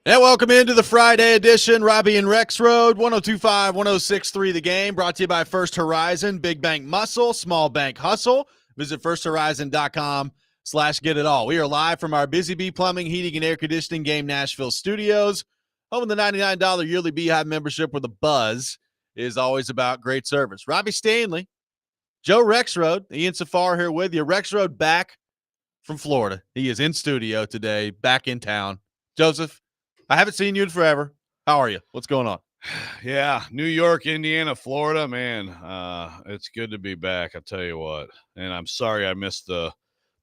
And welcome into the Friday edition, Robbie and REXRODE, 102.5, 106.3 The Game, brought to you by First Horizon, Big Bank Muscle, Small Bank Hustle. Visit firsthorizon.com/get it all. We are live from our Busy Bee Plumbing, Heating, and Air Conditioning Game Nashville studios. Home of the $99 yearly Beehive membership where the buzz is always about great service. Robbie Stanley, Joe REXRODE, Ian Safar here with you. REXRODE back from Florida. He is in studio today, back in town. Joseph, I haven't seen you in forever. How are you? What's going on? Yeah, New York, Indiana, Florida, man. It's good to be back. I'll tell you what. And I'm sorry I missed the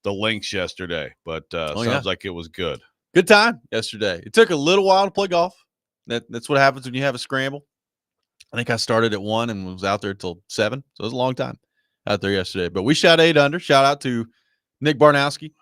links yesterday, but sounds like it was good. Good time yesterday. It took a little while to play golf. That's what happens when you have a scramble. I think I started at 1 and was out there till 7, so it was a long time out there yesterday. But we shot 8 under. Shout out to Nick Barnowski,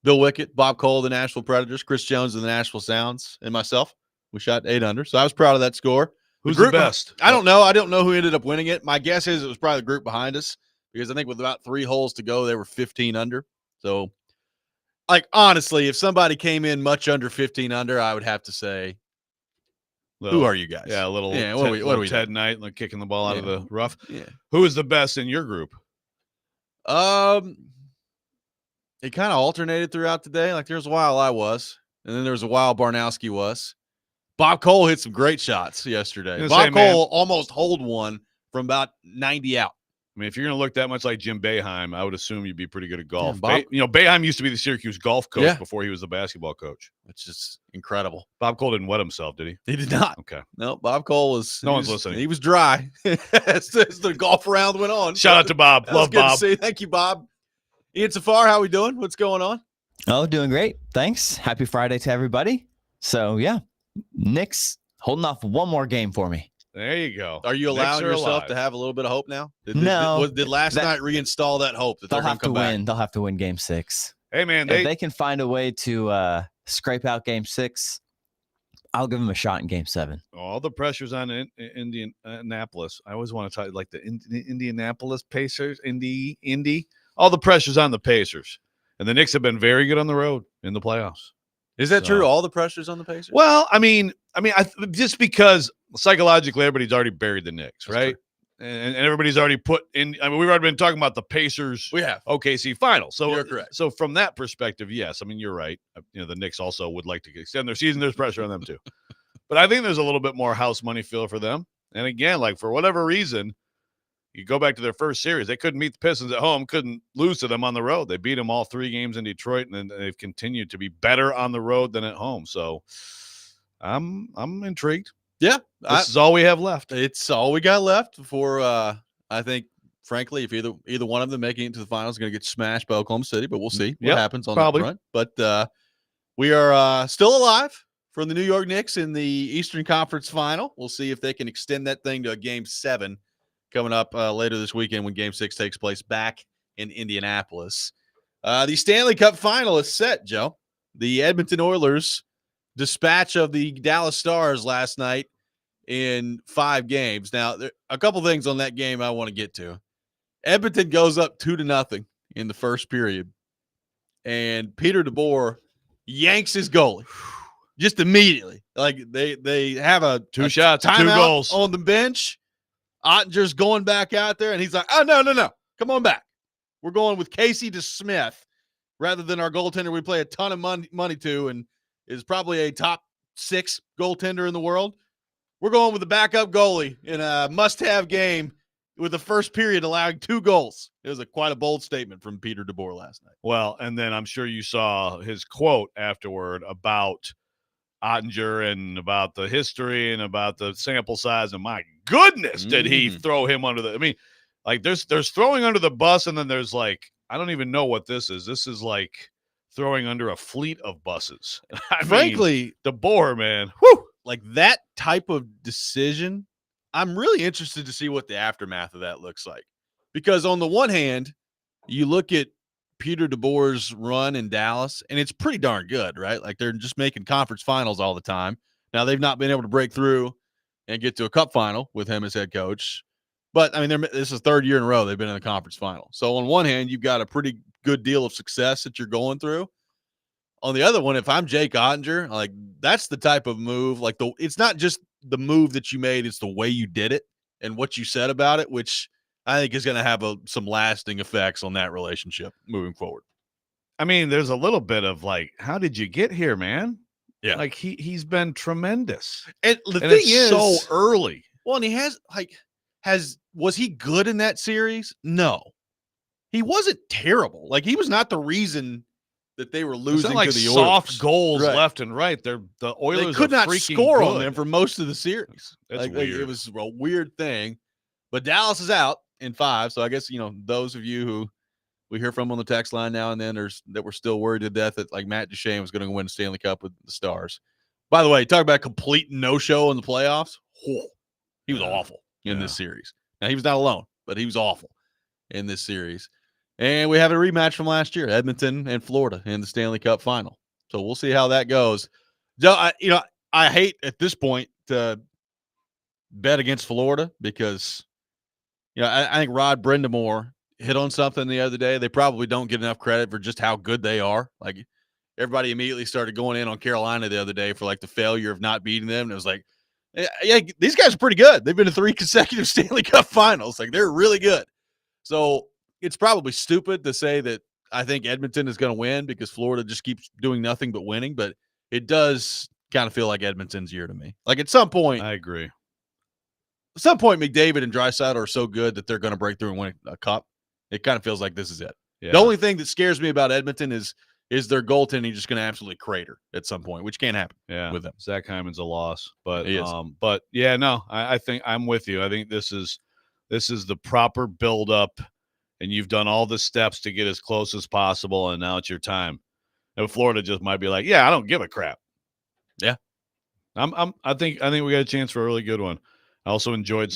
Bill Wickett, Bob Cole, the Nashville Predators, Chris Jones of the Nashville Sounds, and myself. We shot 8 under, so I was proud of that score. Who's the best? I don't know. I don't know who ended up winning it. My guess is it was probably the group behind us because I think with about 3 holes to go, they were 15 under. So, honestly, if somebody came in much under 15 under, I would have to say, who are you guys? Yeah, what are we Ted Knight kicking the ball out of the rough. Yeah. Who is the best in your group? It kind of alternated throughout the day. Like, there was a while I was, and then there was a while Barnowski was. Bob Cole hit some great shots yesterday. Bob Cole almost holed one from about 90 out. I mean, if you're going to look that much like Jim Boeheim, I would assume you'd be pretty good at golf. Yeah, Boeheim used to be the Syracuse golf coach before he was the basketball coach. It's just incredible. Bob Cole didn't wet himself, did he? He did not. Okay. No, Bob Cole was. No one's listening. He was dry as the golf round went on. Shout out to Bob. Love Bob. Thank you, Bob. Ian Safar, how we doing? What's going on? Oh, doing great. Thanks. Happy Friday to everybody. So, yeah, Knicks holding off one more game for me. There you go. Are you allowing yourself to have a little bit of hope now? Did last night reinstall that hope that they're going to come back? They'll have to win Game 6. Hey, man. If they can find a way to scrape out Game 6, I'll give them a shot in Game 7. All the pressure's on Indianapolis. I always want to talk like the Indianapolis Pacers, Indy. All the pressure's on the Pacers. And the Knicks have been very good on the road in the playoffs. Is that true? All the pressure's on the Pacers? Well, I mean, just because psychologically everybody's already buried the Knicks, right? And everybody's already put in. I mean, we've already been talking about the Pacers. We have OKC final. So you're correct. So from that perspective, yes. I mean, you're right. The Knicks also would like to extend their season. There's pressure on them too. But I think there's a little bit more house money feel for them. And again, like for whatever reason, you go back to their first series. They couldn't meet the Pistons at home, couldn't lose to them on the road. They beat them all 3 games in Detroit, and they've continued to be better on the road than at home. So I'm intrigued. Yeah. This is all we have left. It's all we got left before I think, frankly, if either one of them making it to the finals is going to get smashed by Oklahoma City, but we'll see what happens on that front. But we are still alive for the New York Knicks in the Eastern Conference Final. We'll see if they can extend that thing to a Game 7 coming up later this weekend when Game 6 takes place back in Indianapolis. The Stanley Cup Final is set, Joe. The Edmonton Oilers dispatch of the Dallas Stars last night in 5 games. Now, a couple things on that game I want to get to. Edmonton goes up 2-0 in the first period, and Peter DeBoer yanks his goalie just immediately. Like they have a 2 shots, 2 goals on the bench. Ottinger's going back out there, and he's like, oh, no. Come on back. We're going with Casey DeSmith rather than our goaltender we play a ton of money to and is probably a top 6 goaltender in the world. We're going with the backup goalie in a must-have game with the first period allowing 2 goals. It was quite a bold statement from Peter DeBoer last night. Well, and then I'm sure you saw his quote afterward about Ottinger and about the history and about the sample size. And my goodness, did he throw him under the – I mean, like there's throwing under the bus, and then there's like – I don't even know what this is. This is like throwing under a fleet of buses. Frankly, DeBoer, man, whew, like that type of decision, I'm really interested to see what the aftermath of that looks like. Because on the one hand, you look at Peter DeBoer's run in Dallas, and it's pretty darn good, right? Like they're just making conference finals all the time. Now, they've not been able to break through and get to a cup final with him as head coach. But, I mean, this is the 3rd year in a row they've been in the conference final. So, on one hand, you've got a pretty good deal of success that you're going through. on the other one, if I'm Jake Ottinger, like that's the type of move. Like it's not just the move that you made; it's the way you did it and what you said about it, which I think is going to have some lasting effects on that relationship moving forward. I mean, there's a little bit of like, how did you get here, man? Yeah, like he's been tremendous, and the thing is so early. Well, and he was he good in that series? No, he wasn't terrible. Like he was not the reason that they were losing like to the soft Oilers. goals left and right. The Oilers they could not score good on them for most of the series. That's weird. It was a weird thing. But Dallas is out in 5, so I guess those of you who we hear from on the text line now and then that were still worried to death that like Matt Duchene was going to win the Stanley Cup with the Stars. By the way, talk about complete no-show in the playoffs. He was awful in this series. Now, he was not alone, but he was awful in this series. And we have a rematch from last year, Edmonton and Florida in the Stanley Cup final. So we'll see how that goes. I hate at this point to bet against Florida because, I think Rod Brindamore hit on something the other day. They probably don't get enough credit for just how good they are. Like everybody immediately started going in on Carolina the other day for like the failure of not beating them. And it was like, yeah, these guys are pretty good. They've been to 3 consecutive Stanley Cup finals. Like they're really good. So it's probably stupid to say that I think Edmonton is going to win because Florida just keeps doing nothing but winning. But it does kind of feel like Edmonton's year to me. Like at some point, I agree. At some point, McDavid and Draisaitl are so good that they're going to break through and win a cup. It kind of feels like this is it. Yeah. The only thing that scares me about Edmonton is their goaltending just going to absolutely crater at some point, which can't happen with them. Zach Hyman's a loss, but I think I'm with you. I think this is the proper build-up, and you've done all the steps to get as close as possible, and now it's your time. And Florida just might be like, yeah, I don't give a crap. Yeah, I think we got a chance for a really good one. I also enjoyed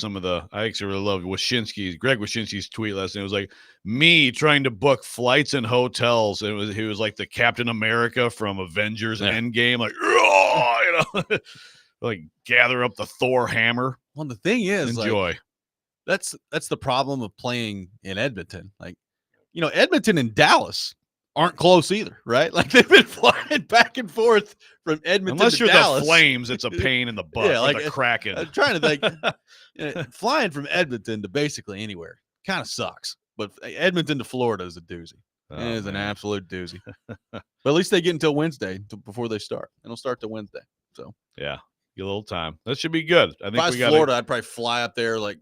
I actually really loved Greg Wyshynski's tweet last night. It was like me trying to book flights and hotels. He was like the Captain America from Avengers Endgame, like, like gather up the Thor hammer. Well, the thing is, enjoy. Like, that's the problem of playing in Edmonton. Like, Edmonton and Dallas aren't close either, right? Like they've been flying back and forth from Edmonton Unless to you're Dallas. The Flames, it's a pain in the butt. Yeah, like the Kraken. I'm trying to think. Flying from Edmonton to basically anywhere kind of sucks. But Edmonton to Florida is a doozy. It is an absolute doozy. But at least they get until Wednesday before they start. They don't start till Wednesday. So yeah, get a little time. That should be good. I think if I was Florida, I'd probably fly up there like,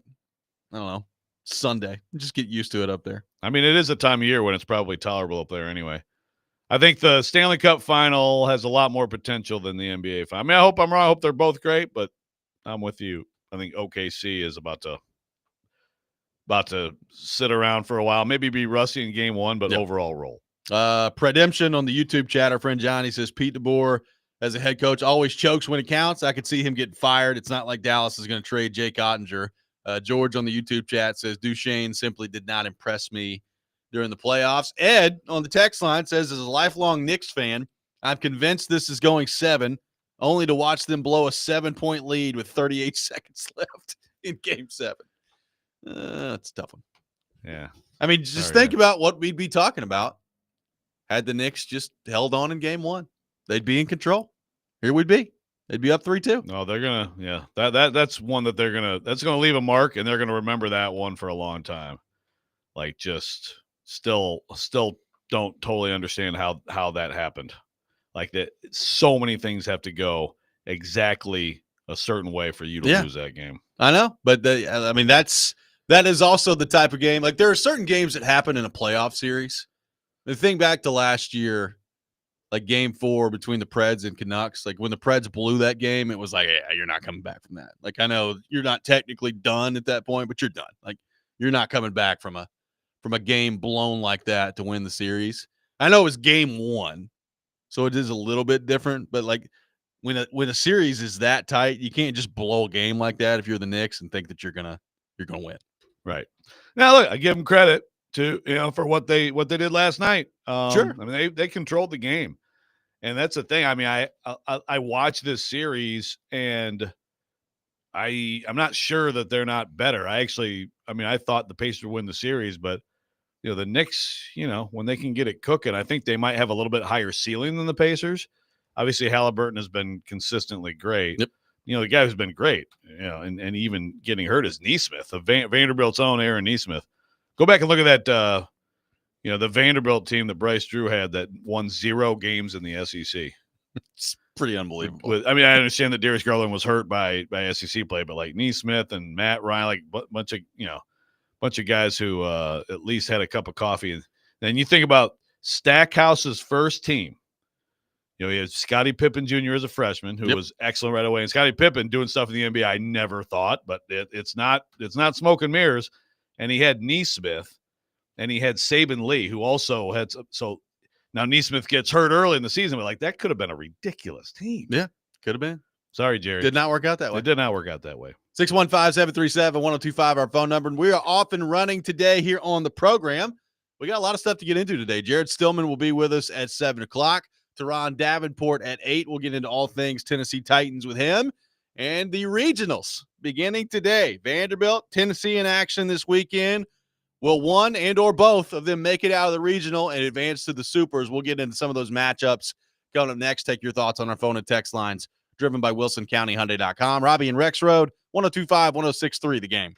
I don't know, Sunday. Just get used to it up there. I mean, it is a time of year when it's probably tolerable up there anyway. I think the Stanley Cup final has a lot more potential than the NBA final. I mean, I hope I'm wrong. I hope they're both great, but I'm with you. I think OKC is about to sit around for a while, maybe be rusty in game 1, but overall roll. Predemption on the YouTube chat. Our friend Johnny says Pete DeBoer as a head coach always chokes when it counts. I could see him getting fired. It's not like Dallas is going to trade Jake Ottinger. George on the YouTube chat says Duchene simply did not impress me during the playoffs. Ed on the text line says, as a lifelong Knicks fan, I'm convinced this is going 7, only to watch them blow a 7-point lead with 38 seconds left in game 7. That's a tough one. Yeah. I mean, just think about what we'd be talking about had the Knicks just held on in game 1. They'd be in control. Here we'd be. They'd be up 3-2. No, they're gonna, that's one that that's gonna leave a mark, and they're gonna remember that one for a long time. Like, just still don't totally understand how that happened. Like that, so many things have to go exactly a certain way for you to lose that game. I know, but that is also the type of game. Like there are certain games that happen in a playoff series. The thing back to last year, like game 4 between the Preds and Canucks, like when the Preds blew that game, it was like, yeah, you're not coming back from that. Like I know you're not technically done at that point, but you're done. Like you're not coming back from a game blown like that to win the series. I know it was game 1, so it is a little bit different, but like when a series is that tight, you can't just blow a game like that if you're the Knicks and think that you're gonna win. Right. Now look, I give them credit to for what they did last night. Sure. I mean they controlled the game. And that's the thing. I mean, I watched this series, and I'm not sure that they're not better. I thought the Pacers would win the series, but the Knicks, when they can get it cooking, I think they might have a little bit higher ceiling than the Pacers. Obviously, Halliburton has been consistently great. Yep. The guy who's been great, and even getting hurt is Nesmith, of Vanderbilt's own Aaron Nesmith. Go back and look at that, the Vanderbilt team that Bryce Drew had that won 0 games in the SEC. It's pretty unbelievable. I understand that Darius Garland was hurt by SEC play, but like Nesmith and Matt Ryan, like bunch of guys who at least had a cup of coffee. And then you think about Stackhouse's first team. He had Scottie Pippen Jr. as a freshman, who was excellent right away. And Scottie Pippen doing stuff in the NBA I never thought, but it's not smoke and mirrors. And he had Nesmith, and he had Saban Lee, who also had so now Nesmith gets hurt early in the season, but like that could have been a ridiculous team. Yeah, could have been. Sorry, Jerry. Did not work out that way. It did not work out that way. 615-737-1025, our phone number. And we are off and running today here on the program. We got a lot of stuff to get into today. Jared Stillman will be with us at 7 o'clock. Teron Davenport at 8. We'll get into all things Tennessee Titans with him. And the regionals beginning today. Vanderbilt, Tennessee in action this weekend. Will one and or both of them make it out of the regional and advance to the Supers? We'll get into some of those matchups coming up next. Take your thoughts on our phone and text lines, driven by WilsonCountyHyundai.com. Robbie and Rex Road, 102.5, 106.3, The Game.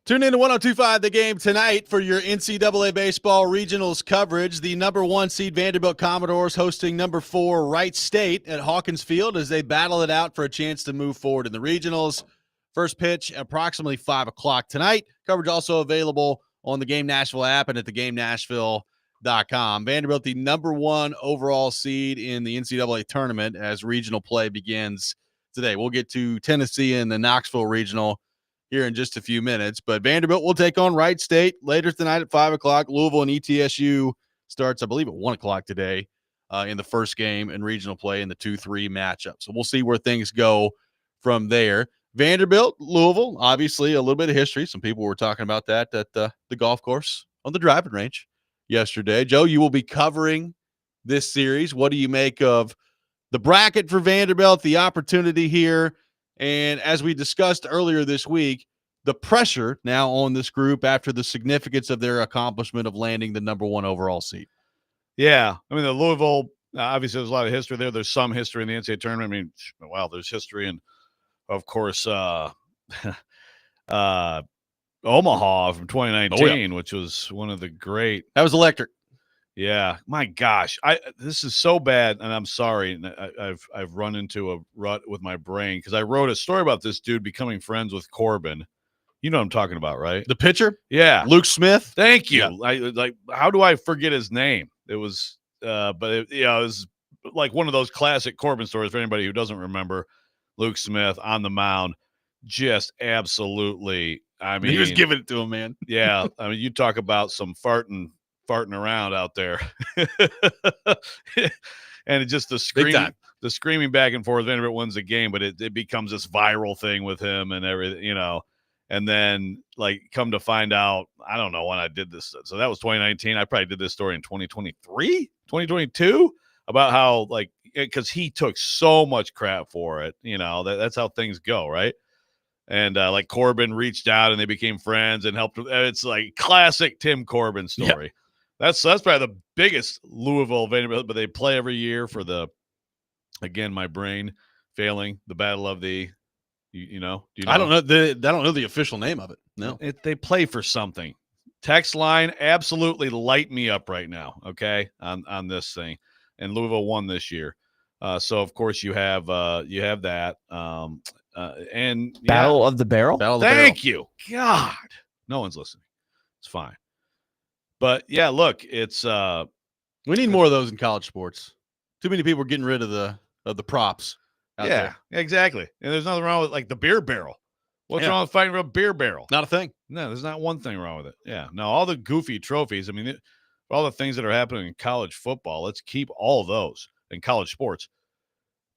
Tune in to 102.5 The Game tonight for your NCAA baseball regionals coverage. The number 1 seed Vanderbilt Commodores hosting number 4 Wright State at Hawkins Field as they battle it out for a chance to move forward in the regionals. First pitch approximately 5 o'clock tonight. Coverage also available on the Game Nashville app and at thegamenashville.com. Vanderbilt, the number 1 overall seed in the NCAA tournament as regional play begins today. We'll get to Tennessee and the Knoxville regional here in just a few minutes, but Vanderbilt will take on Wright State later tonight at 5 o'clock. Louisville and ETSU starts, I believe, at 1 o'clock today in the first game in regional play in the 2-3 matchup. So we'll see where things go from there. Vanderbilt, Louisville, obviously a little bit of history. Some people were talking about that at the golf course on the driving range yesterday. Joe, you will be covering this series. What do you make of the bracket for Vanderbilt, the opportunity here? And as we discussed earlier this week, the pressure now on this group after the significance of their accomplishment of landing the number 1 overall seed. Yeah. I mean, the Louisville, obviously there's a lot of history there. There's some history in the NCAA tournament. I mean, wow, there's history in, of course, Omaha from 2019, which was one of the great. That was electric. Yeah, my gosh, this is so bad, and I'm sorry. And I've run into a rut with my brain because I wrote a story about this dude becoming friends with Corbin. You know what I'm talking about, right? The pitcher, yeah, Luke Smith. Thank you. Yeah. How do I forget his name? It was, it was like one of those classic Corbin stories for anybody who doesn't remember. Luke Smith on the mound, just absolutely. I mean, he was giving it to him, man. Yeah, I mean, you talk about some farting around out there. And it just the screaming back and forth. Vanderbilt wins the game, but it becomes this viral thing with him and everything, you know. And then, like, come to find out, I don't know when I did this. So that was 2019. I probably did this story in 2023, 2022 about how, like, because he took so much crap for it, you know, that's how things go, right? And like Corbin reached out and they became friends and helped. It's like classic Tim Corbin story. Yeah. That's probably the biggest Louisville Vanderbilt, but they play every year for again, my brain failing, the battle of the, you know? Do you know? I don't know. I don't know the official name of it. No. They play for something. Text line, absolutely light me up right now, okay, on this thing. And Louisville won this year. So, of course, you have that. And Battle of the Barrel? Thank you. God. No one's listening. It's fine. But, yeah, look, it's we need more of those in college sports. Too many people are getting rid of the props out there. Exactly. And there's nothing wrong with, like, the beer barrel. What's wrong with fighting for a beer barrel? Not a thing. No, there's not one thing wrong with it. Yeah. No, all the goofy trophies, I mean, all the things that are happening in college football, let's keep all of those in college sports.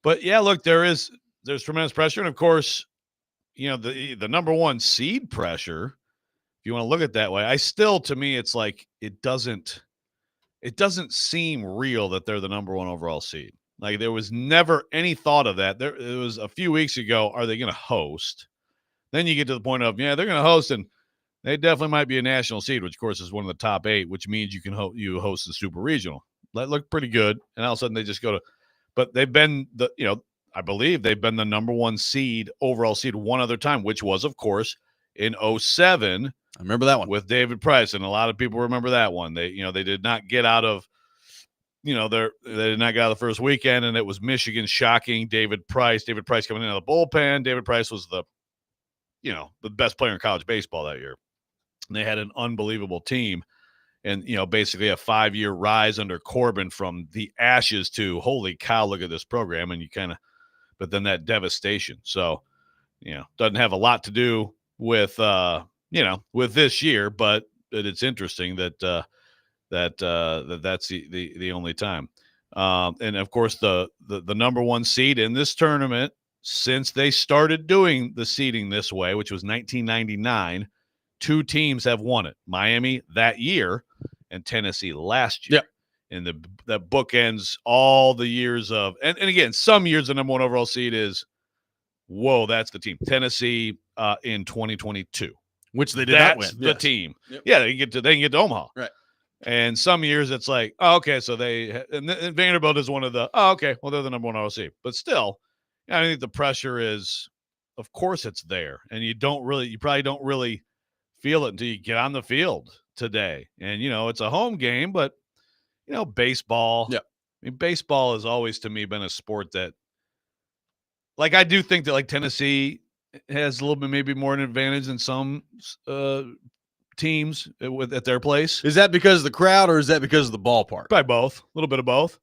But, yeah, look, there's tremendous pressure. And, of course, you know, the number 1 seed pressure, if you want to look at it that way, to me, it's like it doesn't seem real that they're the number 1 overall seed. Like, there was never any thought of that. It was a few weeks ago, are they going to host? Then you get to the point of, yeah, they're going to host, and they definitely might be a national seed, which, of course, is one of the top 8, which means you can host the super regional. That looked pretty good, and all of a sudden they just go to – but they've been I believe they've been the number 1 seed, overall seed, one other time, which was, of course, in 2007. I remember that one with David Price, and a lot of people remember that one. They did not get out of, they did not get out of the first weekend, and it was Michigan shocking David Price coming in out of the bullpen. David Price was the best player in college baseball that year. And they had an unbelievable team, and basically a 5-year rise under Corbin from the ashes to holy cow, look at this program, and but then that devastation. So, doesn't have a lot to do with with this year, but it's interesting that that's the only time. And of course, the number 1 seed in this tournament, since they started doing the seeding this way, which was 1999, 2 teams have won it. Miami that year and Tennessee last year. Yeah. And that bookends all the years of, and again, some years the number 1 overall seed is, whoa, that's the team. Tennessee in 2022. Which they did not win. That's the team. Yep. Yeah, they can get to Omaha. Right. And some years it's like, oh, okay, so and Vanderbilt is one of the, oh, okay, well, they're the number 1 ROC. But still, I think the pressure is, of course it's there. And you probably don't really feel it until you get on the field today. And, it's a home game, but, baseball. Yeah. I mean, baseball has always, to me, been a sport that, like, I do think that, like, Tennessee has a little bit maybe more an advantage than some teams at their place. Is that because of the crowd or is that because of the ballpark? Probably both. A little bit of both.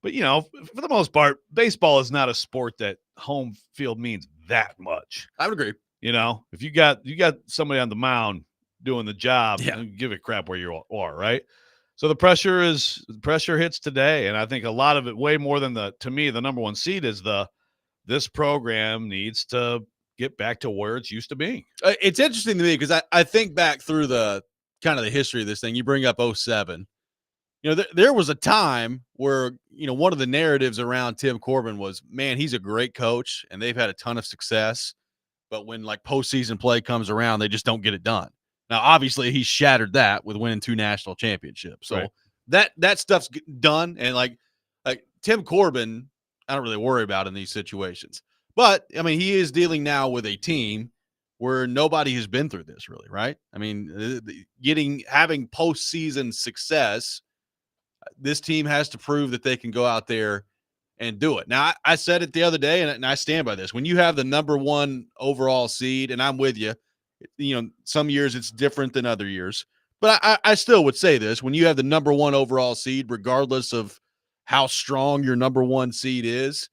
But, for the most part, baseball is not a sport that home field means that much. I would agree. If you got somebody on the mound doing the job, Yeah. give it crap where you are, right? So the pressure hits today, and I think a lot of it, way more than to me, the number one seed is this program needs to get back to where it's used to being. It's interesting to me because I think back through the kind of the history of this thing. You bring up 07. There was a time where, one of the narratives around Tim Corbin was, man, he's a great coach and they've had a ton of success. But when like postseason play comes around, they just don't get it done. Now, obviously, he shattered that with winning 2 national championships. So right. that stuff's done. And like Tim Corbin, I don't really worry about in these situations. But I mean, he is dealing now with a team where nobody has been through this, really, right? I mean, having postseason success. This team has to prove that they can go out there and do it. Now, I said it the other day, and I stand by this. When you have the number 1 overall seed, and I'm with you, some years it's different than other years. But I still would say this. When you have the number 1 overall seed, regardless of how strong your number 1 seed is,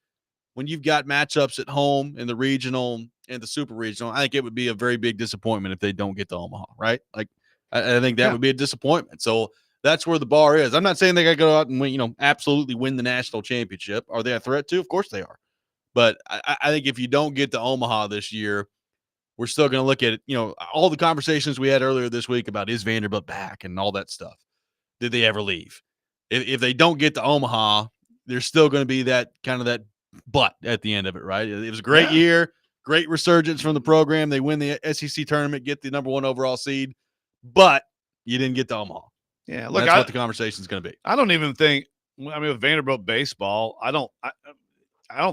when you've got matchups at home in the regional and the super regional, I think it would be a very big disappointment if they don't get to Omaha, right? Like, I think that would be a disappointment. So that's where the bar is. I'm not saying they got to go out and win, absolutely win the national championship. Are they a threat to? Of course they are. But I think if you don't get to Omaha this year, we're still going to look at it. All the conversations we had earlier this week about is Vanderbilt back and all that stuff. Did they ever leave? If they don't get to Omaha, there's still going to be that kind of that butt at the end of it, right? It was a great year, great resurgence from the program. They win the SEC tournament, get the number 1 overall seed, but you didn't get to Omaha. Yeah, look, that's what the conversation is going to be. I don't even think. I mean, with Vanderbilt baseball, I don't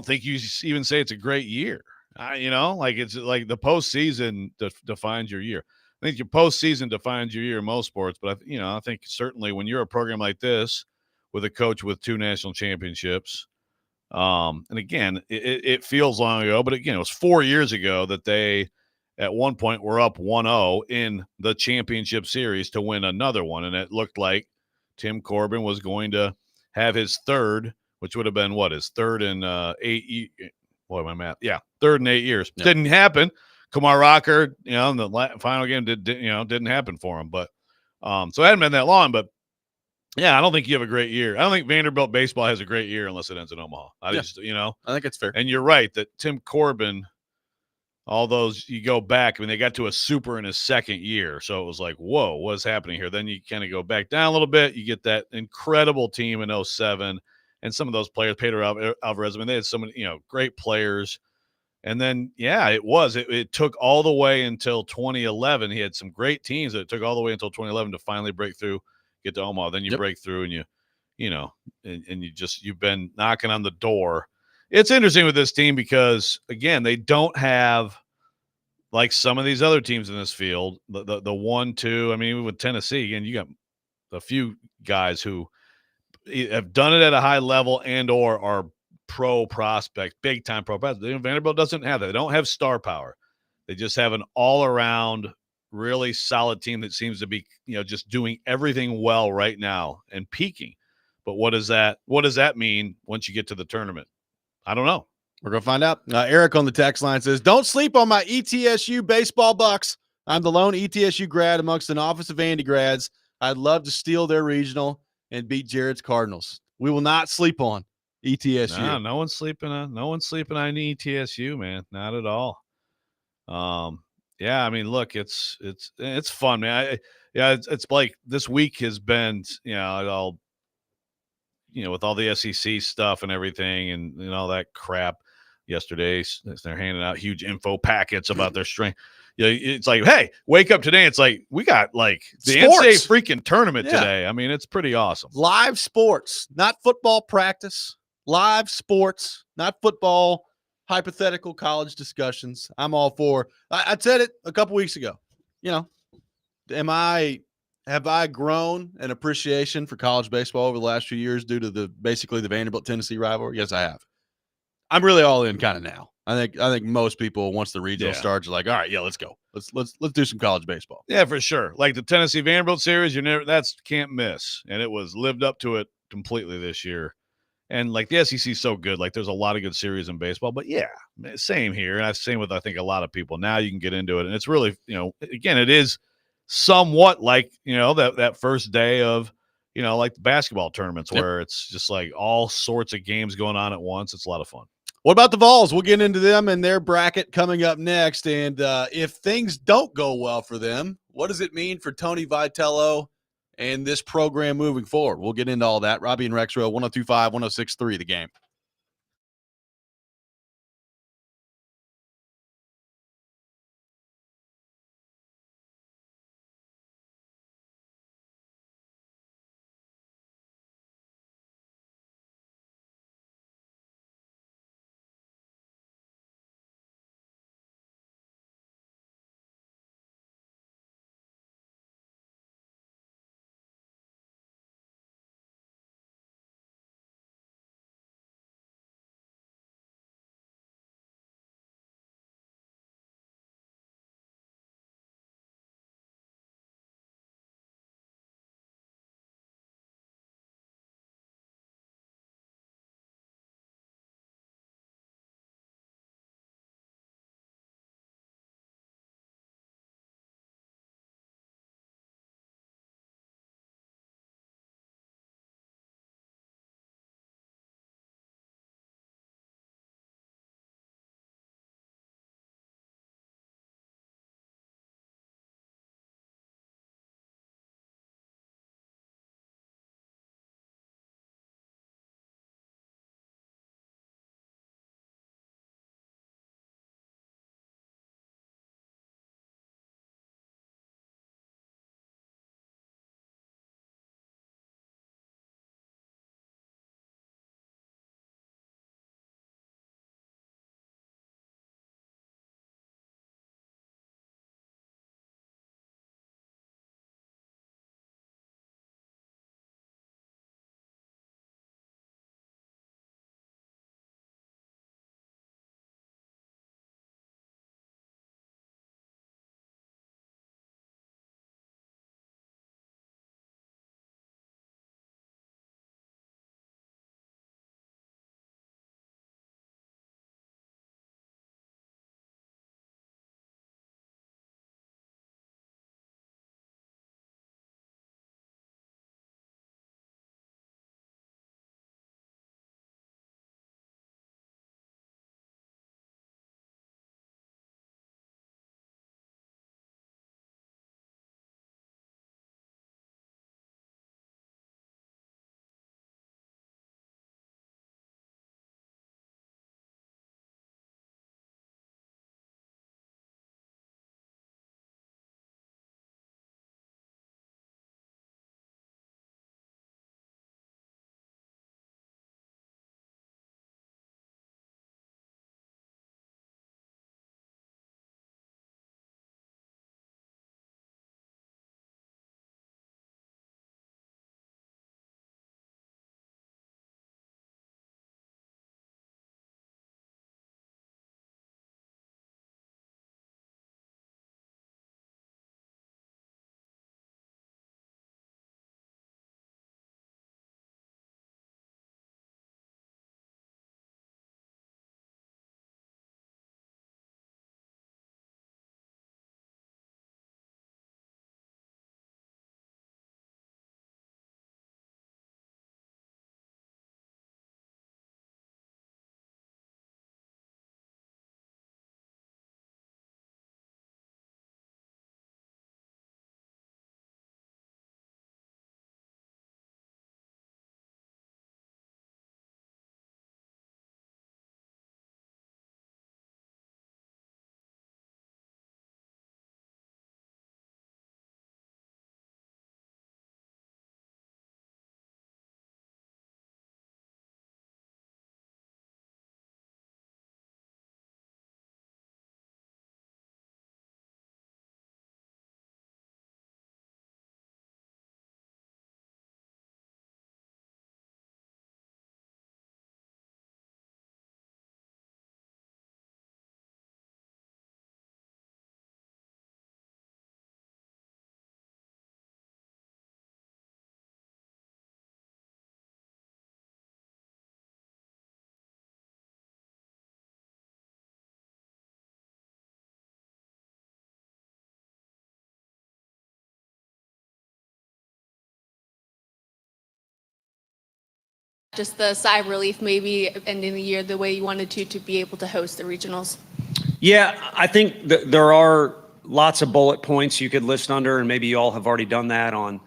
think you even say it's a great year. It's like the postseason defines your year. I think your postseason defines your year in most sports, but I think certainly when you're a program like this with a coach with 2 national championships, and again, it feels long ago, but again, it was 4 years ago that they at one point were up 1-0 in the championship series to win another one. And it looked like Tim Corbin was going to have his third, which would have been his third in 8 boy, my math. Yeah. Third in 8 years. Yep. Didn't happen. Kumar Rocker, in the final game didn't happen for him. But so it hadn't been that long, but yeah, I don't think you have a great year. I don't think Vanderbilt baseball has a great year unless it ends in Omaha. I think it's fair. And you're right that Tim Corbin, all those, you go back, I mean, they got to a super in his second year. So it was like, whoa, what's happening here? Then you kind of go back down a little bit. You get that incredible team in 07. And some of those players, Pedro Alvarez, I mean, they had so many, great players. And then, it took all the way until 2011. He had some great teams that it took all the way until 2011 to finally break through, get to Omaha. Then you break through and you've been knocking on the door. It's interesting with this team because, again, they don't have like some of these other teams in this field, the 1-2. I mean, even with Tennessee, again, you got a few guys who have done it at a high level and or are pro prospect, big time pro prospect. Vanderbilt doesn't have that. They don't have star power. They just have an all around really solid team that seems to be, just doing everything well right now and peaking. But what does that mean once you get to the tournament? I don't know. We're going to find out. Eric on the text line says, don't sleep on my ETSU baseball bucks. I'm the lone ETSU grad amongst an office of Andy grads. I'd love to steal their regional and beat Jared's Cardinals. We will not sleep on ETSU. No one's sleeping on ETSU, man. Not at all. Yeah, I mean, look, it's fun, man. It's like this week has been, all, with all the SEC stuff and everything and all that crap. Yesterday, they're handing out huge info packets about their strength. It's like, hey, wake up today. It's like we got like the NCAA freaking tournament today. I mean, it's pretty awesome. Live sports, not football practice. Live sports, not football. Hypothetical college discussions. I'm all for. I said it a couple weeks ago. have I grown an appreciation for college baseball over the last few years due to basically the Vanderbilt Tennessee rivalry? Yes, I have. I'm really all in kind of now. I think most people, once the regional starts, are like, all right, yeah, let's go. Let's do some college baseball. Yeah, for sure. Like the Tennessee Vanderbilt series, that's can't miss. And it was lived up to it completely this year. And like the SEC is so good. Like there's a lot of good series in baseball. But yeah, same here. And same with I think a lot of people. Now you can get into it. And it's really, again, it is somewhat like, that first day of, like the basketball tournaments where it's just like all sorts of games going on at once. It's a lot of fun. What about the Vols? We'll get into them and their bracket coming up next. And if things don't go well for them, what does it mean for Tony Vitello and this program moving forward? We'll get into all that. Robbie and REXRODE, 102.5, 106.3, The Game. just the sigh of relief, maybe ending the year the way you wanted to be able to host the regionals? Yeah, I think that there are lots of bullet points you could list under, and maybe you all have already done that on,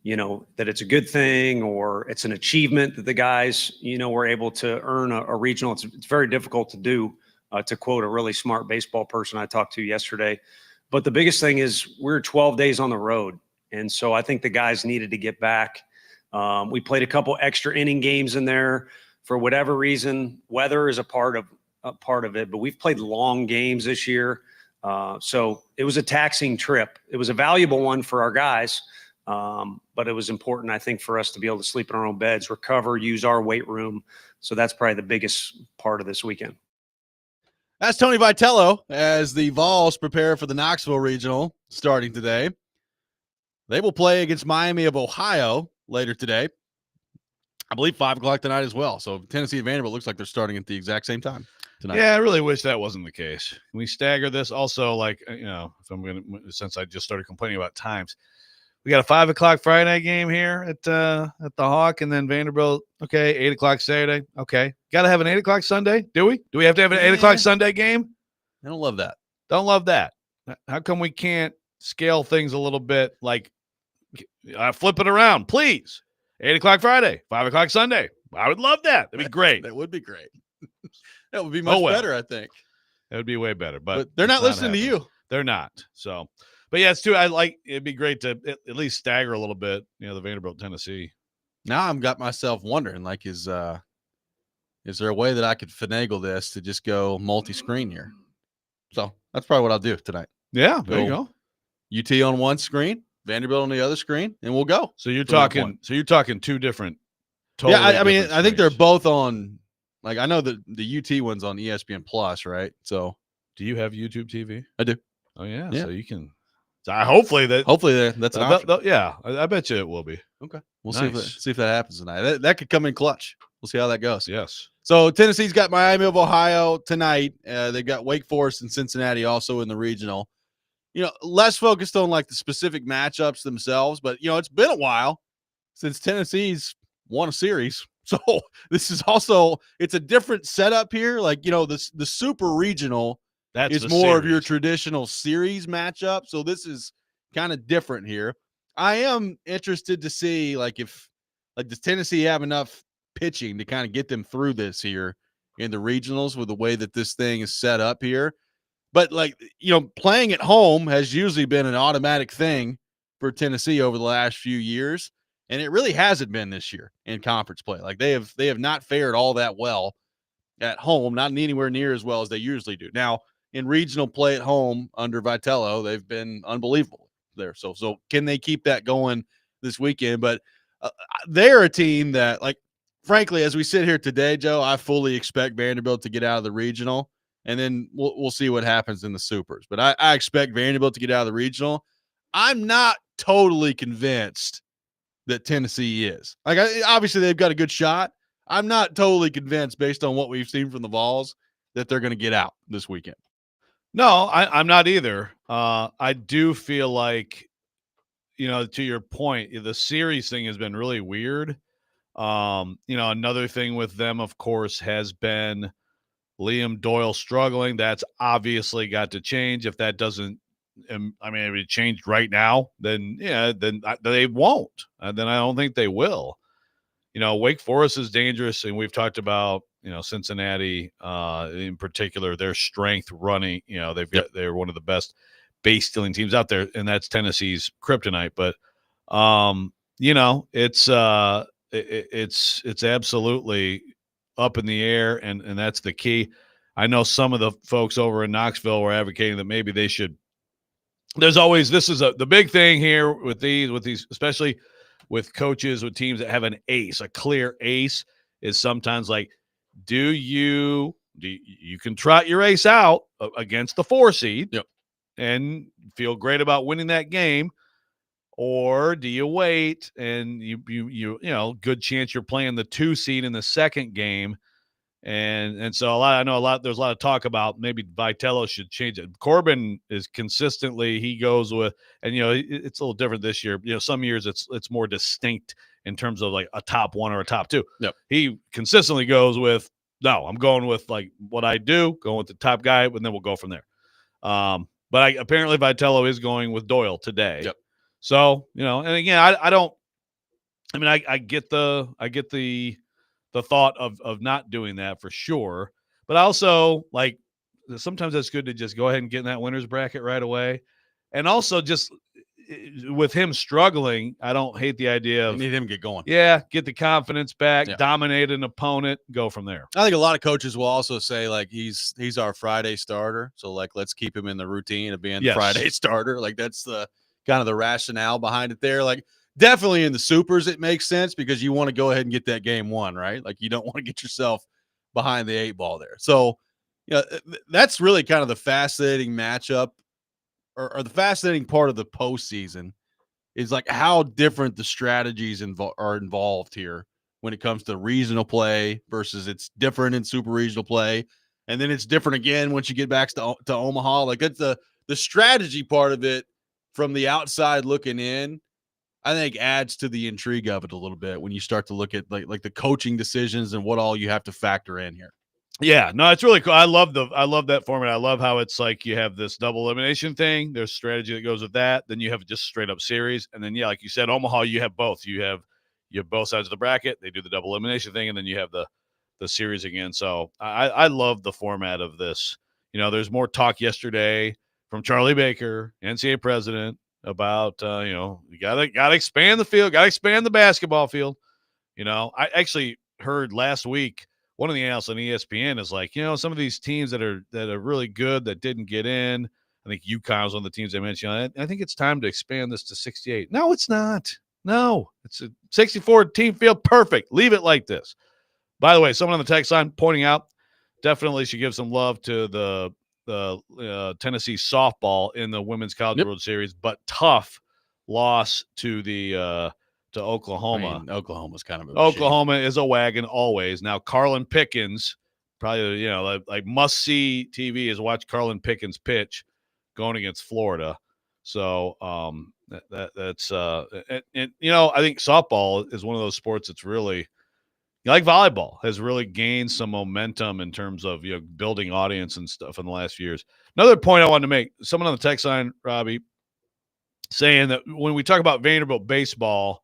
that it's a good thing or it's an achievement that the guys, were able to earn a regional. It's very difficult to do, to quote a really smart baseball person I talked to yesterday. But the biggest thing is we're 12 days on the road. And so I think the guys needed to get back. We played a couple extra inning games in there for whatever reason. Weather is a part of it, but we've played long games this year. So it was a taxing trip. It was a valuable one for our guys. But it was important, I think, for us to be able to sleep in our own beds, recover, use our weight room. So that's probably the biggest part of this weekend. That's Tony Vitello as the Vols prepare for the Knoxville Regional starting today. They will play against Miami of Ohio later today. I believe 5 o'clock tonight as well. So Tennessee and Vanderbilt looks like they're starting at the exact same time tonight. Yeah, I really wish that wasn't the case. Can we stagger this? Also, since I just started complaining about times, we got a 5 o'clock Friday game here at the Hawk, and then Vanderbilt. Okay, 8 o'clock Saturday. Okay, got to have an 8 o'clock Sunday. Do we? Do we have to have an 8 o'clock Sunday game? I don't love that. Don't love that. How come we can't scale things a little bit? Like, flip it around, please. 8 o'clock Friday, 5 o'clock Sunday. I would love that. That'd be great. That would be great. That would be much better, I think. That would be way better. But they're not listening to you. They're not. So, but yeah, it'd be great to at least stagger a little bit, the Vanderbilt, Tennessee. Now I've got myself wondering, like, is there a way that I could finagle this to just go multi-screen here? So that's probably what I'll do tonight. Yeah, there you go. UT on one screen, Vanderbilt on the other screen, and we'll go. So you're talking two different. Totally I mean, I think they're both on. Like, I know that the UT one's on ESPN Plus, right? So, do you have YouTube TV? I do. Oh yeah. So you can. So hopefully that's an option. Yeah, I bet you it will be. Okay, we'll see if that happens tonight. That could come in clutch. We'll see how that goes. Yes. So Tennessee's got Miami of Ohio tonight. They've got Wake Forest and Cincinnati also in the regional. Less focused on like the specific matchups themselves, but it's been a while since Tennessee's won a series. So this is it's a different setup here. Like, the super regional is more of your traditional series matchup. So this is kind of different here. I am interested to see does Tennessee have enough pitching to kind of get them through this here in the regionals with the way that this thing is set up here. But playing at home has usually been an automatic thing for Tennessee over the last few years. And it really hasn't been this year in conference play. Like they have not fared all that well at home, not anywhere near as well as they usually do. Now, in regional play at home under Vitello, they've been unbelievable there. So can they keep that going this weekend? But they're a team that, frankly, as we sit here today, Joe, I fully expect Vanderbilt to get out of the regional, and then we'll see what happens in the supers. But I expect Vanderbilt to get out of the regional. I'm not totally convinced that Tennessee is. Obviously they've got a good shot. I'm not totally convinced based on what we've seen from the Vols that they're going to get out this weekend. No, I'm not either. I do feel like, to your point, the series thing has been really weird. Another thing with them, of course, has been Liam Doyle struggling. That's obviously got to change. If that doesn't, if it changed right now, then they won't. Then I don't think they will. Wake Forest is dangerous, and we've talked about Cincinnati in particular. Their strength running, they're one of the best base stealing teams out there, and that's Tennessee's kryptonite. But it's absolutely up in the air, and that's the key. I know some of the folks over in Knoxville were advocating that maybe they should. There's always the big thing here with these, especially with coaches with teams that have an ace, a clear ace, is sometimes like, do you can trot your ace out against the 4 seed, and feel great about winning that game, or do you wait and you good chance you're playing the 2 seed in the second game. And so there's a lot of talk about maybe Vitello should change it. Corbin is consistently, he goes with, and it's a little different this year. Some years it's more distinct in terms of like a top one or a top two. Yep. He consistently goes with, no, I'm going with like what I do, going with the top guy, and then we'll go from there. But apparently Vitello is going with Doyle today. Yep. So, and again, I get the thought of not doing that for sure. But also, like, sometimes that's good to just go ahead and get in that winner's bracket right away. And also, just with him struggling, I don't hate the idea of you need him to get going. Yeah, get the confidence back, Yeah. dominate an opponent, go from there. I think a lot of coaches will also say, like, he's our Friday starter, so like let's keep him in the routine of being the Friday starter. Like, that's the kind of the rationale behind it there. Like, definitely in the supers it makes sense because you want to go ahead and get that game won, right? Like, you don't want to get yourself behind the 8 ball there. So, that's really kind of the fascinating matchup or the fascinating part of the postseason is like how different the strategies are involved here when it comes to regional play versus it's different in super regional play. And then it's different again once you get back to Omaha. Like, it's the strategy part of it from the outside looking in, I think adds to the intrigue of it a little bit when you start to look at like the coaching decisions and what all you have to factor in here. Yeah, no, it's really cool. I love that format. I love how it's like you have this double elimination thing. There's strategy that goes with that. Then you have just straight up series, and then like you said, Omaha, you have both. You have both sides of the bracket. They do the double elimination thing, and then you have the series again. So I love the format of this. There's more talk yesterday from Charlie Baker, NCAA president, about you gotta expand the field, gotta expand the basketball field. I actually heard last week. One of the analysts on ESPN is like, some of these teams that are really good that didn't get in. I think UConn was one of the teams I mentioned. I think it's time to expand this to 68. No, it's not. No, it's a 64 team field. Perfect. Leave it like this. By the way, someone on the text line pointing out, definitely should give some love to the Tennessee softball in the Women's College World Series, but tough loss to the to Oklahoma. Oklahoma's kind of Oklahoma is a wagon always. Now, Carlin Pickens, probably, like must-see TV is watch Carlin Pickens pitch going against Florida. So that's I think softball is one of those sports that's really, like volleyball, has really gained some momentum in terms of building audience and stuff in the last few years. Another point I wanted to make, someone on the text line, Robbie, saying that when we talk about Vanderbilt baseball,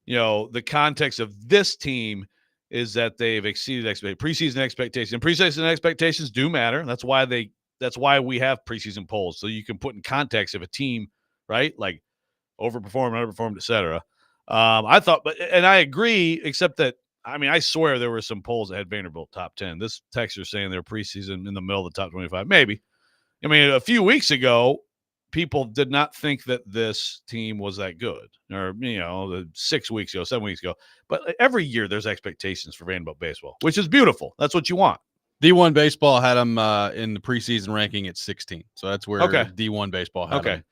the context of this team is that they've exceeded preseason expectations. And preseason expectations do matter. That's why we have preseason polls, so you can put in context of a team, right? Like overperformed, underperformed, etc. I thought, and I agree, except that I swear there were some polls that had Vanderbilt top 10. This texter saying they're preseason in the middle of the top 25. Maybe. A few weeks ago, people did not think that this team was that good, or 6 weeks ago, 7 weeks ago. But every year there's expectations for Vanderbilt baseball, which is beautiful. That's what you want. D1 baseball had them in the preseason ranking at 16, so that's where D1 baseball had them.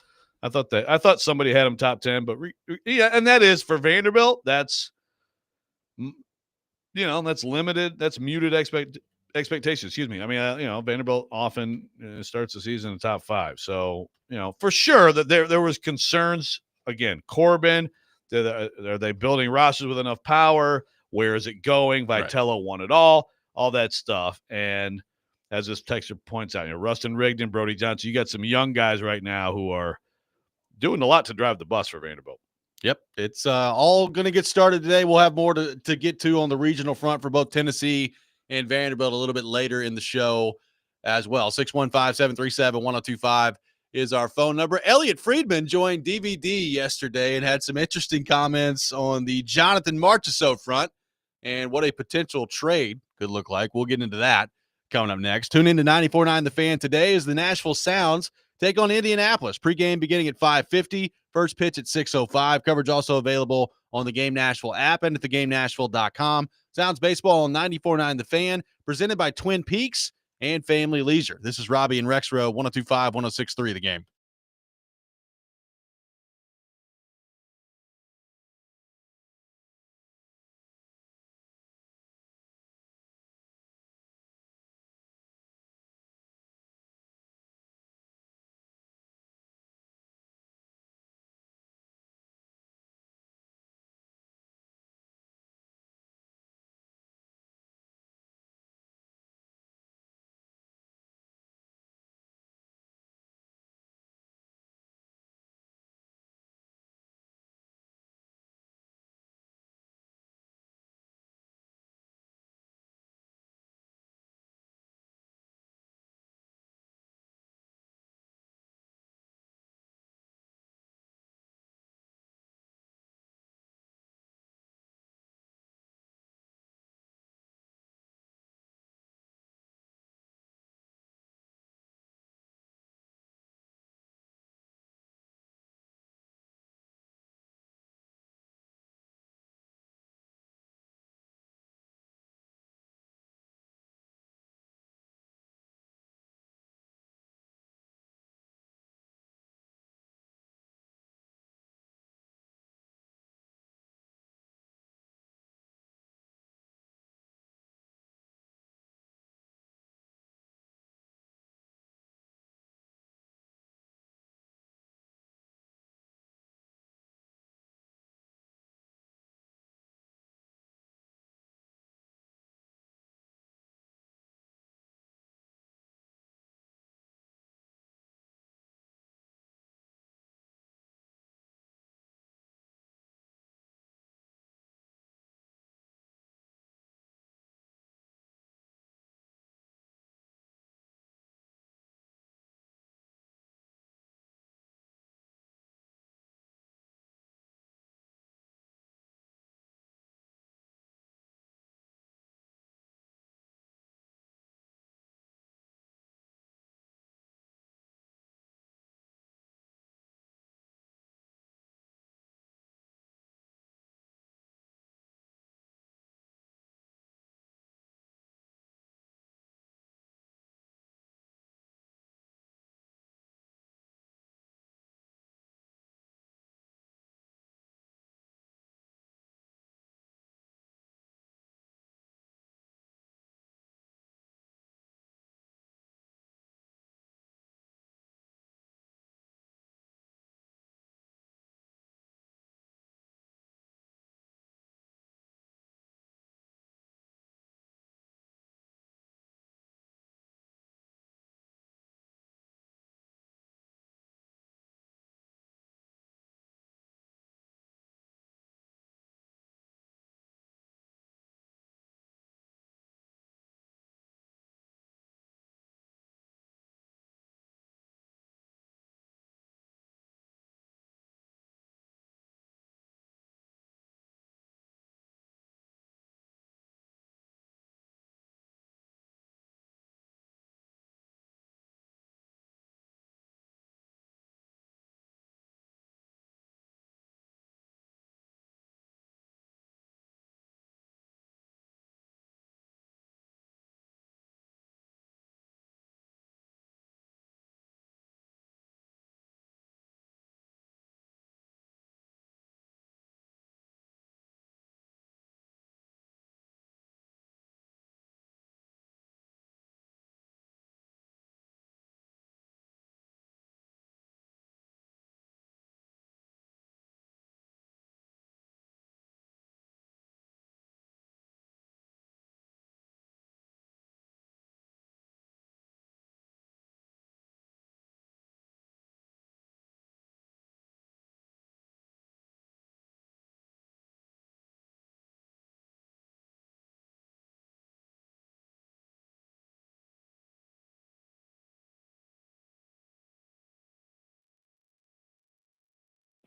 I thought somebody had them top 10, but and that is for Vanderbilt. That's that's limited. That's muted expectations. Excuse me. Vanderbilt often starts the season in the top 5. So, for sure that there was concerns. Again, Corbin, are they building rosters with enough power? Where is it going? Vitello won it all that stuff. And as this texter points out, Rustin Rigdon, Brody Johnson, you got some young guys right now who are doing a lot to drive the bus for Vanderbilt. Yep. It's all going to get started today. We'll have more to get to on the regional front for both Tennessee and Vanderbilt a little bit later in the show as well. 615-737-1025 is our phone number. Elliot Friedman joined DVD yesterday and had some interesting comments on the Jonathan Marchessault front and what a potential trade could look like. We'll get into that coming up next. Tune in to 94.9 The Fan today as the Nashville Sounds take on Indianapolis. Pregame beginning at 5:50. First pitch at 6:05. Coverage also available on the Game Nashville app and at thegamenashville.com. Sounds baseball on 94.9 The Fan, presented by Twin Peaks and Family Leisure. This is Robbie and REXRODE, 102.5, 106.3 The Game.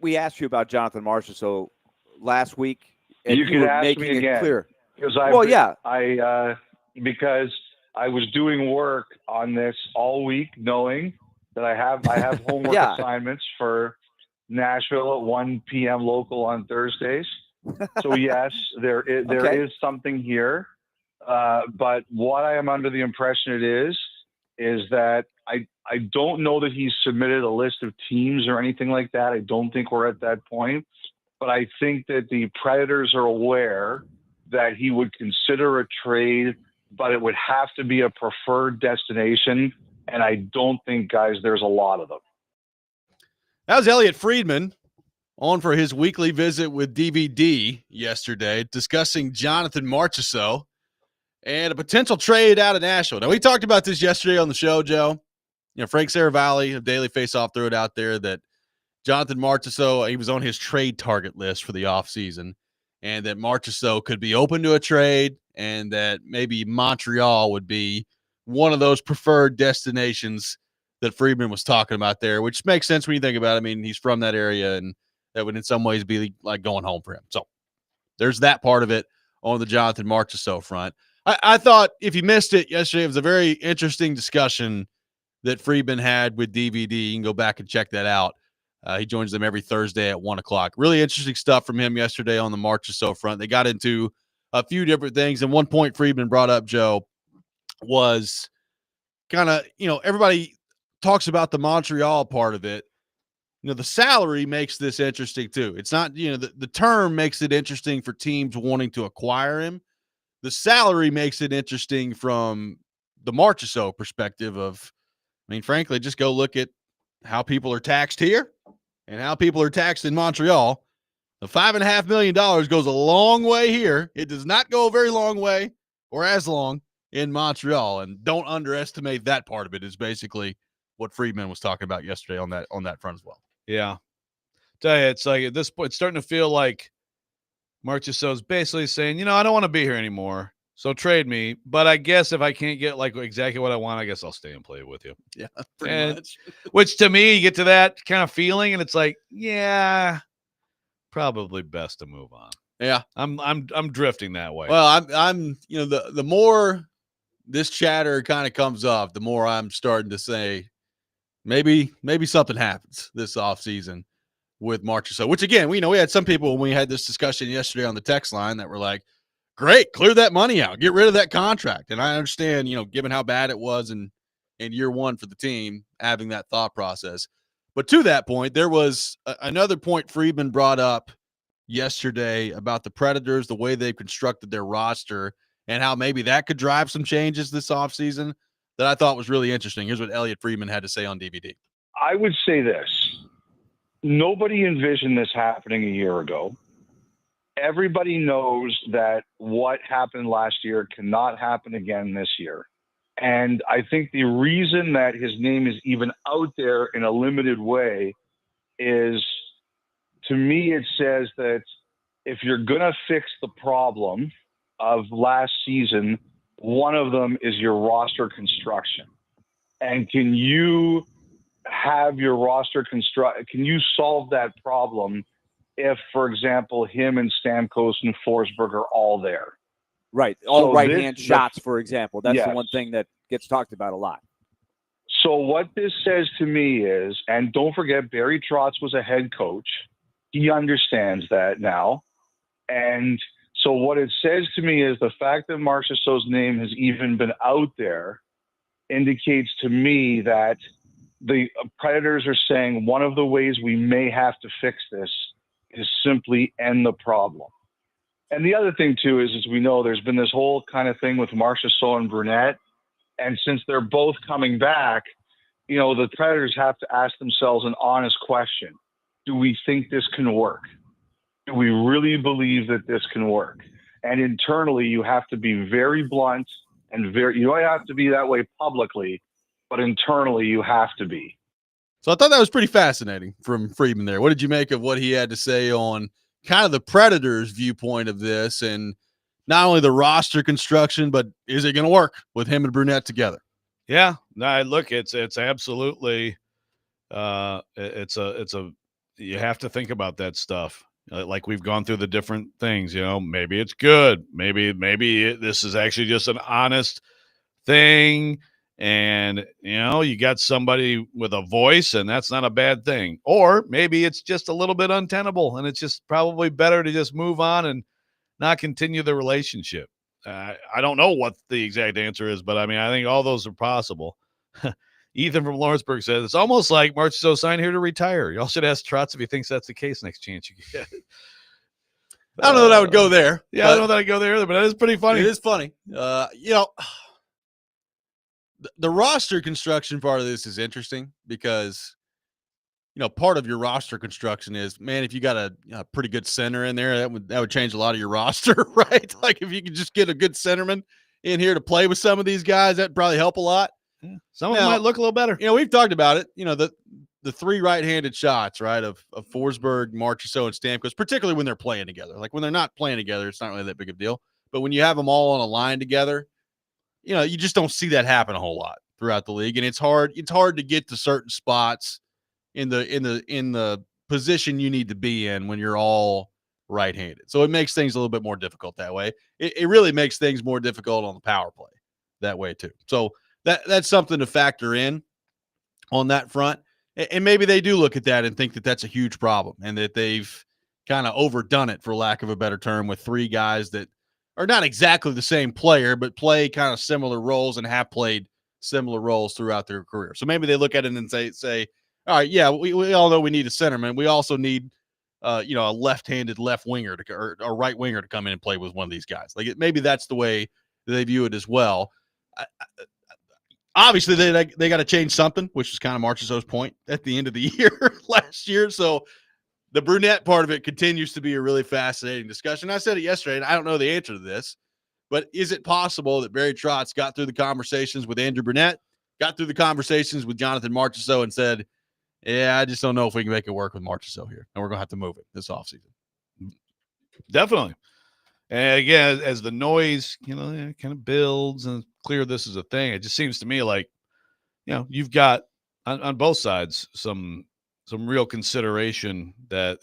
we asked you about Jonathan Marshall so last week, and you you were ask making me again. it clear. Because because I was doing work on this all week, knowing that I have homework assignments for Nashville at 1 p.m. local on Thursdays. So yes, there is something here. But what I am under the impression it is that I don't know that he's submitted a list of teams or anything like that. I don't think we're at that point. But I think that the Predators are aware that he would consider a trade, but it would have to be a preferred destination. And I don't think, guys, there's a lot of them. That was Elliot Friedman on for his weekly visit with DVD yesterday, discussing Jonathan Marchessault and a potential trade out of Nashville. Now, we talked about this yesterday on the show, Joe. You know, Frank Saravalli of Daily Faceoff threw it out there that Jonathan Marchessault, he was on his trade target list for the offseason, and that Marchessault could be open to a trade and that maybe Montreal would be one of those preferred destinations that Friedman was talking about there, which makes sense when you think about it. I mean, he's from that area, and that would in some ways be like going home for him. So there's that part of it on the Jonathan Marchessault front. I thought if you missed it yesterday, it was a very interesting discussion that Friedman had with DVD. You can go back and check that out. He joins them every Thursday at 1 o'clock. Really interesting stuff from him yesterday on the Marchessault front. They got into a few different things. And one point Friedman brought up, Joe, was kind of, everybody talks about the Montreal part of it. The salary makes this interesting too. It's not, the term makes it interesting for teams wanting to acquire him. The salary makes it interesting from the Marchessault perspective of, frankly, just go look at how people are taxed here and how people are taxed in Montreal. The $5.5 million goes a long way here. It does not go a very long way or as long in Montreal. And don't underestimate that part of it, is basically what Friedman was talking about yesterday on that front as well. Yeah. Tell you, it's like at this point, it's starting to feel like Marchessault's basically saying, I don't want to be here anymore, so trade me. But I guess if I can't get like exactly what I want, I guess I'll stay and play with you. Yeah, pretty much. Which to me, you get to that kind of feeling, and it's like, yeah, probably best to move on. Yeah, I'm drifting that way. Well, I'm the more this chatter kind of comes up, the more I'm starting to say maybe something happens this offseason with Marchessault, which again, we had some people when we had this discussion yesterday on the text line that were like, great, clear that money out, get rid of that contract. And I understand, given how bad it was in year one for the team, having that thought process. But to that point, there was another point Friedman brought up yesterday about the Predators, the way they've constructed their roster, and how maybe that could drive some changes this offseason that I thought was really interesting. Here's what Elliot Friedman had to say on DVD. I would say this. Nobody envisioned this happening a year ago. Everybody knows that what happened last year cannot happen again this year. And I think the reason that his name is even out there in a limited way is, to me, it says that if you're going to fix the problem of last season, one of them is your roster construction. And can you have your roster can you solve that problem if, for example, him and Stamkos and Forsberg are all there? Right. All right-hand shots, for example. That's the one thing that gets talked about a lot. So what this says to me is, and don't forget, Barry Trotz was a head coach. He understands that now. And so what it says to me is the fact that Marchessault's name has even been out there indicates to me that the Predators are saying one of the ways we may have to fix this is simply end the problem. And the other thing, too, is as we know, there's been this whole kind of thing with Marchessault and Brunette. And since they're both coming back, the Predators have to ask themselves an honest question. Do we think this can work? Do we really believe that this can work? And internally, you have to be very blunt and you don't have to be that way publicly, but internally you have to be. So I thought that was pretty fascinating from Friedman there. What did you make of what he had to say on kind of the Predators' viewpoint of this, and not only the roster construction, but is it going to work with him and Brunette together? Yeah, no, look, it's absolutely, it's a you have to think about that stuff. Like we've gone through the different things, maybe it's good. Maybe this is actually just an honest thing. And, you got somebody with a voice and that's not a bad thing. Or maybe it's just a little bit untenable and it's just probably better to just move on and not continue the relationship. I don't know what the exact answer is, but I mean, I think all those are possible. Ethan from Lawrenceburg says, it's almost like Marchessault signed here to retire. Y'all should ask Trotz if he thinks that's the case next chance you get. I don't know that I would go there. Yeah, I don't know that I'd go there either, but that is pretty funny. It is funny. The roster construction part of this is interesting because, part of your roster construction is, man, if you got a pretty good center in there, that would change a lot of your roster, right? Like if you could just get a good centerman in here to play with some of these guys, that'd probably help a lot. Yeah. Some of them might look a little better. We've talked about it. The three right-handed shots, right, of Forsberg, Marchessault, and Stamkos, particularly when they're playing together. Like when they're not playing together, it's not really that big of a deal. But when you have them all on a line together, you just don't see that happen a whole lot throughout the league, and it's hard to get to certain spots in the position you need to be in when you're all right-handed. So it makes things a little bit more difficult that way. It really makes things more difficult on the power play that way too. So that's something to factor in on that front. And maybe they do look at that and think that that's a huge problem and that they've kind of overdone it, for lack of a better term, with three guys that are not exactly the same player, but play kind of similar roles and have played similar roles throughout their career. So maybe they look at it and say, all right, yeah, we all know we need a centerman. We also need, a left-handed left winger or a right winger to come in and play with one of these guys. Like maybe that's the way they view it as well. Obviously, they got to change something, which is kind of Marchessault's point at the end of the year last year. So the brunette part of it continues to be a really fascinating discussion. I said it yesterday, and I don't know the answer to this, but is it possible that Barry Trotz got through the conversations with Andrew Brunette, got through the conversations with Jonathan Marchessault, and said, yeah, I just don't know if we can make it work with Marchessault here, and we're going to have to move it this offseason. Definitely. And again, as the noise, kind of builds and clear this is a thing, it just seems to me like, you've got on both sides some real consideration that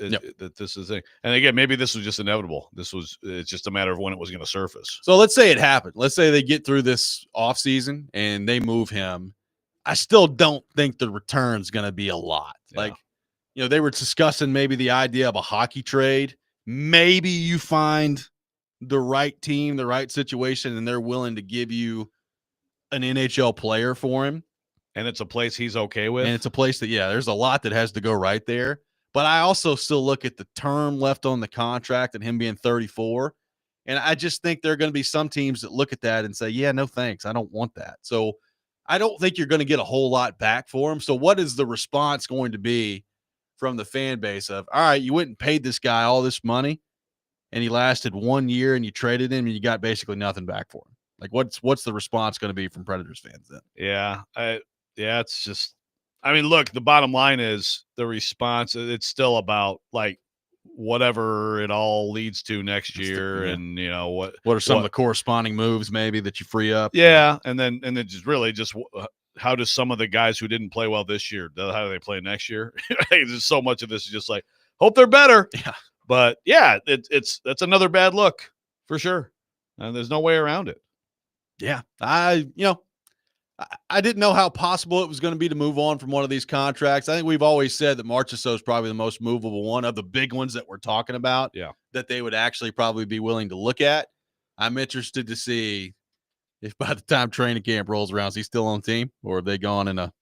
this is a thing. And again, maybe this was just inevitable. It's just a matter of when it was going to surface. So let's say it happened. Let's say they get through this offseason and they move him. I still don't think the return's going to be a lot. Yeah. Like, they were discussing maybe the idea of a hockey trade. Maybe you find the right team, the right situation, and they're willing to give you an NHL player for him. And it's a place he's okay with. And it's a place that, there's a lot that has to go right there. But I also still look at the term left on the contract and him being 34. And I just think there are going to be some teams that look at that and say, yeah, no thanks. I don't want that. So I don't think you're going to get a whole lot back for him. So what is the response going to be from the fan base of, all right, you went and paid this guy all this money and he lasted 1 year and you traded him and you got basically nothing back for him? Like what's the response going to be from Predators fans then? Yeah. It's just, look, the bottom line is the response. It's still about like whatever it all leads to next year. And what are some of the corresponding moves maybe that you free up? Yeah. And then just really just how does some of the guys who didn't play well this year, how do they play next year? There's so much of this is just like, hope they're better. Yeah. But yeah, that's another bad look for sure. And there's no way around it. Yeah. I didn't know how possible it was going to be to move on from one of these contracts. I think we've always said that Marchessault is probably the most movable one of the big ones that we're talking about. Yeah. That they would actually probably be willing to look at. I'm interested to see if by the time training camp rolls around, is he still on the team or have they gone in a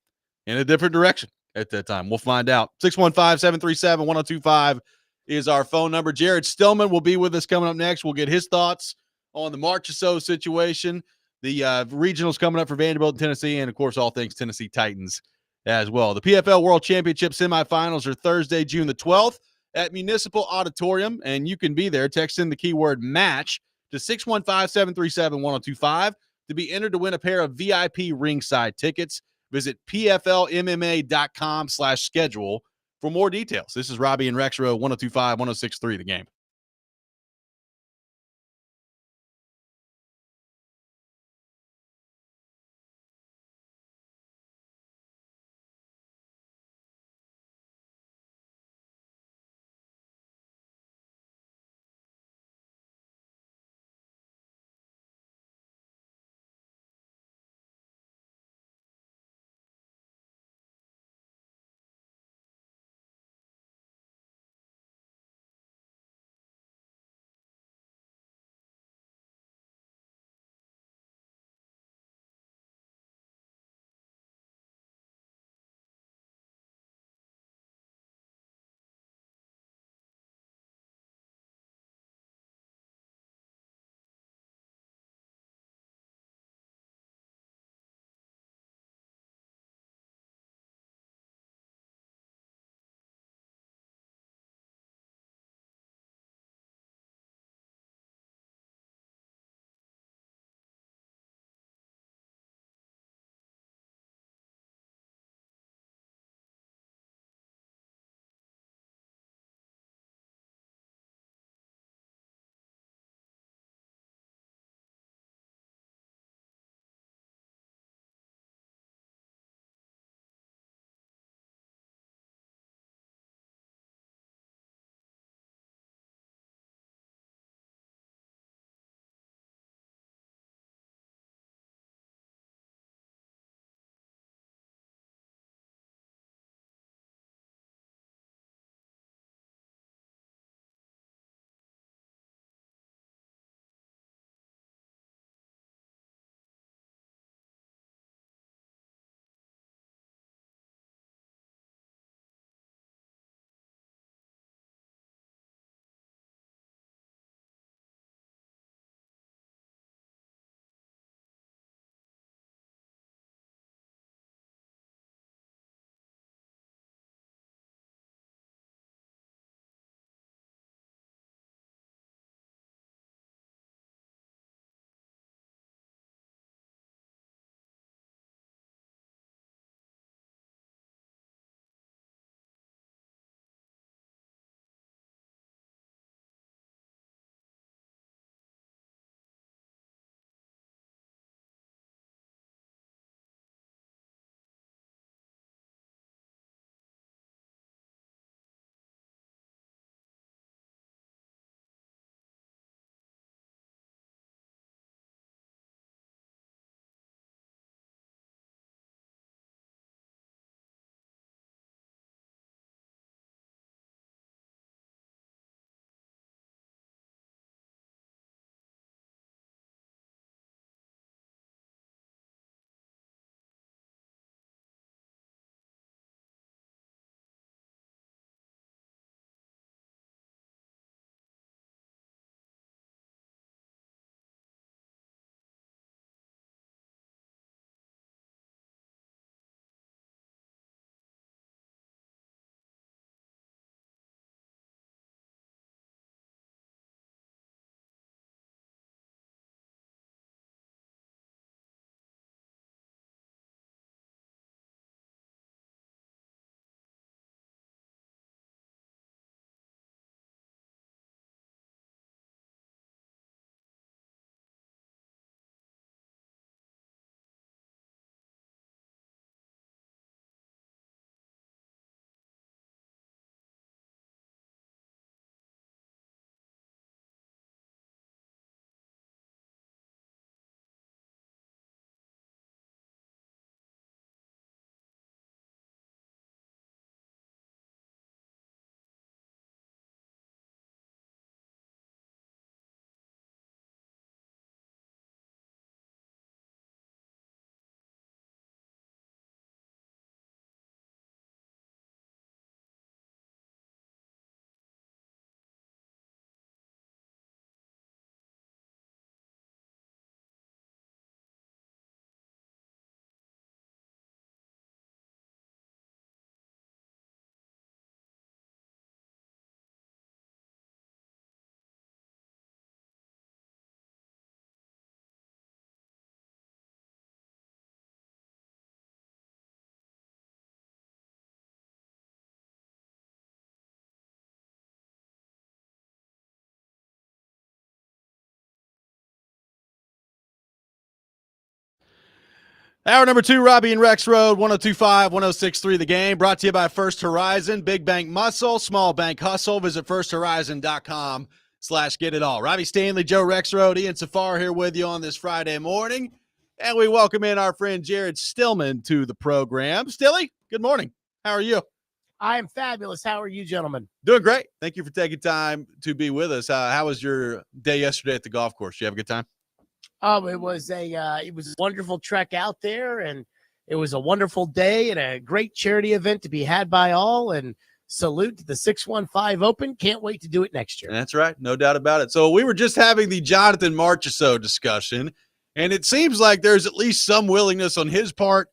different direction at that time? We'll find out. 615-737-1025 is our phone number. Jared Stillman will be with us coming up next. We'll get his thoughts on the Marchessault situation. The regionals coming up for Vanderbilt and Tennessee, and, of course, all things Tennessee Titans as well. The PFL World Championship semifinals are Thursday, June the 12th at Municipal Auditorium, and you can be there. Text in the keyword MATCH to 615-737-1025 to be entered to win a pair of VIP ringside tickets. Visit pflmma.com/schedule for more details. This is Robbie and REXRODE, 102.5, 106.3 The Game. Hour number 2, Robbie and REXRODE, 102.5, 106.3 The Game, brought to you by First Horizon, Big Bank Muscle, Small Bank Hustle. Visit firsthorizon.com/get-it-all. Robbie Stanley, Joe REXRODE, Ian Safar here with you on this Friday morning. And we welcome in our friend Jared Stillman to the program. Stilly, good morning. How are you? I am fabulous. How are you, gentlemen? Doing great. Thank you for taking time to be with us. How was your day yesterday at the golf course? Did you have a good time? Oh, it was a wonderful trek out there, and it was a wonderful day and a great charity event to be had by all. And salute to the 615 Open. Can't wait to do it next year. That's right. No doubt about it. So we were just having the Jonathan Marchessault discussion, and it seems like there's at least some willingness on his part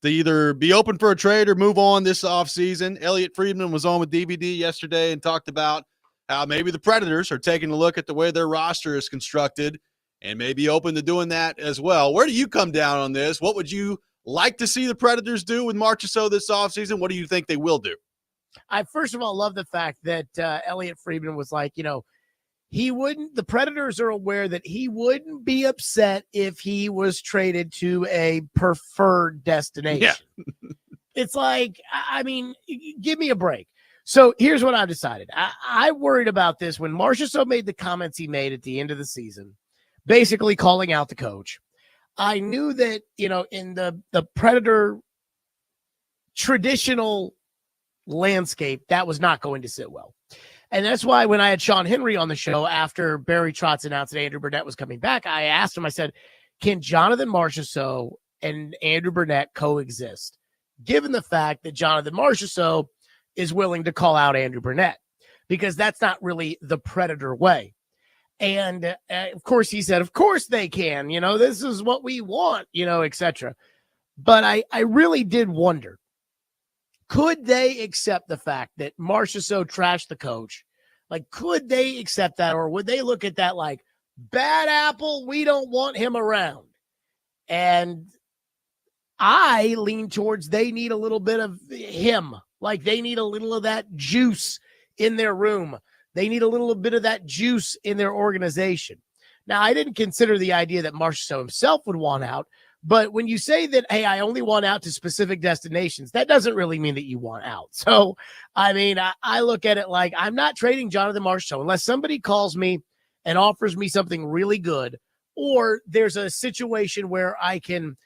to either be open for a trade or move on this offseason. Elliot Friedman was on with DVD yesterday and talked about how maybe the Predators are taking a look at the way their roster is constructed and may be open to doing that as well. Where do you come down on this? What would you like to see the Predators do with Marchessault this offseason? What do you think they will do? I first of all love the fact that Elliot Friedman was like, the Predators are aware that he wouldn't be upset if he was traded to a preferred destination. Yeah. It's like, I mean, give me a break. So here's what I've decided. I worried about this when Marchessault made the comments he made at the end of the season, basically calling out the coach. I knew that, in the Predator traditional landscape, that was not going to sit well. And that's why when I had Sean Henry on the show after Barry Trotz announced that Andrew Burnett was coming back, I asked him, I said, can Jonathan Marchessault and Andrew Burnett coexist, given the fact that Jonathan Marchessault is willing to call out Andrew Burnett? Because that's not really the Predator way. And of course, he said, of course they can, this is what we want, etc. But I really did wonder, could they accept the fact that Marchessault trashed the coach? Like, could they accept that? Or would they look at that like, bad apple, we don't want him around? And I lean towards they need a little bit of him. Like, they need a little of that juice in their room. They need a little bit of that juice in their organization. Now, I didn't consider the idea that Marchessault himself would want out, but when you say that, hey, I only want out to specific destinations, that doesn't really mean that you want out. So, I mean, I look at it like I'm not trading Jonathan Marchessault unless somebody calls me and offers me something really good, or there's a situation where I can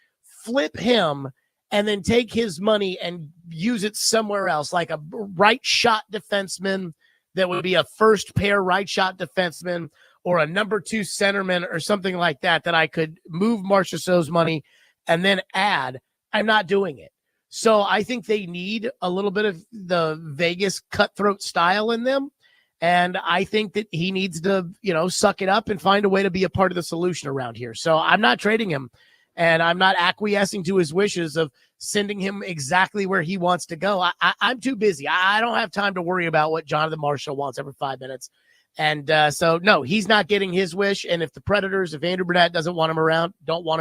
flip him and then take his money and use it somewhere else, like a right shot defenseman that would be a first pair right shot defenseman, or a number 2 centerman or something like that, that I could move Marchessault's money and then add. I'm not doing it. So I think they need a little bit of the Vegas cutthroat style in them. And I think that he needs to, suck it up and find a way to be a part of the solution around here. So I'm not trading him, and I'm not acquiescing to his wishes of sending him exactly where he wants to go. I'm too busy. I don't have time to worry about what Jonathan Marchessault wants every 5 minutes. And so, no, he's not getting his wish. And if the Predators, if Andrew Burnett don't want him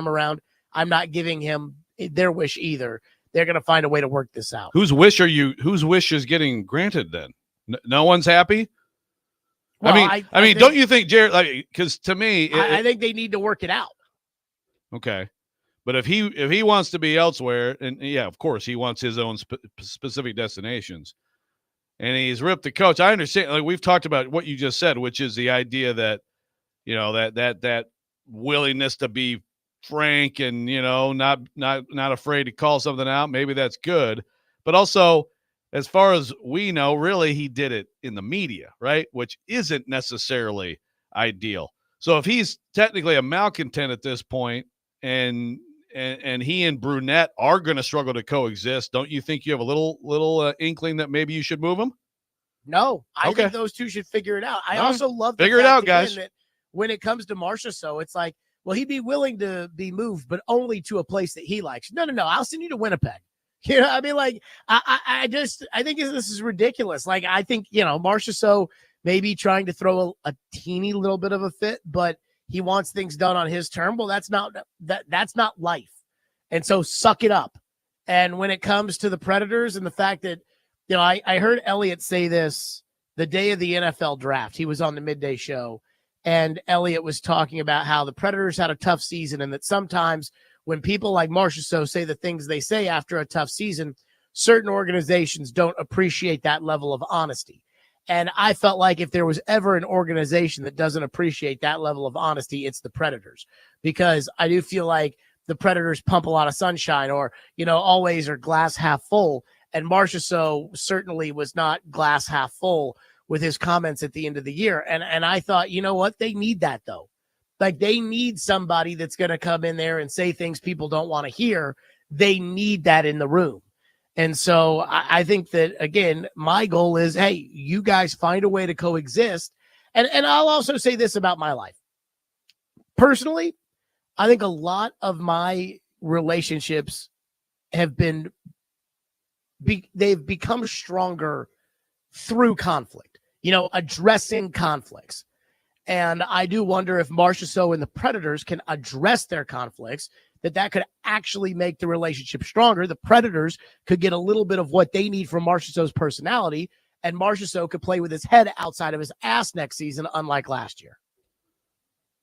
around, I'm not giving him their wish either. They're going to find a way to work this out. Whose wish is getting granted then? No one's happy? Well, I mean, don't you think, Jared, because to me, I think they need to work it out. Okay. But if he wants to be elsewhere, and yeah, of course, he wants his own specific destinations, and he's ripped the coach. I understand. Like, we've talked about what you just said, which is the idea that, that willingness to be frank and, not afraid to call something out. Maybe that's good. But also, as far as we know, really, he did it in the media, right? Which isn't necessarily ideal. So if he's technically a malcontent at this point, and he and Brunette are going to struggle to coexist, don't you think you have a little inkling that maybe you should move him? No, I think those two should figure it out. I also love figure it out, guys. That when it comes to Marchessault, it's like, well, he'd be willing to be moved, but only to a place that he likes. No, I'll send you to Winnipeg. I mean, like, I think this is ridiculous. Like, I think, Marchessault may be trying to throw a teeny little bit of a fit, but he wants things done on his term. Well, that's not life. And so suck it up. And when it comes to the Predators and the fact that, I heard Elliot say this the day of the NFL draft. He was on the midday show, and Elliot was talking about how the Predators had a tough season and that sometimes when people like Marchessault say the things they say after a tough season, certain organizations don't appreciate that level of honesty. And I felt like if there was ever an organization that doesn't appreciate that level of honesty, it's the Predators, because I do feel like the Predators pump a lot of sunshine, or, always are glass half full. And Marchessault certainly was not glass half full with his comments at the end of the year. And I thought, you know what? They need that, though. Like, they need somebody that's going to come in there and say things people don't want to hear. They need that in the room. And so I think that, again, my goal is, hey, you guys find a way to coexist. And I'll also say this about my life. Personally, I think a lot of my relationships have they've become stronger through conflict, addressing conflicts. And I do wonder if Marchessault and the Predators can address their conflicts, that could actually make the relationship stronger. The Predators could get a little bit of what they need from Marchessault's personality, and Marchessault could play with his head outside of his ass next season, unlike last year.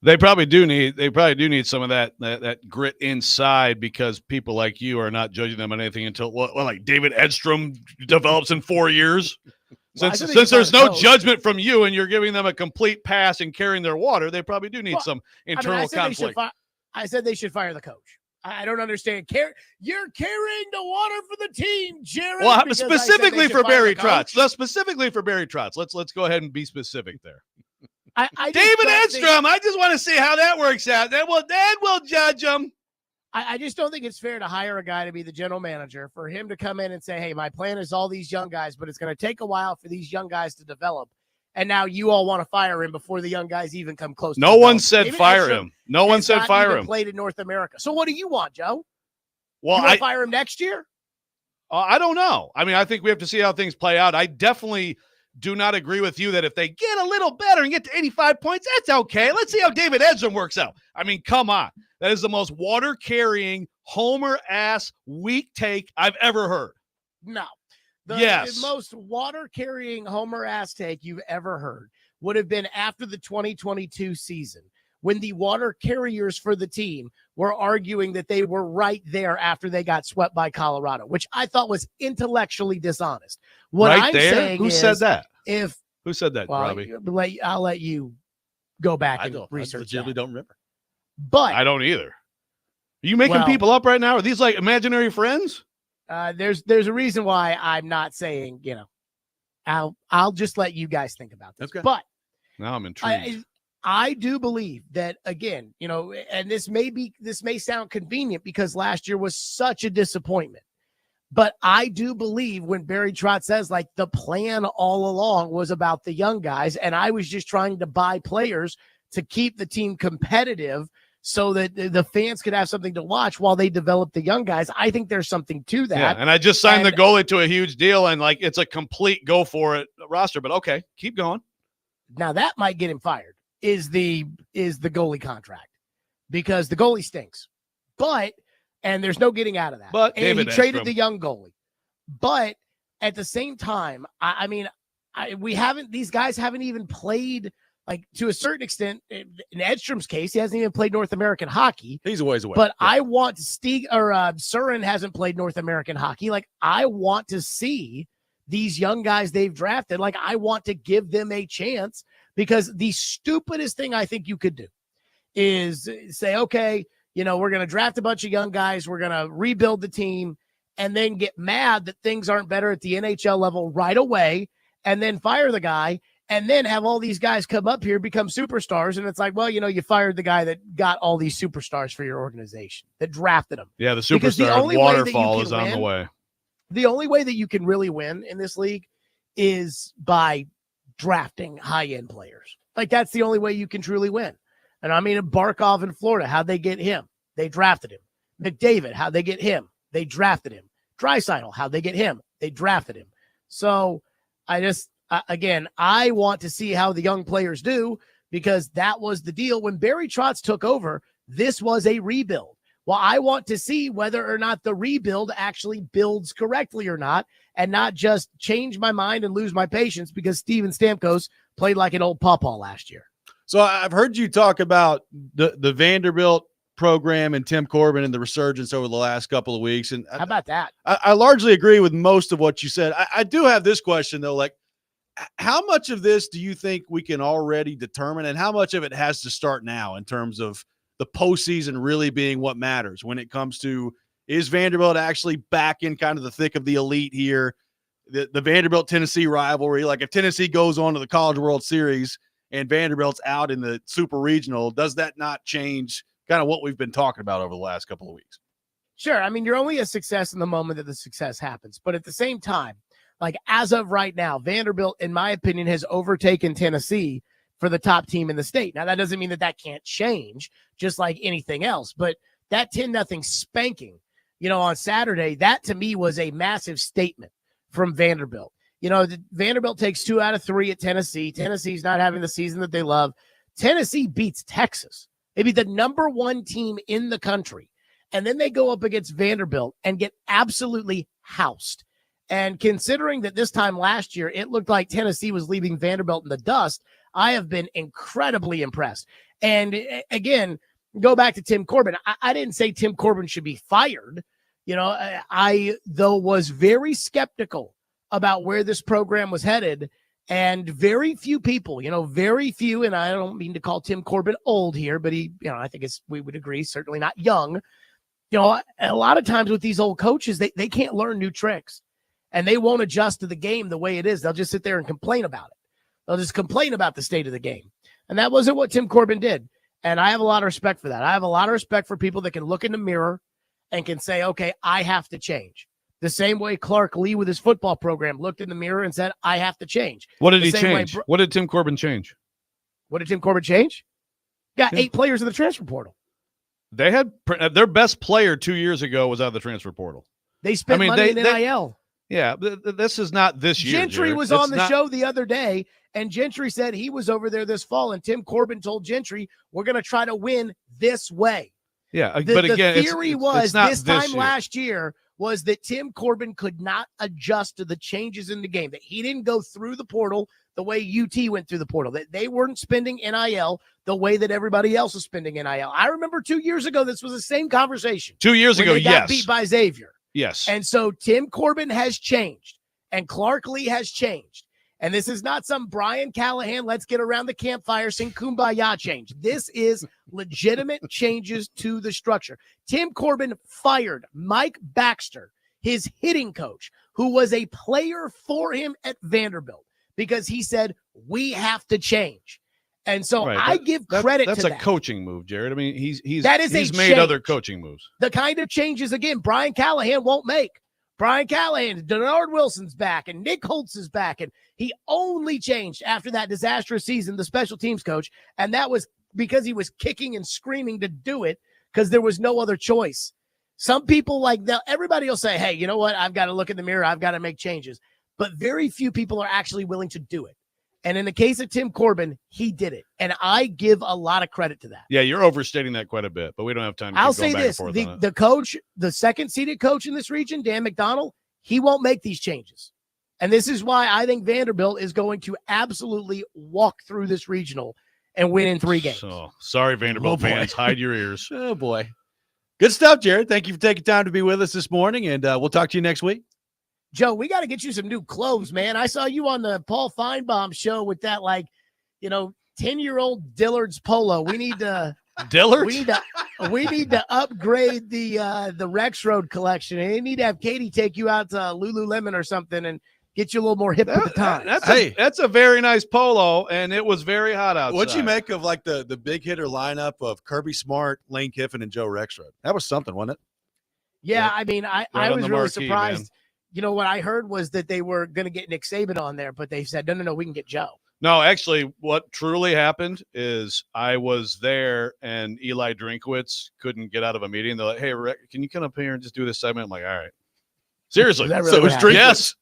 They probably do need some of that grit inside, because people like you are not judging them on anything until like David Edstrom develops in 4 years. Since there's no judgment from you and you're giving them a complete pass and carrying their water, they probably do need some internal conflict. I said they should fire the coach. I don't understand. You're carrying the water for the team, Jared. Well, specifically for Barry Trotz. No, specifically for Barry Trotz. Let's go ahead and be specific there. David Edstrom, I just want to see how that works out. Then we'll judge him. I just don't think it's fair to hire a guy to be the general manager, for him to come in and say, hey, my plan is all these young guys, but it's going to take a while for these young guys to develop. And now you all want to fire him before the young guys even come close. No one said fire him. No one said fire him. Played in North America. So what do you want, Joe? Well, I fire him next year. I don't know. I mean, I think we have to see how things play out. I definitely do not agree with you that if they get a little better and get to 85 points, that's okay. Let's see how David Edstrom works out. I mean, come on. That is the most water-carrying, homer-ass, weak take I've ever heard. No. The most water-carrying homer-ass take you've ever heard would have been after the 2022 season, when the water carriers for the team were arguing that they were right there after they got swept by Colorado, which I thought was intellectually dishonest. What right I'm there? saying Who said that? Who said that, Robbie? I'll let you go back and research. I legitimately don't remember. But I don't either. Are you making people up right now? Are these like imaginary friends? There's a reason why I'm not saying, I'll just let you guys think about this. Okay. But now I'm intrigued. I do believe that, again, and this may sound convenient because last year was such a disappointment, but I do believe when Barry Trotz says, like, the plan all along was about the young guys, and I was just trying to buy players to keep the team competitive so that the fans could have something to watch while they develop the young guys. I think there's something to that. Yeah, and I just signed the goalie to a huge deal, and like it's a complete go for it roster. But okay, keep going. Now that might get him fired. Is the goalie contract, because the goalie stinks, and there's no getting out of that. But and he traded the young goalie. But at the same time, these guys haven't even played. Like, to a certain extent, in Edstrom's case, he hasn't even played North American hockey. He's a ways away. But yeah. I want Surin hasn't played North American hockey. Like, I want to see these young guys they've drafted. Like, I want to give them a chance, because the stupidest thing I think you could do is say, okay, we're going to draft a bunch of young guys. We're going to rebuild the team, and then get mad that things aren't better at the NHL level right away, and then fire the guy. And then have all these guys come up here, become superstars. And it's like, well, you fired the guy that got all these superstars for your organization, that drafted them. Yeah, the superstar waterfall is on the way. The only way that you can really win in this league is by drafting high-end players. Like, that's the only way you can truly win. And I mean, Barkov in Florida, how'd they get him? They drafted him. McDavid, how'd they get him? They drafted him. Draisaitl, how'd they get him? They drafted him. So again, I want to see how the young players do, because that was the deal. When Barry Trotz took over, this was a rebuild. Well, I want to see whether or not the rebuild actually builds correctly or not, and not just change my mind and lose my patience because Steven Stamkos played like an old pawpaw last year. So I've heard you talk about the Vanderbilt program and Tim Corbin and the resurgence over the last couple of weeks. And how about that? I largely agree with most of what you said. I do have this question, though. Like, how much of this do you think we can already determine, and how much of it has to start now in terms of the postseason really being what matters when it comes to, is Vanderbilt actually back in kind of the thick of the elite here? The Vanderbilt-Tennessee rivalry, like if Tennessee goes on to the College World Series and Vanderbilt's out in the Super Regional, does that not change kind of what we've been talking about over the last couple of weeks? Sure. I mean, you're only a success in the moment that the success happens. But at the same time, like as of right now, Vanderbilt, in my opinion, has overtaken Tennessee for the top team in the state. Now, that doesn't mean that that can't change, just like anything else. But that 10-0 spanking, on Saturday, that to me was a massive statement from Vanderbilt. Vanderbilt takes 2 out of 3 at Tennessee. Tennessee's not having the season that they love. Tennessee beats Texas, maybe the number 1 team in the country. And then they go up against Vanderbilt and get absolutely housed. And considering that this time last year, it looked like Tennessee was leaving Vanderbilt in the dust, I have been incredibly impressed. And again, go back to Tim Corbin. I didn't say Tim Corbin should be fired. I, though, was very skeptical about where this program was headed. And very few people, very few, and I don't mean to call Tim Corbin old here, but he, I think we would agree, certainly not young. A lot of times with these old coaches, they can't learn new tricks. And they won't adjust to the game the way it is. They'll just sit there and complain about it. They'll just complain about the state of the game. And that wasn't what Tim Corbin did. And I have a lot of respect for that. I have a lot of respect for people that can look in the mirror and can say, okay, I have to change. The same way Clark Lee with his football program looked in the mirror and said, I have to change. What did he change? What did Tim Corbin change? What did Tim Corbin change? Got 8 players in the transfer portal. They had their best player 2 years ago was out of the transfer portal. They spent money in NIL. Yeah, this is not this year. Gentry was on the show the other day, and Gentry said he was over there this fall, and Tim Corbin told Gentry, we're going to try to win this way. Yeah, but again, the theory was this time year. Last year was that Tim Corbin could not adjust to the changes in the game, that he didn't go through the portal the way UT went through the portal, that they weren't spending NIL the way that everybody else was spending NIL. I remember 2 years ago, this was the same conversation. 2 years ago, they got beat by Xavier. Yes. And so Tim Corbin has changed, and Clark Lee has changed. And this is not some Brian Callahan, let's get around the campfire, sing Kumbaya change. This is legitimate changes to the structure. Tim Corbin fired Mike Baxter, his hitting coach, who was a player for him at Vanderbilt, because he said, we have to change. And so I give credit to that. That's a coaching move, Jared. I mean, he's made change. other coaching moves. The kind of changes, again, Brian Callahan won't make. Brian Callahan, Denard Wilson's back, and Nick Holtz is back. And he only changed after that disastrous season, the special teams coach. And that was because he was kicking and screaming to do it because there was no other choice. Some people everybody will say, hey, you know what? I've got to look in the mirror. I've got to make changes. But very few people are actually willing to do it. And in the case of Tim Corbin, he did it. And I give a lot of credit to that. Yeah, you're overstating that quite a bit, but we don't have time to I'll say this. The coach, the second-seeded coach in this region, Dan McDonald, he won't make these changes. And this is why I think Vanderbilt is going to absolutely walk through this regional and win in 3 games. So, sorry, Vanderbilt fans. Hide your ears. Oh, boy. Good stuff, Jared. Thank you for taking time to be with us this morning, and we'll talk to you next week. Joe, we got to get you some new clothes, man. I saw you on the Paul Feinbaum show with that, 10-year-old Dillard's polo. We need to Dillard's? We need to upgrade the REXRODE collection. And we need to have Katie take you out to Lululemon or something and get you a little more hip with the time. That's a very nice polo, and it was very hot outside. What'd you make of the big hitter lineup of Kirby Smart, Lane Kiffin, and Joe Rexrode? That was something, wasn't it? Yeah, I mean, I was really surprised. Man. What I heard was that they were going to get Nick Saban on there, but they said, no, we can get Joe. No, actually, what truly happened is I was there, and Eli Drinkwitz couldn't get out of a meeting. They're like, hey, can you come up here and just do this segment? I'm like, all right. Seriously. Really so it was Drinkwitz. Yes.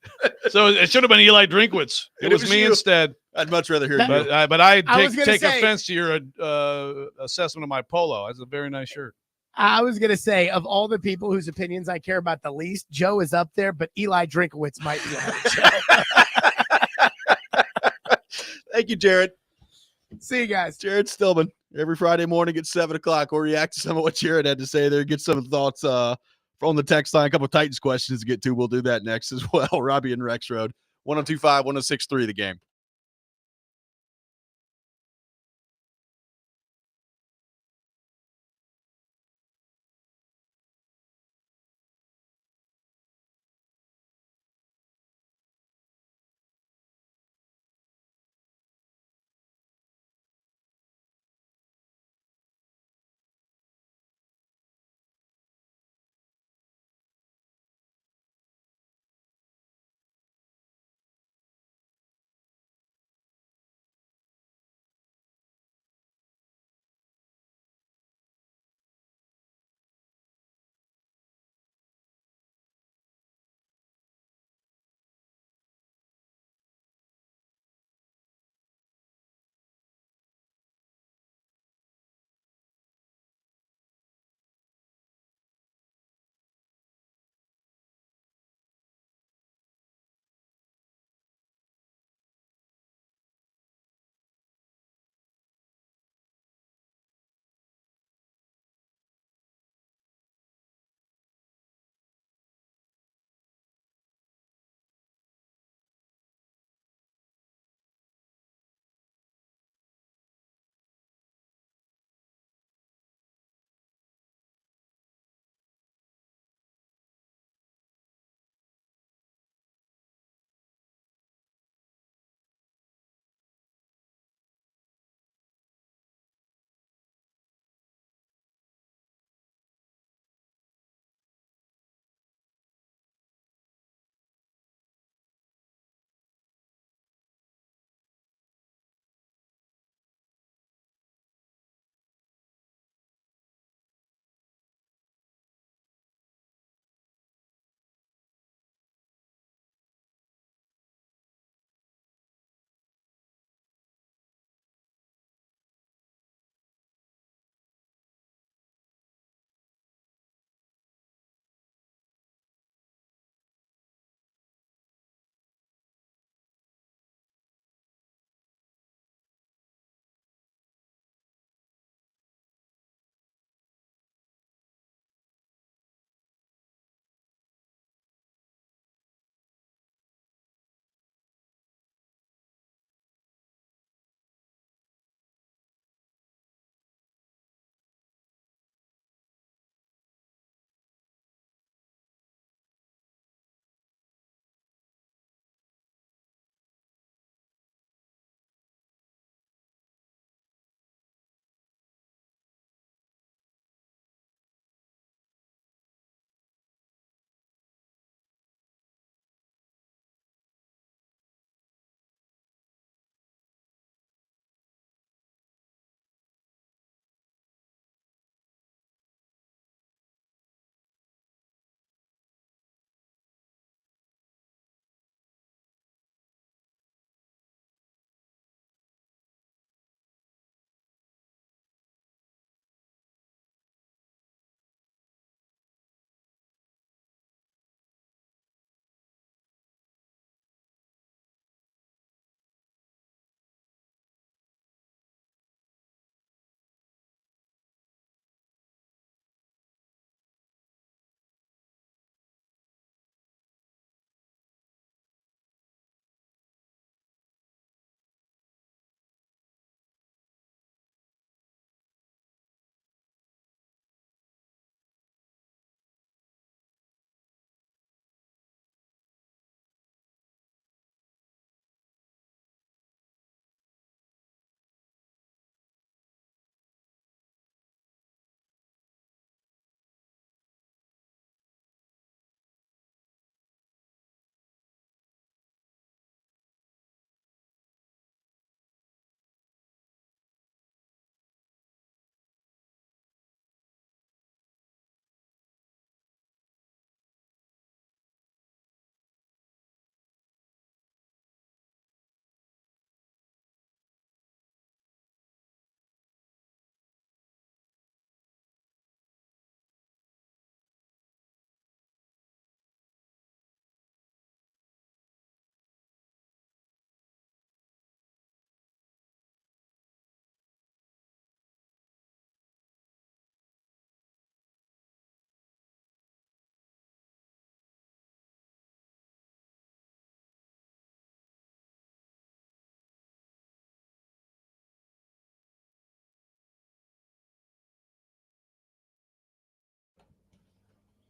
So it should have been Eli Drinkwitz. It was me instead. I'd much rather hear you. But I take offense to your assessment of my polo. That's a very nice shirt. I was going to say, of all the people whose opinions I care about the least, Joe is up there, but Eli Drinkwitz might be ahead of Joe. Thank you, Jared. See you guys. Jared Stillman. every Friday morning at 7 o'clock. We'll react to some of what Jared had to say there. Get some thoughts on the text line. A couple of Titans questions to get to. We'll do that next as well. Robbie and Rex Road, 102.5, 106.3 The Game.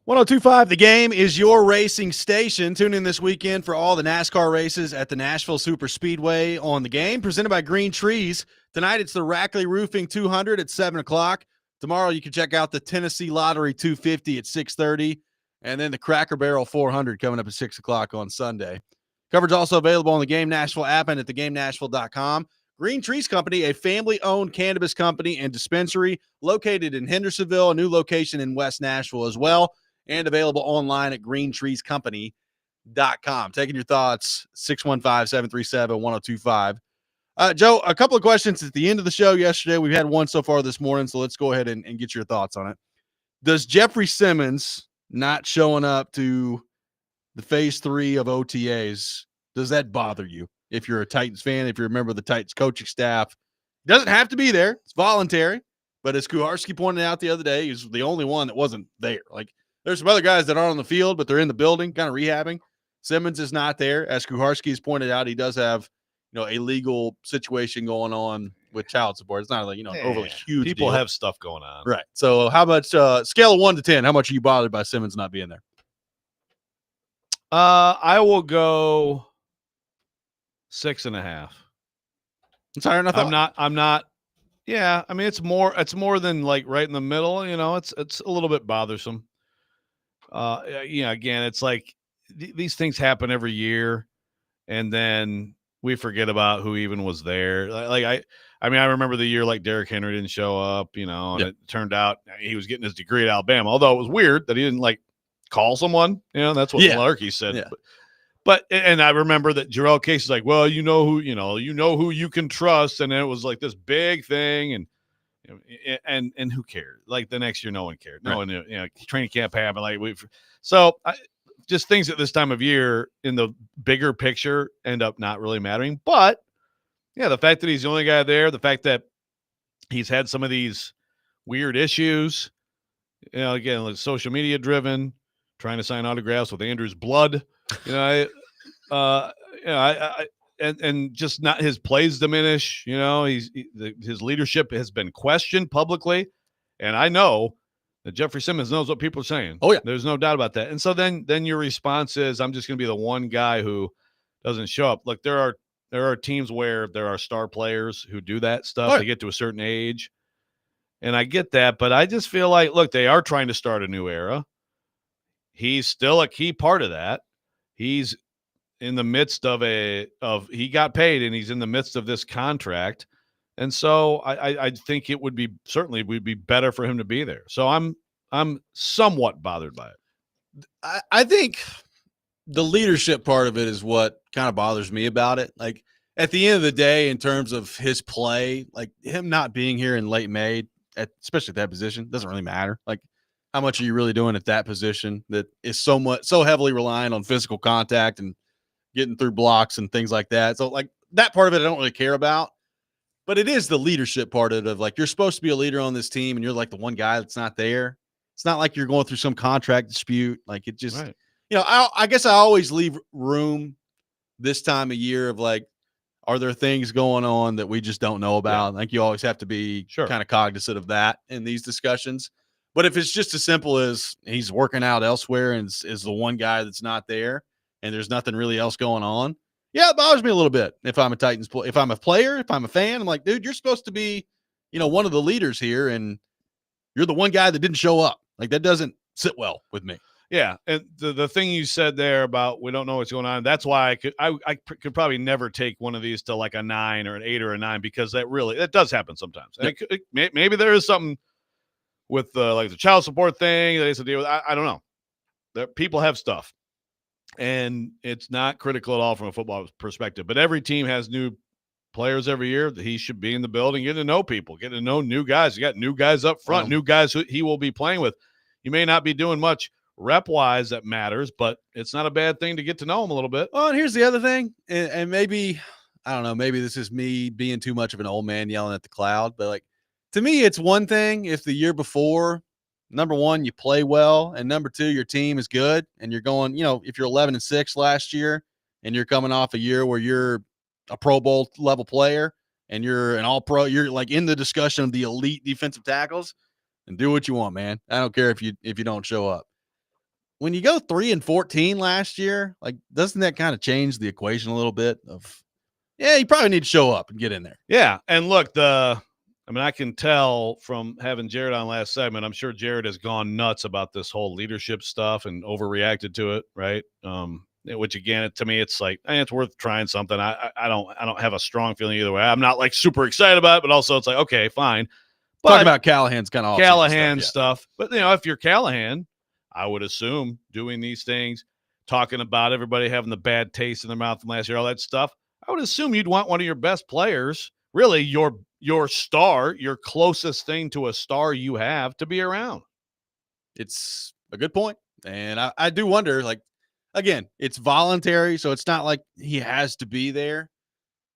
1025 The Game is your racing station. Tune in this weekend for all the NASCAR races at the Nashville Super Speedway on The Game, presented by Green Trees. Tonight it's the Rackley Roofing 200 at 7 o'clock. Tomorrow you can check out the Tennessee Lottery 250 at 6:30, and then the Cracker Barrel 400 coming up at 6 o'clock on Sunday. Coverage also available on the Game Nashville app and at thegamenashville.com. Green Trees Company, a family-owned cannabis company and dispensary located in Hendersonville, a new location in West Nashville as well, and available online at greentreescompany.com. Taking your thoughts, 615-737-1025. Joe, a couple of questions at the end of the show yesterday. We've had one so far this morning, so let's go ahead and get your thoughts on it. Does Jeffrey Simmons not showing up to the phase 3 of OTAs, does that bother you? If you're a Titans fan, if you're a member of the Titans coaching staff, it doesn't have to be there. It's voluntary. But as Kuharski pointed out the other day, he's the only one that wasn't there. Like, there's some other guys that aren't on the field, but they're in the building, kind of rehabbing. Simmons is not there. As Kuharski has pointed out, he does have, a legal situation going on with child support. It's not like, an overly huge people deal. Have stuff going on. Right. So how much, scale of 1 to 10, how much are you bothered by Simmons not being there? I will go 6.5. It's higher than I thought. I'm not. Yeah. I mean, it's more than like right in the middle, it's a little bit bothersome. Again, it's like these things happen every year, and then we forget about who even was there. I remember the year like Derrick Henry didn't show up, and It turned out he was getting his degree at Alabama. Although it was weird that he didn't like call someone. That's what Malarkey said. Yeah. But I remember that Jarrell Case is like, well, you know who you can trust, and it was like this big thing, and who cared? Like the next year, no one cared. No one, training camp happened. Like just things at this time of year in the bigger picture end up not really mattering. But yeah, the fact that he's the only guy there, the fact that he's had some of these weird issues, again, like social media driven, trying to sign autographs with Andrew's blood, and just not his plays diminish. His leadership has been questioned publicly, and I know that Jeffrey Simmons knows what people are saying. Oh yeah, there's no doubt about that. And so then your response is, I'm just going to be the one guy who doesn't show up. Look, there are teams where there are star players who do that stuff. They get to a certain age, and I get that, but I just feel like, look, they are trying to start a new era. He's still a key part of that. He's in the midst of he got paid, and he's in the midst of this contract. And so I think it would be better for him to be there. So I'm somewhat bothered by it. I think the leadership part of it is what kind of bothers me about it. Like at the end of the day, in terms of his play, like him not being here in late May, especially at that position, doesn't really matter. Like how much are you really doing at that position that is so heavily reliant on physical contact and getting through blocks and things like that. So like that part of it, I don't really care about. But it is the leadership part of it, of like, you're supposed to be a leader on this team and you're like the one guy that's not there. It's not like you're going through some contract dispute. Like it just, I guess I always leave room this time of year of like, are there things going on that we just don't know about? Yeah. Like you always have to be kind of cognizant of that in these discussions. But if it's just as simple as he's working out elsewhere and is the one guy that's not there and there's nothing really else going on, yeah, it bothers me a little bit if I'm a Titans player. If I'm a player, if I'm a fan, I'm like, dude, you're supposed to be, one of the leaders here, and you're the one guy that didn't show up. Like, that doesn't sit well with me. Yeah, and the thing you said there about we don't know what's going on, that's why I could probably never take one of these to like a 9 or an 8 or a 9, because that does happen sometimes. And maybe there is something with like the child support thing that they have to deal with. I don't know. People have stuff. And it's not critical at all from a football perspective. But every team has new players every year. He should be in the building, get to know people, get to know new guys. You got new guys up front, new guys who he will be playing with. You may not be doing much rep-wise that matters, but it's not a bad thing to get to know him a little bit. Well, and here's the other thing, and maybe, I don't know, maybe this is me being too much of an old man yelling at the cloud, but like, to me, it's one thing if the year before, number one, you play well, and number two, your team is good, and you're going, if you're 11-6 last year, and you're coming off a year where you're a Pro Bowl level player, and you're an All-Pro, you're like in the discussion of the elite defensive tackles, and do what you want, man. I don't care if you don't show up. when you go 3-14 last year, like, doesn't that kind of change the equation a little bit of, yeah, you probably need to show up and get in there. Yeah. And look, I can tell from having Jared on last segment, I'm sure Jared has gone nuts about this whole leadership stuff and overreacted to it. Right. Which again, to me, it's like, it's worth trying something. I don't have a strong feeling either way. I'm not like super excited about it, but also it's like, okay, fine. But talking about Callahan's kind of Callahan stuff. But if you're Callahan, I would assume doing these things, talking about everybody having the bad taste in their mouth from last year, all that stuff, I would assume you'd want one of your best players, really your star, your closest thing to a star you have, to be around. It's a good point. And I do wonder, like, again, it's voluntary, so it's not like he has to be there.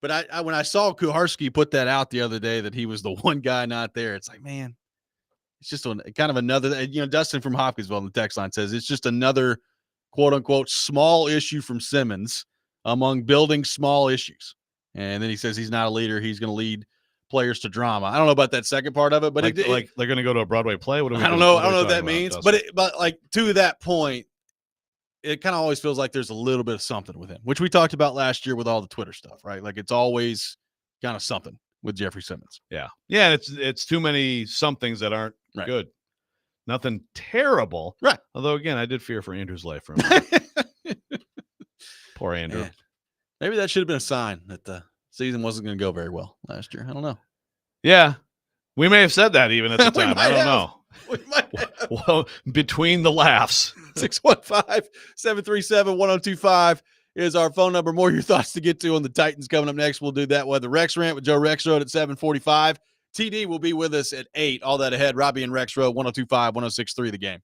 But I when I saw Kuharski put that out the other day that he was the one guy not there, it's like, man, it's just kind of another, Dustin from Hopkinsville on the text line says it's just another quote unquote small issue from Simmons among building small issues. And then he says he's not a leader. He's going to lead players to drama. I don't know about that second part of it, but like they're going to go to a Broadway play. What do we I don't know. I don't know what that about, means, Dustin? but like to that point, it kind of always feels like there's a little bit of something with him, which we talked about last year with all the Twitter stuff, right? Like it's always kind of something with Jeffrey Simmons. Yeah. Yeah. It's too many somethings that aren't good. Nothing terrible. Right. Although again, I did fear for Andrew's life for a minute. Poor Andrew. Man. Maybe that should have been a sign that the season wasn't going to go very well last year. I don't know. Yeah. We may have said that even at the time. I don't know. We might have. Well, between the laughs. 615-737-1025 is our phone number. More of your thoughts to get to on the Titans coming up next. We'll do that with the Rex Rant with Joe Rexrode at 7:45. TD will be with us at 8. All that ahead. Robbie and Rexrode, 102.5, 106.3 The Game.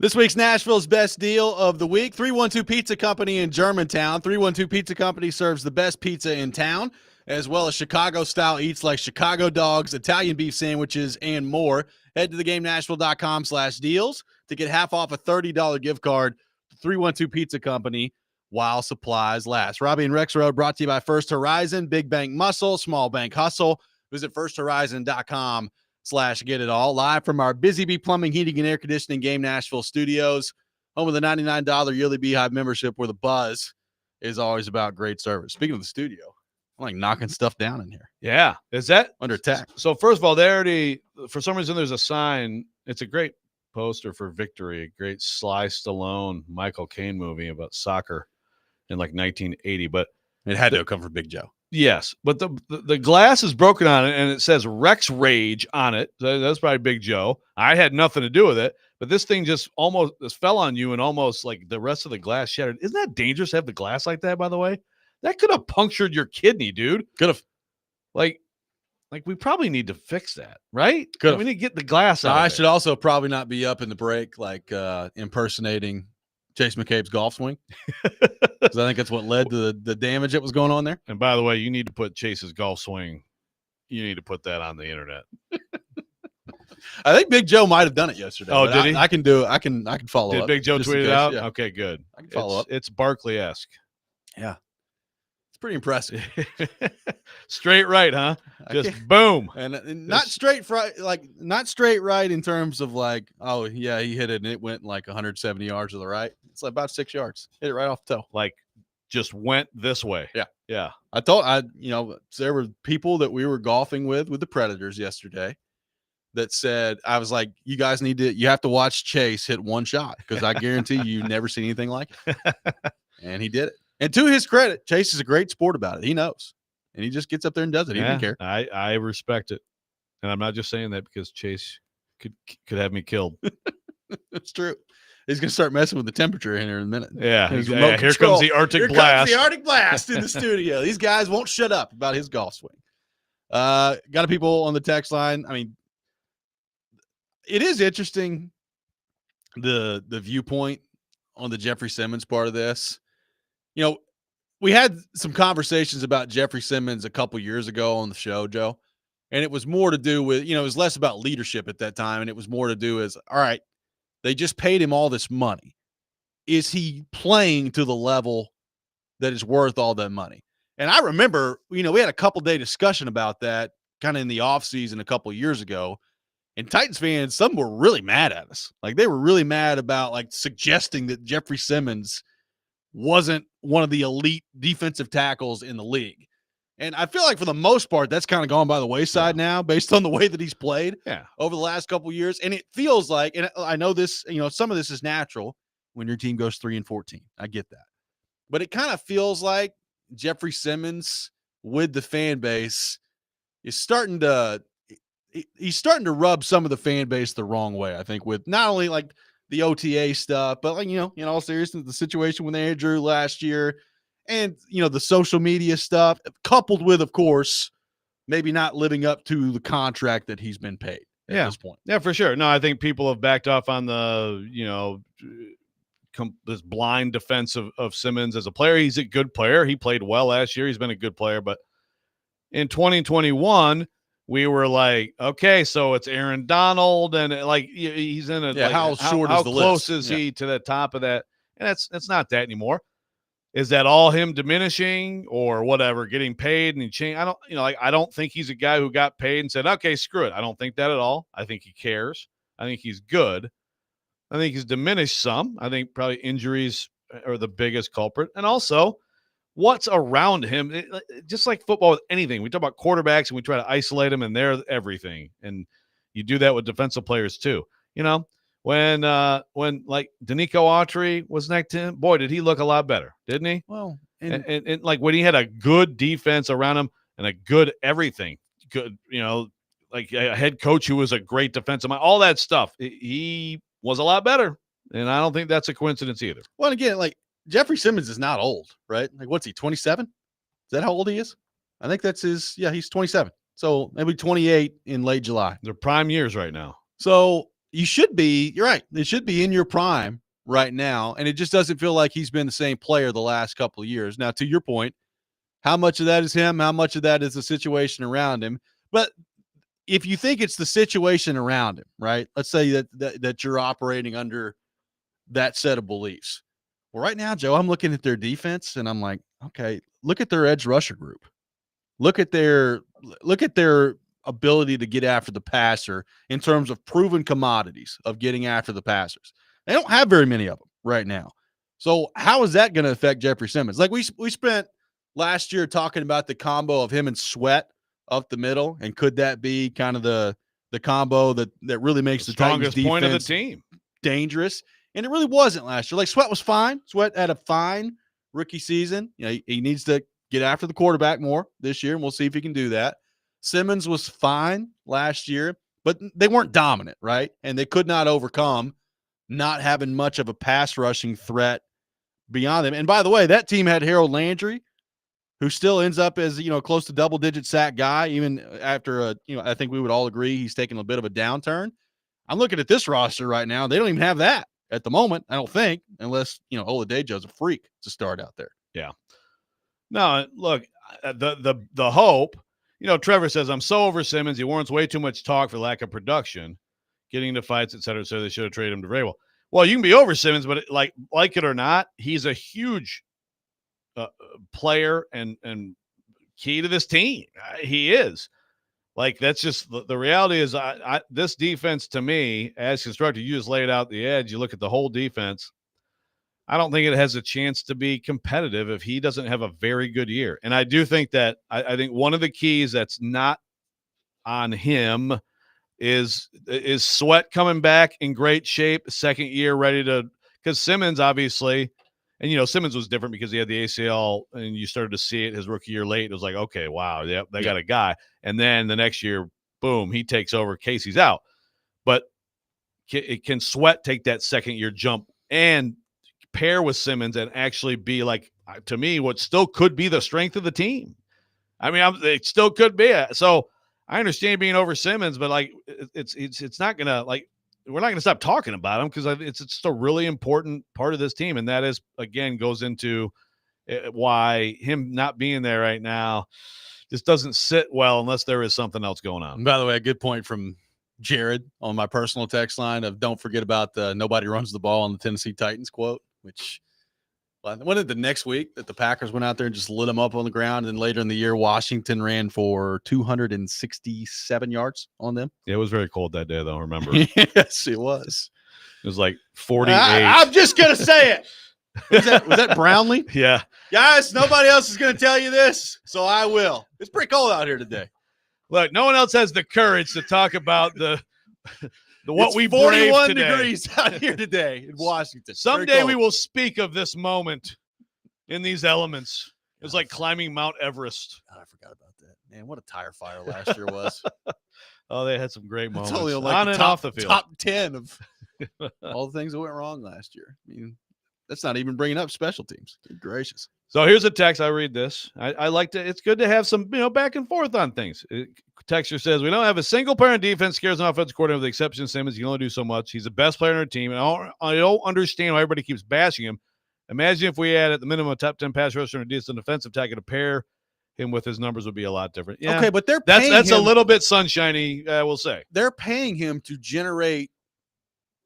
This week's Nashville's best deal of the week, 312 Pizza Company in Germantown. 312 Pizza Company serves the best pizza in town, as well as Chicago-style eats like Chicago dogs, Italian beef sandwiches, and more. Head to theGameNashville.com/deals to get half off a $30 gift card to 312 Pizza Company while supplies last. Robbie and REXRODE brought to you by First Horizon, Big Bank Muscle, Small Bank Hustle. Visit firsthorizon.com/get it all. Live from our Busy Bee Plumbing, Heating, and Air Conditioning Game Nashville studios, home of the $99 yearly Beehive membership, where the buzz is always about great service. Speaking of the studio, I'm like knocking stuff down in here. Yeah. Is that under attack? So first of all, they already, for some reason, there's a sign. It's a great poster for Victory, a great Sly Stallone, Michael Caine movie about soccer in like 1980. But it had to come from Big Joe. Yes, but the glass is broken on it, and it says Rex Rage on it. So that's probably Big Joe. I had nothing to do with it, but this thing just fell on you, and almost like the rest of the glass shattered. Isn't that dangerous to have the glass like that, by the way? That could have punctured your kidney, dude. Could have. Like we probably need to fix that, right? Could have. We need to get the glass out. I should also probably not be up in the break, like impersonating Chase McCabe's golf swing, because I think that's what led to the damage that was going on there. And by the way, you need to put Chase's golf swing. You need to put that on the internet. I think Big Joe might have done it yesterday. Oh, did he? I can do it. I can follow up. Did Big Joe tweet it out? Yeah. Okay, good. I can follow up. It's Barkley-esque. Yeah. It's pretty impressive. Straight right, huh? Just boom. And not straight right in terms of like, oh yeah, he hit it and it went like 170 yards to the right. It's like about 6 yards. Hit it right off the toe. Like just went this way. Yeah. Yeah. There were people that we were golfing with the Predators yesterday that said, I was like, you guys you have to watch Chase hit one shot, because I guarantee you've never seen anything like it. And he did it. And to his credit, Chase is a great sport about it. He knows. And he just gets up there and does it. He didn't care. I respect it. And I'm not just saying that because Chase could have me killed. It's true. He's going to start messing with the temperature in here in a minute. Yeah. Here comes the Arctic blast. Comes the Arctic blast in the studio. These guys won't shut up about his golf swing. Got a people on the text line. I mean, it is interesting, the viewpoint on the Jeffrey Simmons part of this. You know, we had some conversations about Jeffrey Simmons a couple years ago on the show, Joe, and it was more to do with, it was less about leadership at that time, and it was more to do as, all right, they just paid him all this money. Is he playing to the level that is worth all that money? And I remember, we had a couple-day discussion about that kind of in the offseason a couple years ago, and Titans fans, some were really mad at us. Like, they were really mad about, like, suggesting that Jeffrey Simmons wasn't one of the elite defensive tackles in the league. And I feel like for the most part, that's kind of gone by the wayside now, based on the way that he's played over the last couple of years. And it feels like, and I know this, some of this is natural when your team goes 3-14. I get that. But it kind of feels like Jeffrey Simmons with the fan base is starting to rub some of the fan base the wrong way, I think, with not only like the OTA stuff, but like, in all seriousness, the situation with Andrew last year and, the social media stuff, coupled with, of course, maybe not living up to the contract that he's been paid at this point. Yeah, for sure. No, I think people have backed off on the, this blind defense of Simmons as a player. He's a good player. He played well last year. He's been a good player, but in 2021, we were like, okay, so it's Aaron Donald, and like he's in a how short is the list? How close is he to the top of that? And it's not that anymore. Is that all him diminishing or whatever, getting paid and he changed? I don't think he's a guy who got paid and said, okay, screw it. I don't think that at all. I think he cares. I think he's good. I think he's diminished some. I think probably injuries are the biggest culprit, and also what's around him, just like football with anything. We talk about quarterbacks and we try to isolate them and they're everything. And you do that with defensive players too. When like Danico Autry was next to him, boy, did he look a lot better, didn't he? Well, and like when he had a good defense around him and a good everything, good, like a head coach who was a great defensive mind, all that stuff, he was a lot better. And I don't think that's a coincidence either. Well, again, like, Jeffrey Simmons is not old, right? Like, what's he, 27? Is that how old he is? I think that's he's 27. So maybe 28 in late July. They're prime years right now. So you're right. It should be in your prime right now. And it just doesn't feel like he's been the same player the last couple of years. Now, to your point, how much of that is him? How much of that is the situation around him? But if you think it's the situation around him, right? Let's say that you're operating under that set of beliefs. Well, right now, Joe, I'm looking at their defense and I'm like, okay, look at their edge rusher group. Look at their ability to get after the passer in terms of proven commodities of getting after the passers. They don't have very many of them right now. So how is that going to affect Jeffrey Simmons? Like we spent last year talking about the combo of him and Sweat up the middle, and could that be kind of the combo that really makes the strongest Titans point of the defense team dangerous? And it really wasn't last year. Like Sweat was fine. Sweat had a fine rookie season. You know, he needs to get after the quarterback more this year, and we'll see if he can do that. Simmons was fine last year, but they weren't dominant, right? And they could not overcome not having much of a pass rushing threat beyond them. And by the way, that team had Harold Landry, who still ends up as, close to double-digit sack guy, even after I think we would all agree he's taking a bit of a downturn. I'm looking at this roster right now. They don't even have that at the moment, I don't think, unless, Oladejo's a freak to start out there. Yeah. No, look, the hope, Trevor says, I'm so over Simmons. He warrants way too much talk for lack of production, getting into fights, et cetera. So they should have traded him to Vrabel. Well, you can be over Simmons, but like it or not, he's a huge player and key to this team. He is. Like, that's just the reality is this defense, to me, as constructed, you just laid out the edge. You look at the whole defense. I don't think it has a chance to be competitive if he doesn't have a very good year. And I do think that I think one of the keys that's not on him is Sweat coming back in great shape, second year ready to, because Simmons obviously, and Simmons was different because he had the ACL and you started to see it his rookie year late. It was like, okay, wow, yep, they got a guy. And then the next year, boom, he takes over. Casey's out. But can Sweat take that second year jump and pair with Simmons and actually be like, to me, what still could be the strength of the team? I mean, it still could be. So I understand being over Simmons, but like, it's not gonna, like, we're not gonna stop talking about him because it's just a really important part of this team, and that is, again, goes into why him not being there right now just doesn't sit well unless there is something else going on. And by the way, a good point from Jared on my personal text line of don't forget about the nobody runs the ball on the Tennessee Titans quote, which wasn't it the next week that the Packers went out there and just lit them up on the ground, and then later in the year, Washington ran for 267 yards on them? Yeah, it was very cold that day, though, remember? Yes, it was. It was like 48. I'm just going to say it. Was that Brownlee? Yeah. Guys, nobody else is going to tell you this, so I will. It's pretty cold out here today. Look, no one else has the courage to talk about what we 41 today. degrees out here today in Washington. Someday we will speak of this moment in these elements. It was like climbing Mount Everest. God, I forgot about that. Man, what a tire fire last year was. Oh, they had some great moments. It's only like on the and top, off the field. top 10 of all the things that went wrong last year. I mean, that's not even bringing up special teams. Good gracious. So here's a text. I read this. I like to, it's good to have some, back and forth on things. Texter says, we don't have a single player on defense scares an offensive coordinator with the exception of Simmons. He can only do so much. He's the best player on our team. And I don't understand why everybody keeps bashing him. Imagine if we had at the minimum a top 10 pass rusher and a decent defensive tackle to pair him with, his numbers would be a lot different. Yeah. Okay, but that's a little bit sunshiny, we'll say. They're paying him to generate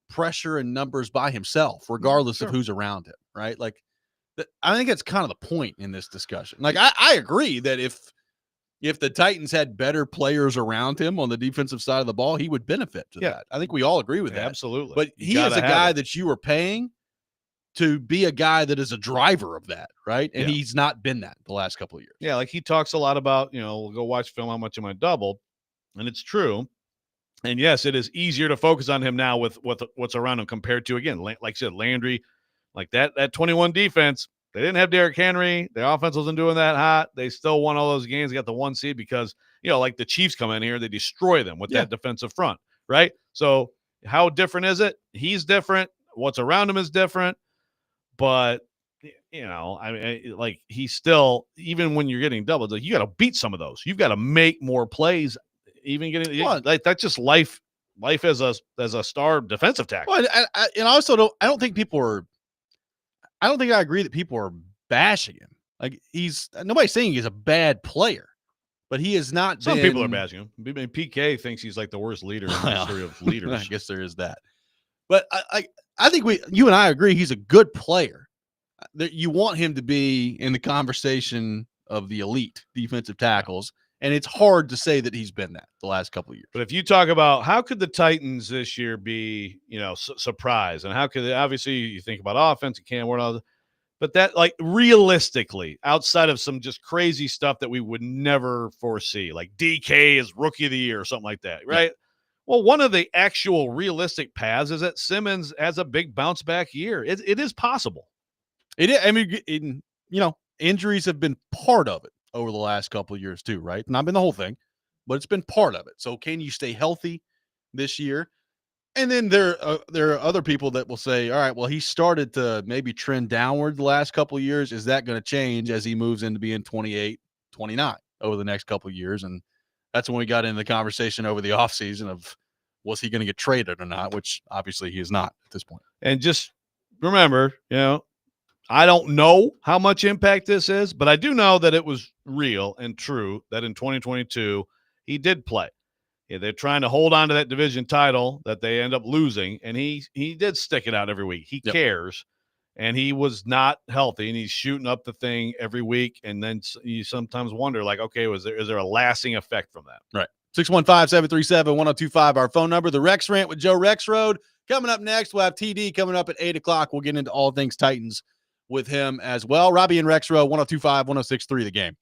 pressure and numbers by himself, regardless of who's around him, right? Like, I think that's kind of the point in this discussion. Like, I agree that if the Titans had better players around him on the defensive side of the ball, he would benefit to that. I think we all agree with that. Absolutely. But he is a guy that you are paying to be a guy that is a driver of that, right? And he's not been that the last couple of years. Yeah, like he talks a lot about, we'll go watch film, how much am I doubled? And it's true. And yes, it is easier to focus on him now with what's around him compared to, again, like I said, Landry, like that 21 defense. They didn't have Derrick Henry. Their offense wasn't doing that hot. They still won all those games. They got the 1 seed because, like the Chiefs come in here, they destroy them with that defensive front, right? So how different is it? He's different. What's around him is different. But, I mean, like he's still, even when you're getting doubled, like you got to beat some of those. You've got to make more plays. Even getting like that's just life life as a star defensive tackle. Well, and I also I don't think I agree that people are bashing him. Like nobody's saying he's a bad player, but he has not Some been. people are bashing him. I mean, PK thinks he's like the worst leader in the history of leaders. I guess there is that. But I think you and I agree he's a good player. You want him to be in the conversation of the elite defensive tackles, and it's hard to say that he's been that the last couple of years. But if you talk about how could the Titans this year be, surprise, and how could obviously you think about offense and Cam Ward, but that like realistically, outside of some just crazy stuff that we would never foresee, like DK is rookie of the year or something like that, right? Yeah. Well, one of the actual realistic paths is that Simmons has a big bounce back year. It is possible. It is. I mean, injuries have been part of it over the last couple of years too, right? Not been the whole thing, but it's been part of it. So can you stay healthy this year? And then there are other people that will say, all right, well, he started to maybe trend downward the last couple of years. Is that going to change as he moves into being 28, 29 over the next couple of years? And that's when we got into the conversation over the offseason of was he going to get traded or not, which obviously he is not at this point. And just remember, I don't know how much impact this is, but I do know that it was real and true that in 2022 he did play. Yeah, they're trying to hold on to that division title that they end up losing, and he did stick it out every week. He cares, and he was not healthy, and he's shooting up the thing every week, and then you sometimes wonder, like, okay, is there a lasting effect from that? Right. 615-737-1025, our phone number. The Rex Rant with Joe Rexrode. Coming up next, we'll have TD coming up at 8 o'clock. We'll get into all things Titans with him as well. Robbie and Rexrode, 1025, 1063 The Game.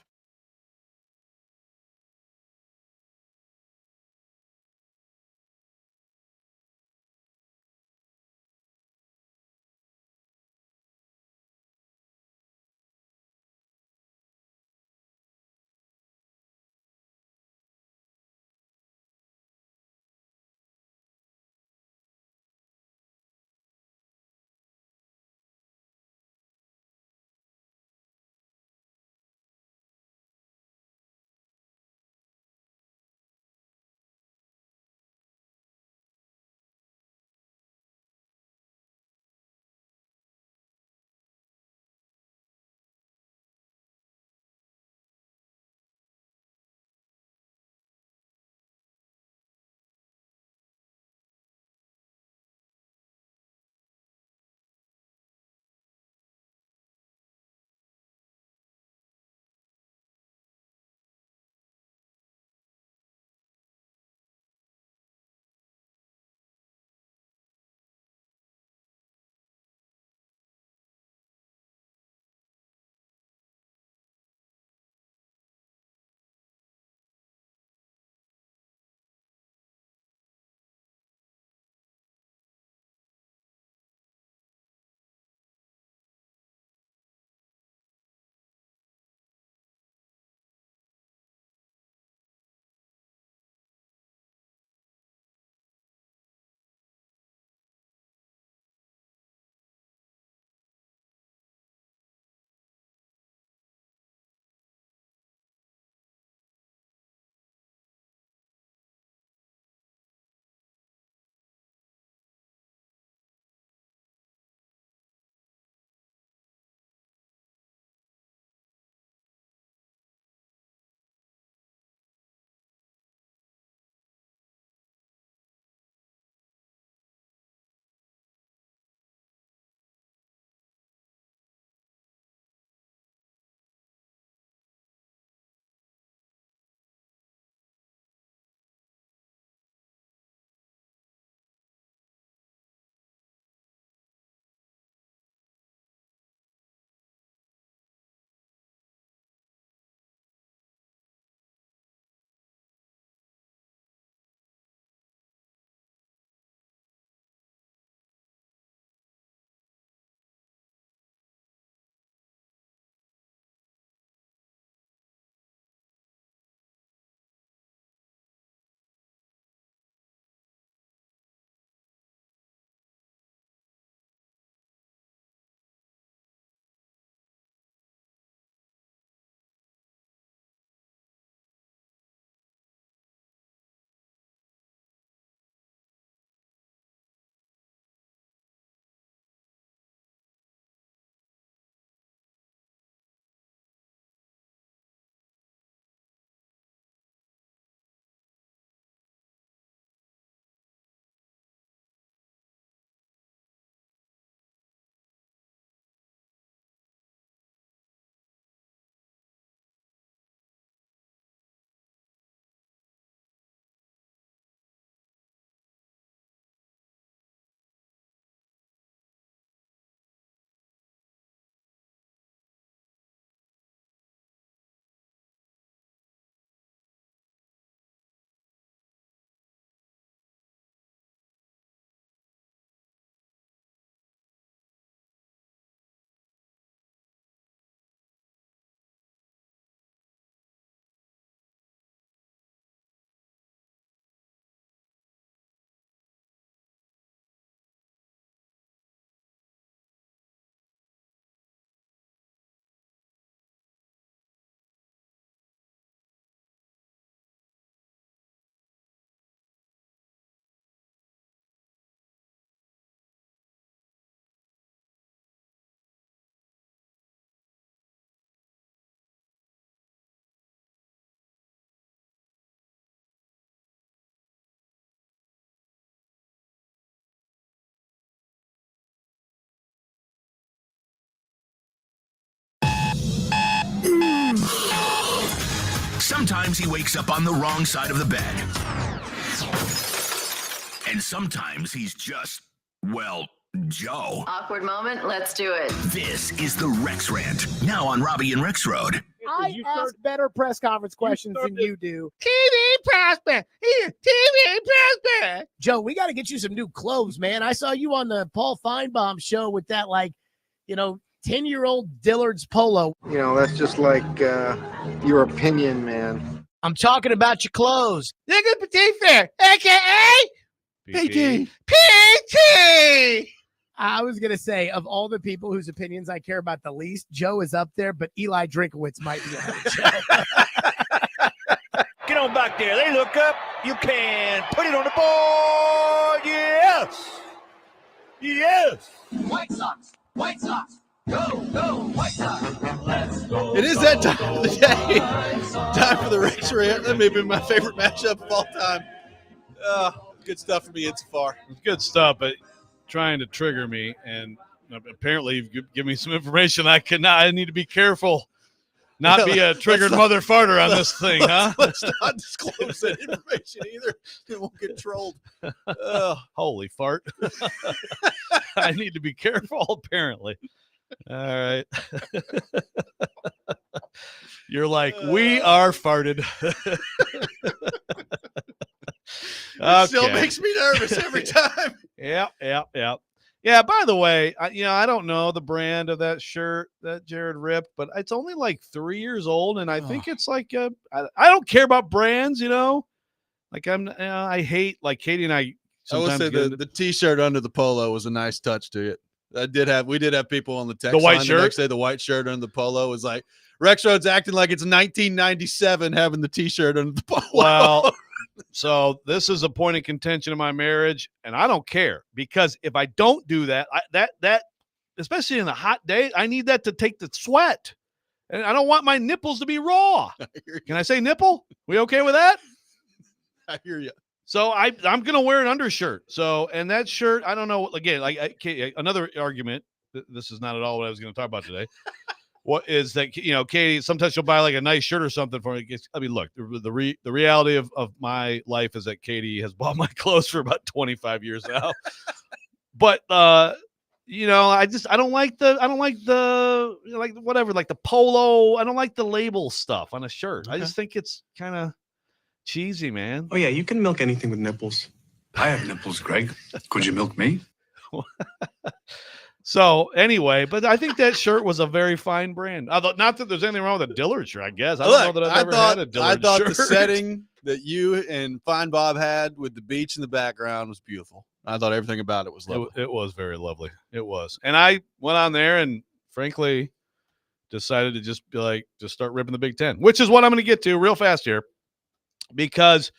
Sometimes he wakes up on the wrong side of the bed. And sometimes he's just, well, Joe. Awkward moment. Let's do it. This is the Rex Rant, now on Robbie and REXRODE. I ask better press conference questions than you do. TV prospect. TV prospect. Joe, we got to get you some new clothes, man. I saw you on the Paul Feinbaum show with that, 10-year-old Dillard's polo. That's just like your opinion, man. I'm talking about your clothes. Look at Petite Fair, a.k.a. PT. I was going to say, of all the people whose opinions I care about the least, Joe is up there, but Eli Drinkowitz might be ahead of Joe. Get on back there. They look up. You can put it on the board. Yes. Yes. White Sox. White Sox. Go, White Sox. Let's go. It is that time of the day. Time for the Rex Rant. That may have been my favorite matchup of all time. Good stuff for me insofar. It's good stuff, but trying to trigger me, and apparently you've given me some information I need to be careful. Not be a triggered mother farter on this thing, huh? Let's not disclose that information either. It won't get trolled. Holy fart. I need to be careful, apparently. All right. You're like, we are farted. It still makes me nervous every time. Yeah. Yeah, by the way, I don't know the brand of that shirt that Jared ripped, but it's only like 3 years old, and I think it's like I don't care about brands, Like I hate, like Katie and I. I will say the T-shirt under the polo was a nice touch to it. We did have people on the text. The white line shirt. The next day, the white shirt under the polo was like REXRODE's acting like it's 1997 having the T-shirt under the polo. Well. So this is a point of contention in my marriage, and I don't care, because if I don't do that, that especially in a hot day, I need that to take the sweat, and I don't want my nipples to be raw. Can I say nipple? We okay with that? I hear you. So I'm gonna wear an undershirt. So, and that shirt, I don't know. Again, another argument. This is not at all what I was going to talk about today. What is that? Katie, sometimes she'll buy like a nice shirt or something for me. I mean, look, the reality of my life is that Katie has bought my clothes for about 25 years now. But I don't like the polo. I don't like the label stuff on a shirt. Okay. I just think it's kind of cheesy, man. Oh yeah, you can milk anything with nipples. I have nipples, Greg. Could you milk me? So anyway, but I think that shirt was a very fine brand. Although, not that there's anything wrong with a Dillard shirt, I guess. I don't know that I've ever had a Dillard shirt. I thought the setting that you and Fine Bob had with the beach in the background was beautiful. I thought everything about it was lovely. It was very lovely. It was. And I went on there and frankly decided to just start ripping the Big Ten, which is what I'm going to get to real fast here, because,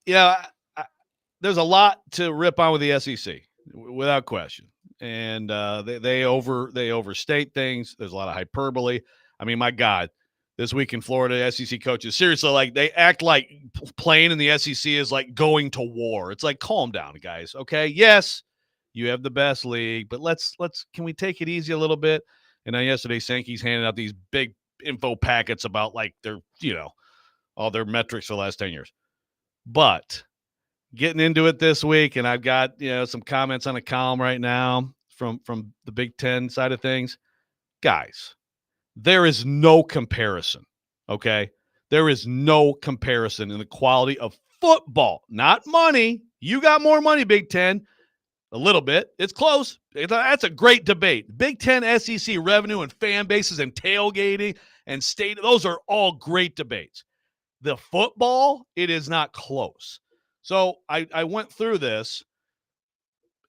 there's a lot to rip on with the SEC without question. And they overstate things. There's a lot of hyperbole. I mean, my God, this week in Florida, SEC coaches, seriously, they act like playing in the SEC is like going to war. It's like, calm down, guys. Okay. Yes, you have the best league, but can we take it easy a little bit? And then yesterday, Sankey's handed out these big info packets about their, all their metrics for the last 10 years. But getting into it this week, and I've got some comments on a column right now from the Big Ten side of things. Guys, there is no comparison, okay? There is no comparison in the quality of football, not money. You got more money, Big Ten, a little bit. It's close. That's a great debate. Big Ten, SEC revenue and fan bases and tailgating and state, those are all great debates. The football, it is not close. So I went through this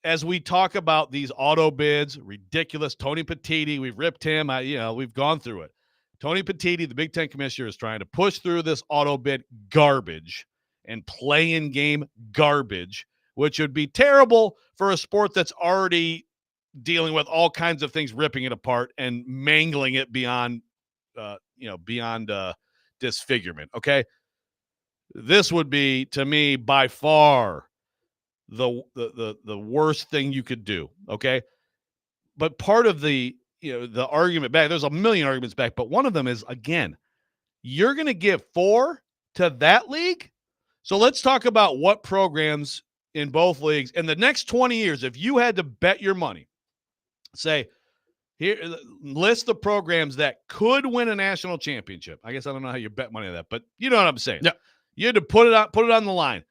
as we talk about these auto bids, ridiculous. Tony Petitti, we've ripped him. We've gone through it. Tony Petitti, the Big Ten commissioner, is trying to push through this auto bid garbage and play-in game garbage, which would be terrible for a sport that's already dealing with all kinds of things, ripping it apart and mangling it beyond disfigurement. Okay. This would be, to me, by far the worst thing you could do, okay? But part of the argument back, there's a million arguments back, but one of them is, again, You're going to give 4 to that league? So let's talk about what programs in both leagues in the next 20 years, if you had to bet your money, say, here, list the programs that could win a national championship. I guess I don't know how you bet money on that, but you know what I'm saying. Yeah. You had to put it on the line.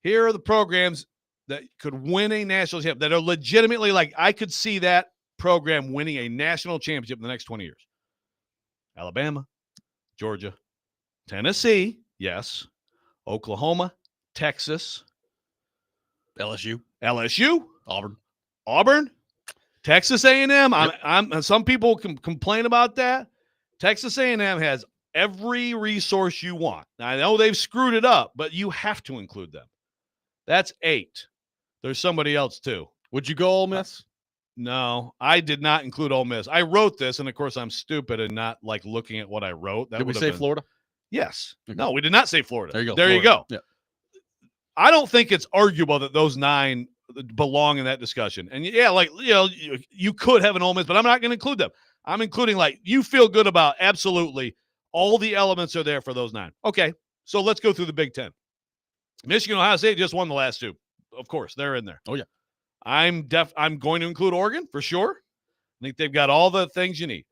Here are the programs that could win a national championship that are legitimately like, I could see that program winning a national championship in the next 20 years. Alabama, Georgia, Tennessee, yes. Oklahoma, Texas, LSU, Auburn, Texas A&M. Yep. Some people can complain about that. Texas A&M has every resource you want. Now, I know they've screwed it up, but you have to include them. That's 8. There's somebody else too. Would you go Ole Miss? No, I did not include Ole Miss. I wrote this, and of course, I'm stupid and not like looking at what I wrote. Did we say Florida? Yes. Okay. No, we did not say Florida. There you go. There Florida. you go. Yeah. I don't think it's arguable that those 9 belong in that discussion. And yeah, like, you could have an Ole Miss, but I'm not going to include them. I'm including, like, you feel good about absolutely all the elements are there for those 9. Okay, so let's go through the Big Ten. Michigan, Ohio State just won the last 2. Of course, they're in there. Oh, yeah. I'm going to include Oregon for sure. I think they've got all the things you need.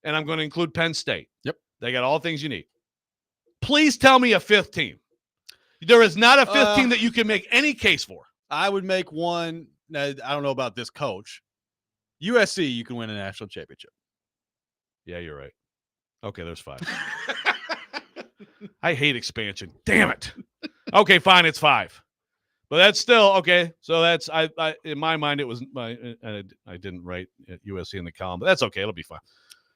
And I'm going to include Penn State. Yep. They got all the things you need. Please tell me a 5th team. There is not a 5th team that you can make any case for. I would make one. Now, I don't know about this coach. USC, you can win a national championship. Yeah, you're right. Okay, there's 5. I hate expansion. Damn it. Okay, fine, it's 5. But that's still okay. So that's I in my mind it was I didn't write USC in the column, but that's okay. It'll be fine.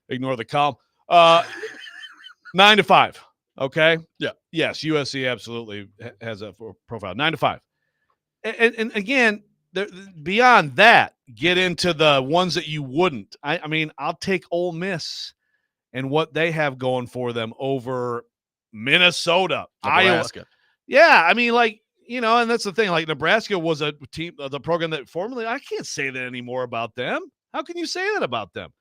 Ignore the column. 9-5. Okay. Yeah. Yes, USC absolutely has a profile. 9-5. And again, beyond that, get into the ones that you wouldn't. I mean, I'll take Ole Miss and what they have going for them over Minnesota, Nebraska. Iowa. Yeah, I mean, like, and that's the thing. Like, Nebraska was a team, the program that formerly, I can't say that anymore about them. How can you say that about them?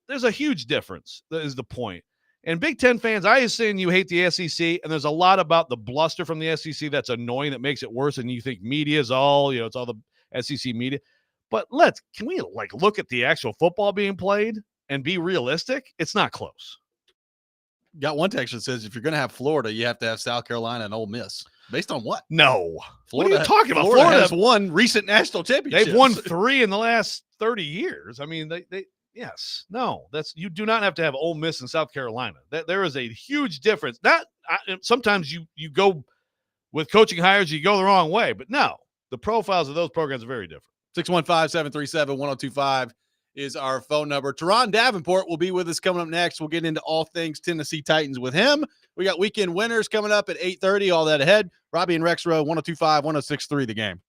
There's a huge difference. That is the point. And Big Ten fans, I assume you hate the SEC, and there's a lot about the bluster from the SEC that's annoying, that makes it worse. And you think media is all, it's all the SEC media. But can we look at the actual football being played and be realistic? It's not close. Got one text that says if you're going to have Florida, you have to have South Carolina and Ole Miss. Based on what? No. Florida, what are you talking about? Florida has won recent national championships. They've won 3 in the last 30 years. I mean, they yes. No, you do not have to have Ole Miss and South Carolina. There is a huge difference. Sometimes you go with coaching hires, you go the wrong way. But no, the profiles of those programs are very different. 615-737-1025 is our phone number. Teron Davenport will be with us coming up next. We'll get into all things Tennessee Titans with him. We got weekend winners coming up at 8:30. All that ahead. Robbie and REXRODE, 102.5, 106.3 The Game.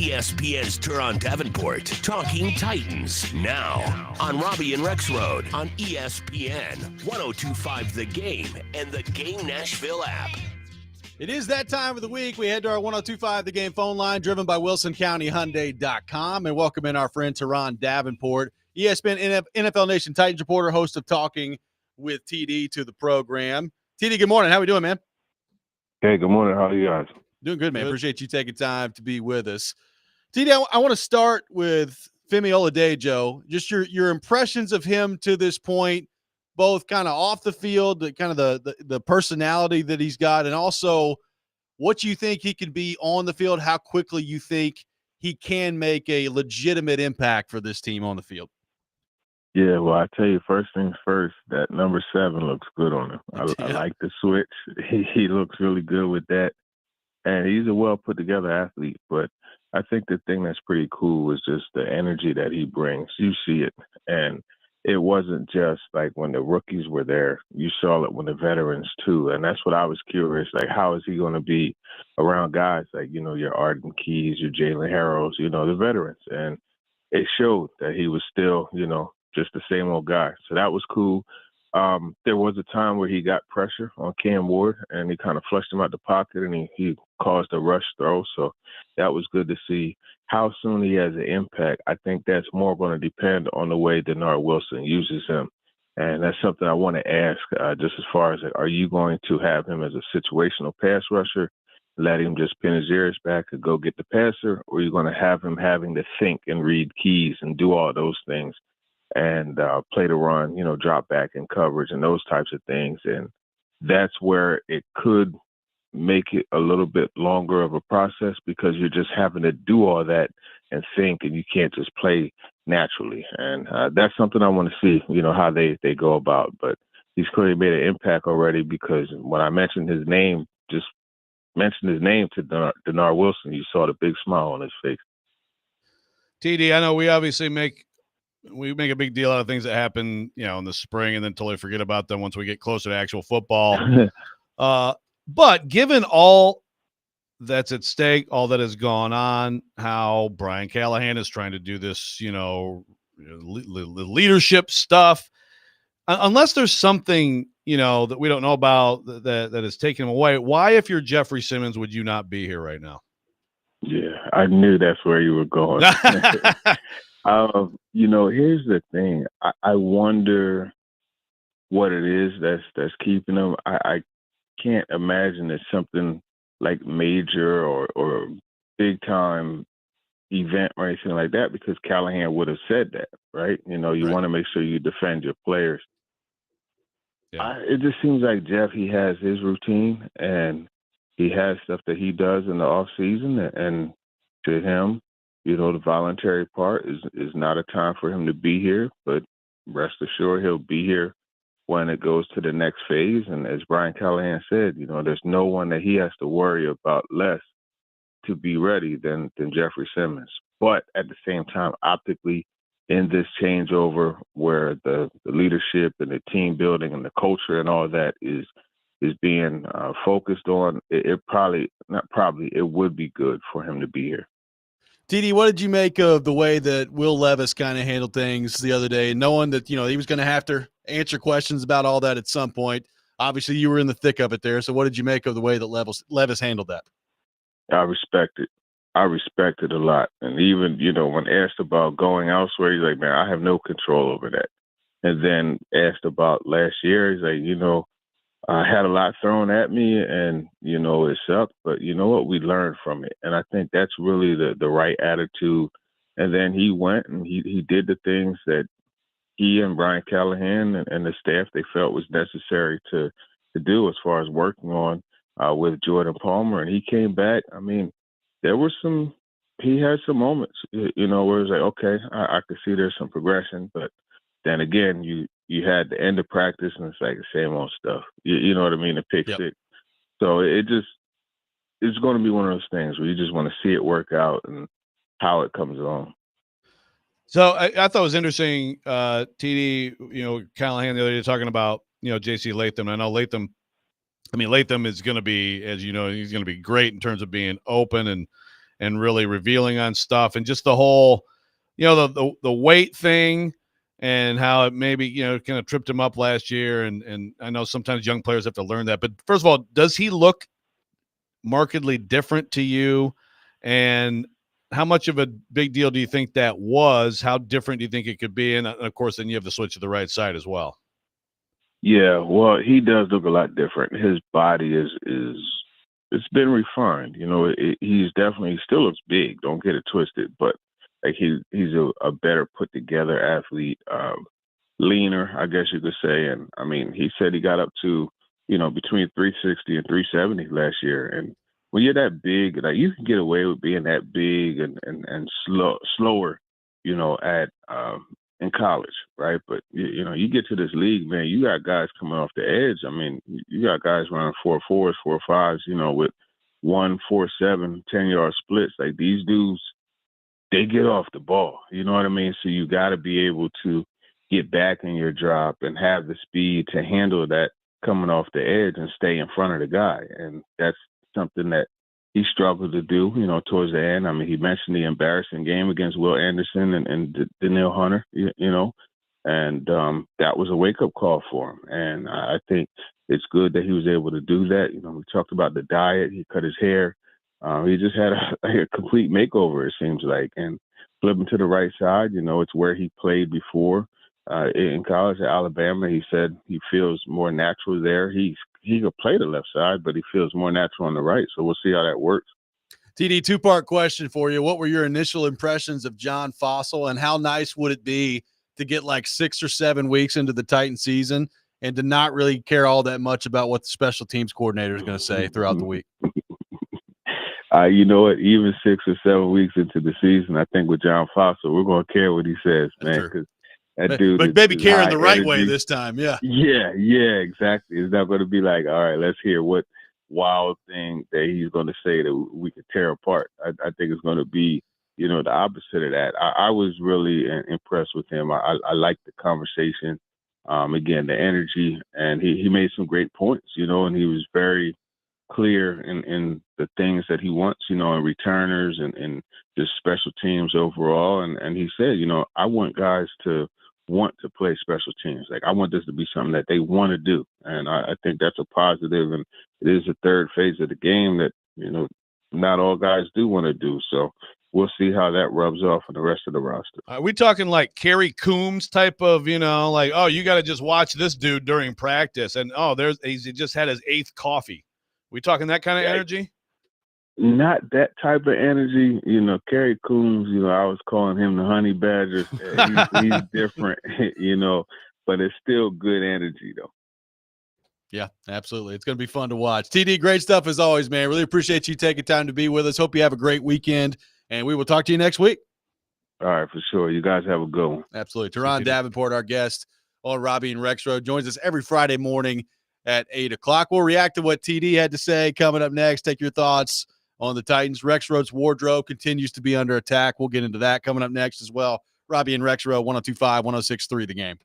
ESPN's Teron Davenport talking Titans now on Robbie and Rexrode on ESPN 102.5 The Game and the Game Nashville app. It is that time of the week. We head to our 102.5 The Game phone line, driven by WilsonCountyHyundai.com, and welcome in our friend Teron Davenport, ESPN NFL Nation Titans reporter, host of Talking with TD to the program. TD, good morning. How we doing, man? Hey, good morning. How are you guys? Doing good, man. Good. Appreciate you taking time to be with us. TD, I want to start with Femi Oladejo. Just your impressions of him to this point, both kind of off the field, kind of the personality that he's got, and also what you think he can be on the field, how quickly you think he can make a legitimate impact for this team on the field. Yeah, well, I tell you, first things first, that number 7 looks good on him. I like the switch. He looks really good with that. And he's a well put together athlete. But I think the thing that's pretty cool is just the energy that he brings. You see it. And it wasn't just like when the rookies were there. You saw it when the veterans too. And that's what I was curious. Like, how is he going to be around guys like, your Arden Keys, your Jalen Harrells, the veterans? And it showed that he was still, just the same old guy. So that was cool. There was a time where he got pressure on Cam Ward, and he kind of flushed him out the pocket, and he caused a rush throw. So that was good to see. How soon he has an impact, I think that's more going to depend on the way Denard Wilson uses him. And that's something I want to ask, just as far as, are you going to have him as a situational pass rusher, let him just pin his ears back and go get the passer, or are you going to have him having to think and read keys and do all those things? And play the run, drop back in coverage and those types of things. And that's where it could make it a little bit longer of a process, because you're just having to do all that and think, and you can't just play naturally. And that's something I want to see, how they go about. But he's clearly made an impact already, because when I mentioned his name to Denard Wilson, you saw the big smile on his face. TD, I know we obviously make a big deal out of things that happen, in the spring, and then totally forget about them once we get closer to actual football. But given all that's at stake, all that has gone on, how Brian Callahan is trying to do this, leadership stuff, unless there's something, that we don't know about that is taking him away, why, if you're Jeffrey Simmons, would you not be here right now? Yeah, I knew that's where you were going. Here's the thing. I wonder what it is that's keeping him. I can't imagine it's something like major or big time event or anything like that, because Callahan would have said that, right? You want to make sure you defend your players. Yeah. It just seems like Jeff, he has his routine, and he has stuff that he does in the off season, and to him, the voluntary part is not a time for him to be here, but rest assured he'll be here when it goes to the next phase. And as Brian Callahan said, there's no one that he has to worry about less to be ready than Jeffrey Simmons. But at the same time, optically, in this changeover where the leadership and the team building and the culture and all that is being focused on, it would be good for him to be here. TD, what did you make of the way that Will Levis kind of handled things the other day, knowing that, he was going to have to answer questions about all that at some point? Obviously, you were in the thick of it there. So what did you make of the way that Levis handled that? I respect it. I respect it a lot. And even, when asked about going elsewhere, he's like, man, I have no control over that. And then asked about last year, he's like, I had a lot thrown at me, and, it sucked, but you know what? We learned from it. And I think that's really the right attitude. And then he went and he did the things that he and Brian Callahan and the staff, they felt was necessary to do as far as working on with Jordan Palmer. And he came back. I mean, he had some moments, where it was like, okay, I could see there's some progression, but then again, you had the end of practice, and it's like the same old stuff. You know what I mean? The pick six. So it's going to be one of those things where you just want to see it work out and how it comes along. So I thought it was interesting, TD, Callahan the other day talking about, JC Latham. I know Latham is going to be, as you know, he's going to be great in terms of being open and and really revealing on stuff, and just the whole, the weight thing and how it maybe, kind of tripped him up last year. And I know sometimes young players have to learn that. But first of all, does he look markedly different to you? And how much of a big deal do you think that was? How different do you think it could be? And of course, then you have the switch to the right side as well. Yeah, well, he does look a lot different. His body is it's been refined. He still looks big. Don't get it twisted, but like he's a better put together athlete, leaner, I guess you could say. And I mean, he said he got up to between 360 and 370 last year. And when you're that big, like you can get away with being that big and slower, at in college, right? But you get to this league, man, you got guys coming off the edge. I mean, you got guys running 4.4s, 4.5s, with 1.47, 10-yard splits. Like these dudes, they get off the ball. You know what I mean? So you got to be able to get back in your drop and have the speed to handle that coming off the edge and stay in front of the guy. And that's something that he struggled to do, towards the end. I mean, he mentioned the embarrassing game against Will Anderson and Daniil Hunter, and that was a wake-up call for him. And I think it's good that he was able to do that. We talked about the diet. He cut his hair. He just had a complete makeover, it seems like. And flipping to the right side, it's where he played before. In college at Alabama, he said he feels more natural there. He could play the left side, but he feels more natural on the right. So we'll see how that works. TD, two-part question for you. What were your initial impressions of John Fossil, and how nice would it be to get like 6 or 7 weeks into the Titan season and to not really care all that much about what the special teams coordinator is going to say throughout the week? You know what? Even 6 or 7 weeks into the season, I think with John Fossil, we're going to care what he says, man, because that dude but maybe care in the right energy. way this time. Yeah, exactly. It's not going to be like, all right, let's hear what wild thing that he's going to say that we could tear apart. I think it's going to be, the opposite of that. I was really impressed with him. I liked the conversation. Again, the energy, and he made some great points, and he was very clear in the things that he wants, and returners and just special teams overall. And he said, I want guys to want to play special teams. Like, I want this to be something that they want to do. And I think that's a positive. And it is the third phase of the game that, not all guys do want to do. So we'll see how that rubs off on the rest of the roster. Are we talking like Kerry Coombs type of, like, oh, you got to just watch this dude during practice, and he just had his 8th coffee? We talking that kind of energy? Not that type of energy. Kerry Coombs, I was calling him the honey badger. He's different, but it's still good energy, though. Yeah, absolutely. It's going to be fun to watch. TD, great stuff as always, man. Really appreciate you taking time to be with us. Hope you have a great weekend, and we will talk to you next week. All right, for sure. You guys have a good one. Absolutely. Teron Davenport, our guest on Robbie and Rexroad, joins us every Friday morning at 8 o'clock. We'll react to what TD had to say coming up next. Take your thoughts on the Titans. Rexroad's wardrobe continues to be under attack. We'll get into that coming up next as well. Robbie and Rexroad, 102.5, 106.3 The Game.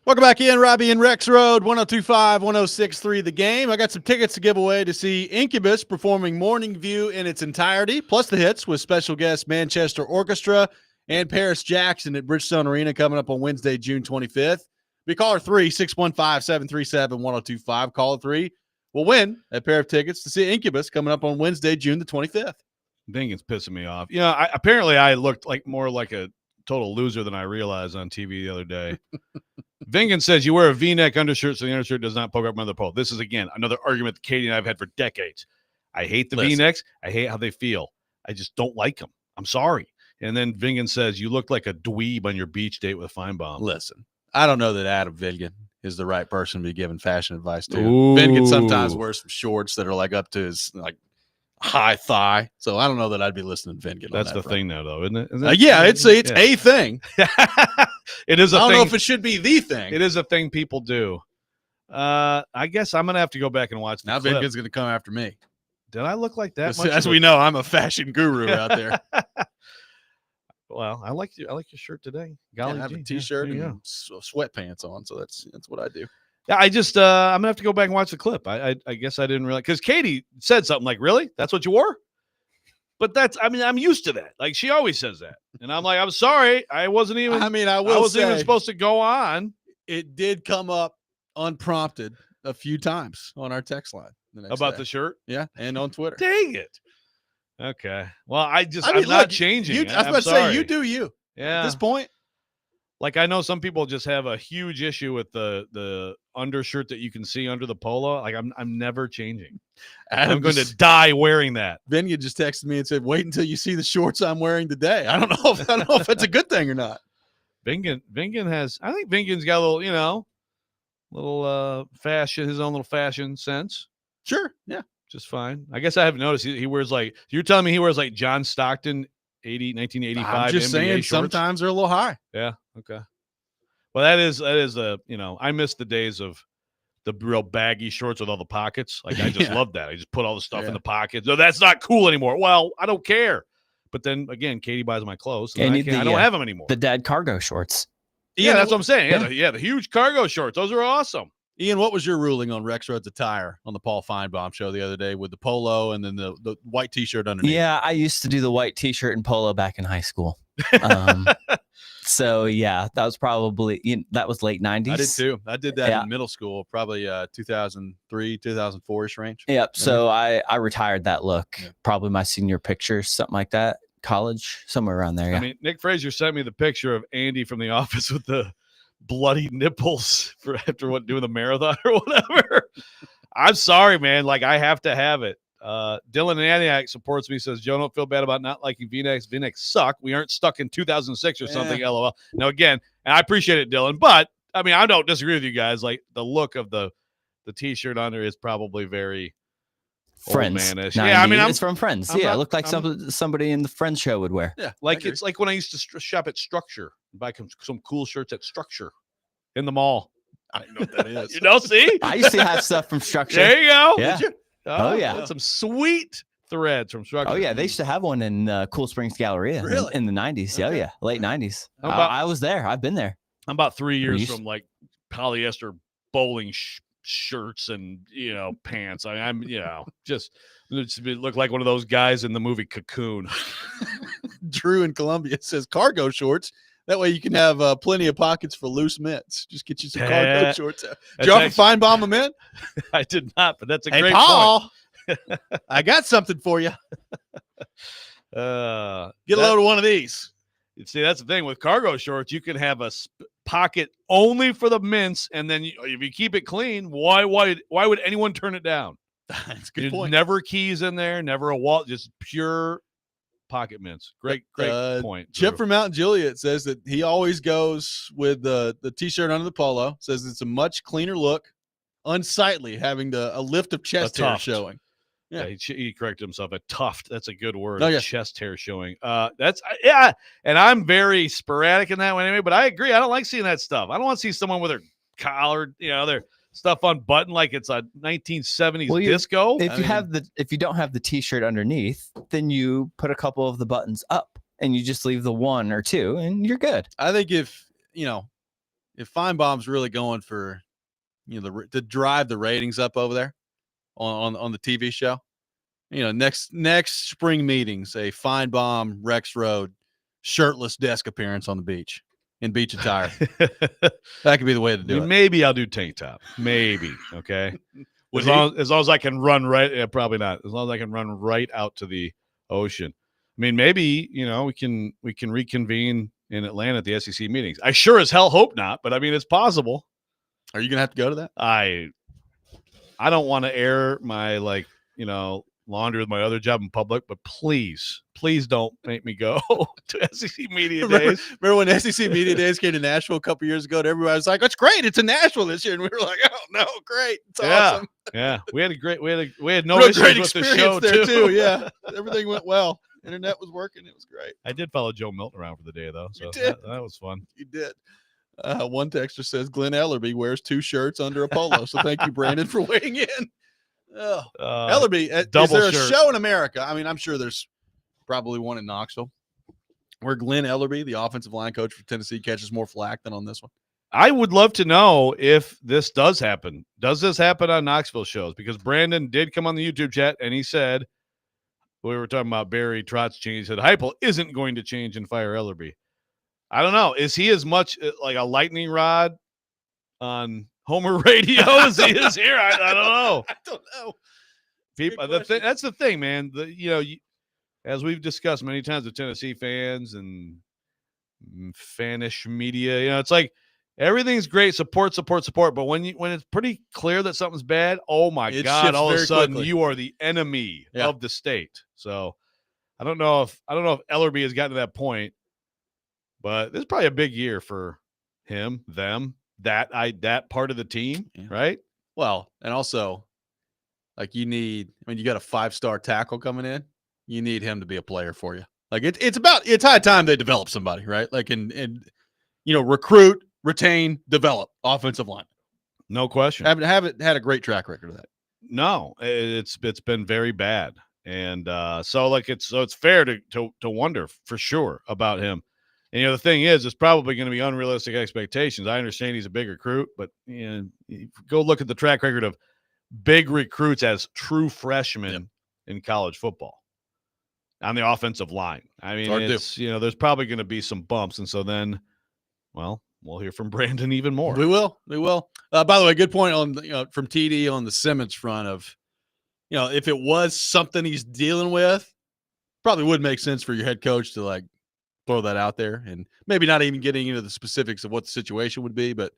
Welcome back in, Robbie and REXRODE, 102.5, 106.3 The Game. I got some tickets to give away to see Incubus performing Morning View in its entirety, plus the hits with special guest Manchester Orchestra and Paris Jackson at Bridgestone Arena coming up on Wednesday, June 25th. Be caller 3-615-737-1025. Caller 3 will win a pair of tickets to see Incubus coming up on Wednesday, June the 25th. Vingan's pissing me off. You know, apparently I looked more like a total loser than I realized on TV the other day. Vingan says you wear a V-neck undershirt so the undershirt does not poke up under the pole. This is, again, another argument that Katie and I have had for decades. I hate the V-necks. I hate how they feel. I just don't like them. I'm sorry. And then Vingan says you look like a dweeb on your beach date with Feinbaum. Listen, I don't know that Adam Vingan is the right person to be giving fashion advice to. Vingan sometimes wears some shorts that are like up to his high thigh. So I don't know that I'd be listening to Vingan. That's the thing now, though, isn't it? Yeah, it's a thing. It is a thing. I don't know if it should be the thing. It is a thing people do. I guess I'm going to have to go back and watch the now clip. Vingan's going to come after me. Did I look like that? As we know, I'm a fashion guru out there. Well, I like your shirt today. Golly, I have a t-shirt and sweatpants on, so that's what I do. Yeah, I just I'm gonna have to go back and watch the clip. I guess I didn't realize because Katie said something like, "Really? That's what you wore?" But I'm used to that. Like she always says that, and I'm like, "I'm sorry, I wasn't even." I wasn't even supposed to go on. It did come up unprompted a few times on our text line about the shirt. Yeah, and on Twitter. Dang it. Okay. Well, I'm not changing. I was about to say you do you. Yeah. At this point. Like I know some people just have a huge issue with the undershirt that you can see under the polo. Like I'm never changing. I'm going to die wearing that. Vingan just texted me and said, "Wait until you see the shorts I'm wearing today." I don't know if that's a good thing or not. Vingan has. I think Vingan's got a little fashion, his own little fashion sense. Sure. Yeah. Just fine. I guess I haven't noticed. He wears you're telling me he wears like John Stockton 1985. I'm just NBA saying shorts? Sometimes they're a little high. Yeah. Okay. Well, that is I miss the days of the real baggy shorts with all the pockets. Like I just love that. I just put all the stuff in the pockets. No, that's not cool anymore. Well, I don't care. But then again, Katie buys my clothes. And I don't have them anymore. The dad cargo shorts. Yeah, that's what I'm saying. Yeah, the huge cargo shorts. Those are awesome. Ian, what was your ruling on REXRODE's attire on the Paul Feinbaum show the other day with the polo and then the white T-shirt underneath? Yeah, I used to do the white T-shirt and polo back in high school. So yeah, that was probably that was late 90s. I did too. I did that in middle school, probably 2003, 2004ish range. Yep. So I retired that look. Yeah. Probably my senior picture, something like that. College, somewhere around there. Yeah. I mean, Nick Frazier sent me the picture of Andy from The Office with the bloody nipples for after doing the marathon or whatever. I'm sorry, man. Like I have to have it. Dylan Aniak supports me, says Joe, don't feel bad about not liking V-necks. V-necks suck. We aren't stuck in 2006 or something. LOL. Now again, and I appreciate it, Dylan, but I mean I don't disagree with you guys. Like the look of the t-shirt under is probably very Friends. Yeah, I mean it's from Friends. It looked like somebody in the Friends show would wear. Yeah, like it's like when I used to shop at Structure, buy some cool shirts at Structure in the mall. I don't know what that is. See? I used to have stuff from Structure. There you go. Yeah. Oh yeah. Some sweet threads from Structure. Oh yeah, they used to have one in Cool Springs Galleria in the 90s. Okay. Oh yeah, late 90s. I was there. I've been there. I'm about 3 years from like polyester bowling shirts and pants. I'm just look like one of those guys in the movie Cocoon. Drew in Columbia says cargo shorts. That way you can have plenty of pockets for loose mitts. Just get you some cargo shorts. Did you offer Feinbaum them in? I did not, but that's a great Paul, point. I got something for you. Get a load of one of these. See, that's the thing with cargo shorts. You can have a pocket only for the mints, and then if you keep it clean, why would anyone turn it down? That's a good point. Never keys in there, never a wallet, just pure pocket mints. Great point. Chip from Mount Juliet says that he always goes with the t-shirt under the polo. Says it's a much cleaner look, unsightly, having a lift of chest hair showing. Yeah, he corrected himself. A tuft. That's a good word. Oh, yeah. Chest hair showing. And I'm very sporadic in that way anyway. But I agree. I don't like seeing that stuff. I don't want to see someone with their collar, their stuff unbuttoned like it's a 1970s disco. If you don't have the t-shirt underneath, then you put a couple of the buttons up and you just leave the one or two, and you're good. I think if if Feinbaum's really going for, to drive the ratings up over there on the TV show, next spring meetings, a Feinbaum REXRODE shirtless desk appearance on the beach in beach attire. That could be the way to do it. Maybe I'll do tank top. Maybe. Okay. As long as I can run right. Yeah, probably not. As long as I can run right out to the ocean. I mean, maybe, we can reconvene in Atlanta at the SEC meetings. I sure as hell hope not, but I mean, it's possible. Are you going to have to go to that? I don't want to air my, laundry with my other job in public, but please don't make me go to SEC Media Days. Remember when SEC Media Days came to Nashville a couple years ago, and everybody was like, "It's great, it's in Nashville this year," and we were like, "Oh no, great, it's awesome." Yeah, we had no issues great with the experience show there too. Yeah, everything went well. Internet was working. It was great. I did follow Joe Milton around for the day though, so that was fun. You did. One texter says Glenn Ellerby wears 2 shirts under a polo. So thank you, Brandon, for weighing in. Oh, Ellerby, is there a show in America? I mean, I'm sure there's probably one in Knoxville where Glenn Ellerby, the offensive line coach for Tennessee, catches more flack than on this one. I would love to know if this does happen. Does this happen on Knoxville shows? Because Brandon did come on the YouTube chat and he said, we were talking about Barry Trotz change. He said Heupel isn't going to change and fire Ellerby. I don't know. Is he as much like a lightning rod on Homer Radio as he is here? I don't know. I don't know. People, that's the thing, man. As we've discussed many times with Tennessee fans and fanish media, it's like everything's great, support. But when it's pretty clear that something's bad, oh my God! All of a sudden, you are the enemy of the state. So I don't know if Ellerby has gotten to that point, but this is probably a big year for him, them, that part of the team, right? Well, and also, like you got a 5-star tackle coming in. You need him to be a player for you. Like it's high time they develop somebody, right? Like and recruit, retain, develop offensive line. No question. Haven't had a great track record of that. No, it's been very bad, and so it's fair to wonder for sure about him. And the thing is, it's probably going to be unrealistic expectations. I understand he's a big recruit, but go look at the track record of big recruits as true freshmen in college football on the offensive line. I mean, there's probably going to be some bumps, and so then, well, we'll hear from Brandon even more. We will. By the way, good point on from TD on the Simmons front of, if it was something he's dealing with, probably would make sense for your head coach to like throw that out there, and maybe not even getting into the specifics of what the situation would be, but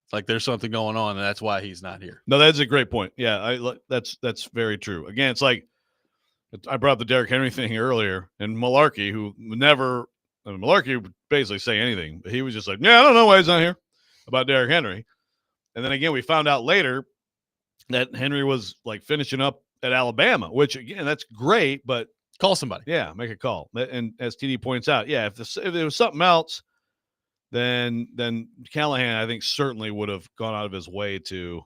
it's like there's something going on, and that's why he's not here. No, that's a great point. Yeah, that's very true. Again, it's like I brought up the Derrick Henry thing earlier, and Malarkey, who Malarkey would basically say anything, but he was just like, yeah, I don't know why he's not here about Derrick Henry. And then again, we found out later that Henry was like finishing up at Alabama, which again, that's great, but call somebody. Yeah, make a call. And as TD points out, if there was something else, then Callahan, I think, certainly would have gone out of his way to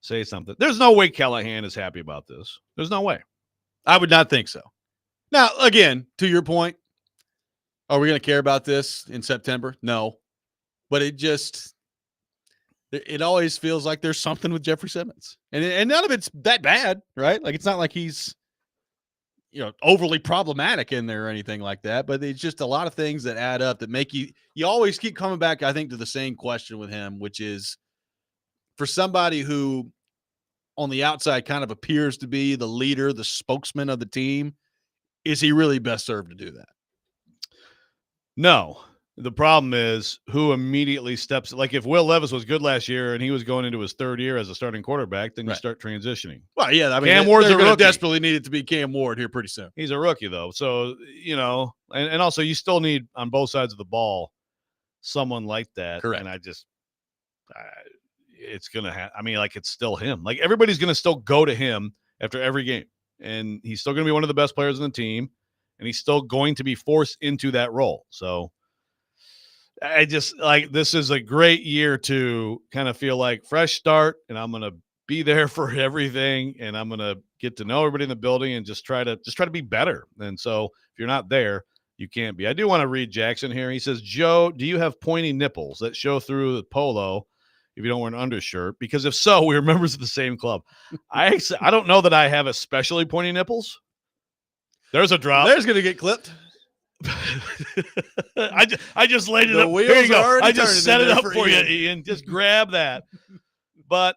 say something. There's no way Callahan is happy about this. There's no way. I would not think so. Now, again, to your point, are we going to care about this in September? No. But it always feels like there's something with Jeffrey Simmons. And none of it's that bad, right? Like, it's not like he's overly problematic in there or anything like that, but it's just a lot of things that add up that make you always keep coming back, I think, to the same question with him, which is for somebody who on the outside kind of appears to be the leader, the spokesman of the team, is he really best served to do that? No. The problem is who immediately steps. Like if Will Levis was good last year and he was going into his 3rd year as a starting quarterback, then you start transitioning. Well, yeah, I mean, Cam Ward's they're going to rookie. desperately need it to be Cam Ward here pretty soon. He's a rookie though, so and also you still need on both sides of the ball someone like that. Correct. And it's gonna have. I mean, like it's still him. Like everybody's gonna still go to him after every game, and he's still gonna be one of the best players on the team, and he's still going to be forced into that role. So. I just like this is a great year to kind of feel like fresh start, and I'm going to be there for everything, and I'm going to get to know everybody in the building and just try to be better. And so if you're not there, you can't be. I do want to read Jackson here. He says, Joe, do you have pointy nipples that show through the polo if you don't wear an undershirt? Because if so, we are members of the same club. I don't know that I have especially pointy nipples. There's a drop. There's going to get clipped. I just laid it The up. wheels Here you go. are already I just set turning it in up there for you, Ian. Ian. Just grab that. But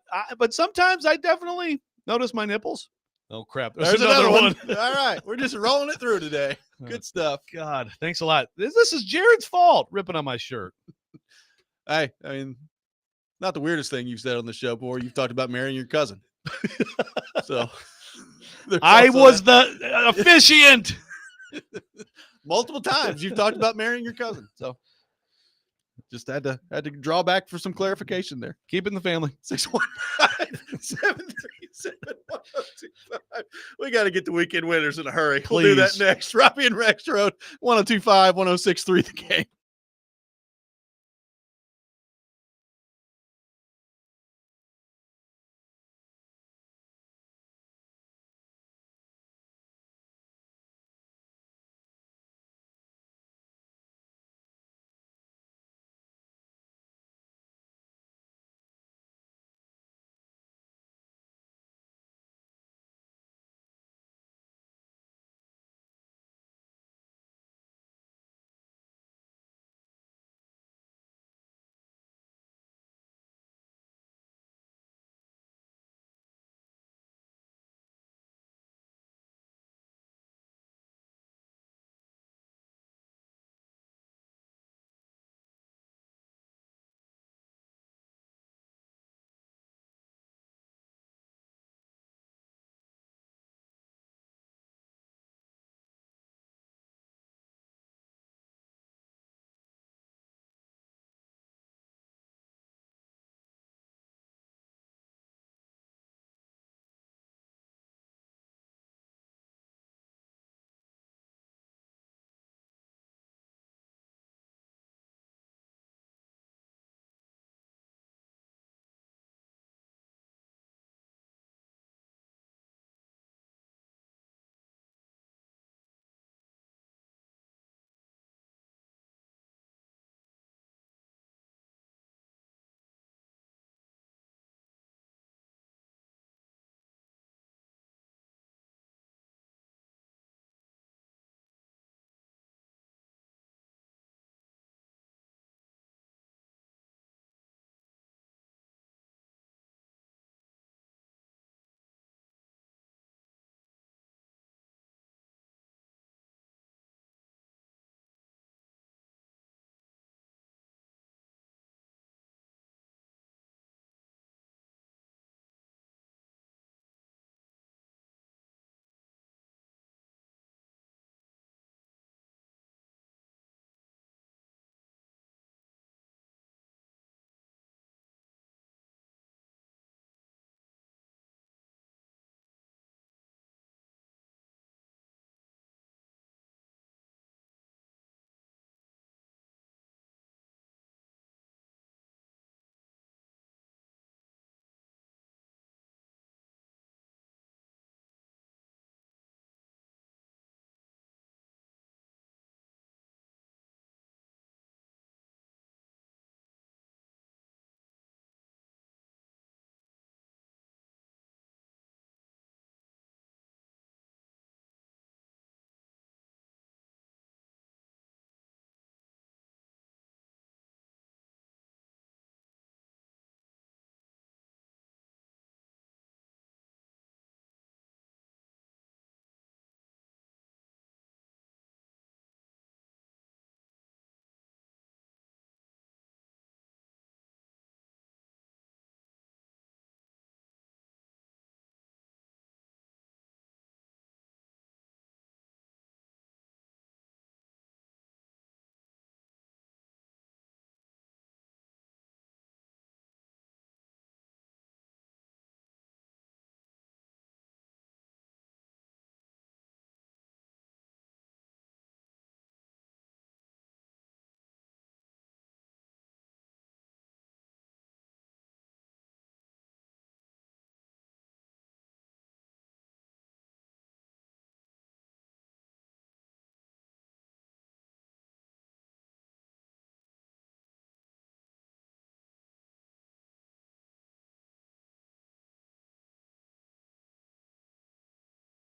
sometimes I definitely notice my nipples. Oh, crap. There's another one. All right. We're just rolling it through today. Good stuff. God, thanks a lot. This is Jared's fault, ripping on my shirt. Hey, I mean, not the weirdest thing you've said on the show before. You've talked about marrying your cousin. So I was the officiant. Multiple times you've talked about marrying your cousin. So just had to draw back for some clarification there. Keep it in the family. 615-737-1025. We got to get the weekend winners in a hurry. We'll do that Please. next. Robbie and Rex Road, 1025-1063 The Game.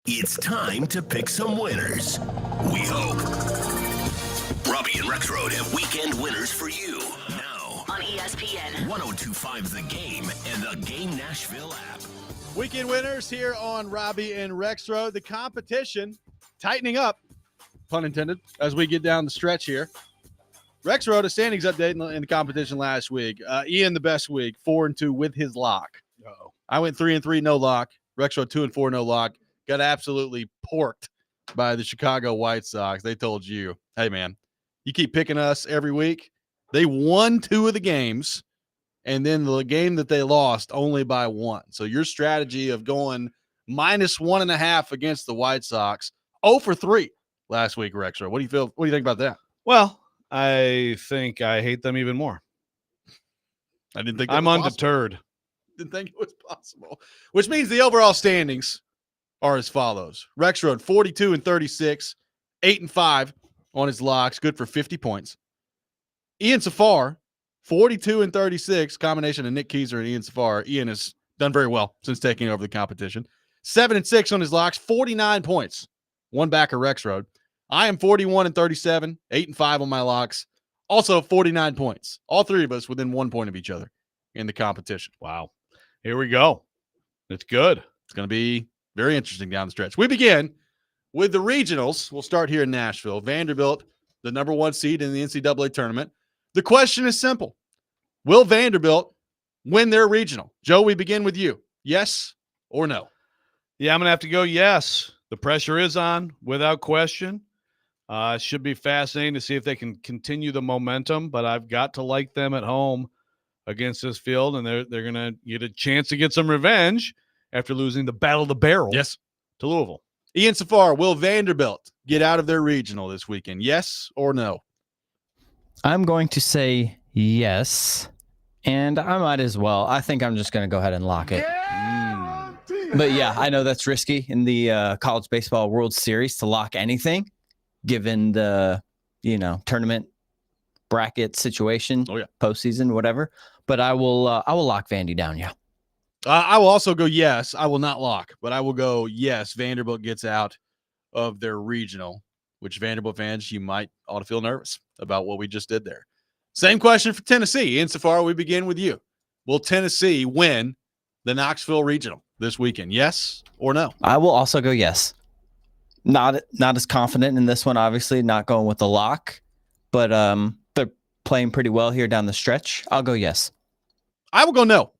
It's time to pick some winners. We hope. Robbie and Rexrode have weekend winners for you. Now on ESPN 102.5 The Game and the Game Nashville app. Weekend winners here on Robbie and Rexrode. The competition tightening up, pun intended, as we get down the stretch here. Rexrode, a standings update in the competition last week. Ian, the best week, 4-2 with his lock. Uh-oh. I went 3-3, no lock. Rexrode 2-4, no lock. Got absolutely porked by the Chicago White Sox. They told you, hey, man, you keep picking us every week. They won 2 of the games, and then the game that they lost only by 1. So your strategy of going -1.5 against the White Sox, 0-3 last week, Rexrode. What do you feel? What do you think about that? Well, I think I hate them even more. I didn't think I'm undeterred. Didn't think it was possible. Which means the overall standings are as follows. Rexrode 42-36, 8-5 on his locks, good for 50 points. Ian Safar 42-36, combination of Nick Keyser and Ian Safar. Ian has done very well since taking over the competition. 7-6 on his locks, 49 points. One back of Rexrode. I am 41-37, 8-5 on my locks. Also 49 points. All three of us within 1 point of each other in the competition. Wow. Here we go. It's good. It's going to be very interesting down the stretch. We begin with the regionals. We'll start here in Nashville. Vanderbilt, the number 1 seed in the NCAA tournament. The question is simple. Will Vanderbilt win their regional? Joe, we begin with you. Yes or no? Yeah, I'm going to have to go yes. The pressure is on without question. It should be fascinating to see if they can continue the momentum, but I've got to like them at home against this field, and they're going to get a chance to get some revenge after losing the Battle of the Barrel to Louisville. Ian Safar, will Vanderbilt get out of their regional this weekend? Yes or no? I'm going to say yes, and I might as well. I think I'm just going to go ahead and lock it. But yeah, I know that's risky in the College Baseball World Series to lock anything, given the, tournament bracket situation, postseason, whatever. But I will lock Vandy down. Yeah. I will also go yes. I will not lock, but I will go yes. Vanderbilt gets out of their regional, which Vanderbilt fans, you might ought to feel nervous about what we just did there. Same question for Tennessee. Insofar, we begin with you. Will Tennessee win the Knoxville regional this weekend? Yes or no? I will also go yes. Not as confident in this one, obviously, not going with the lock, but they're playing pretty well here down the stretch. I'll go yes. I will go no.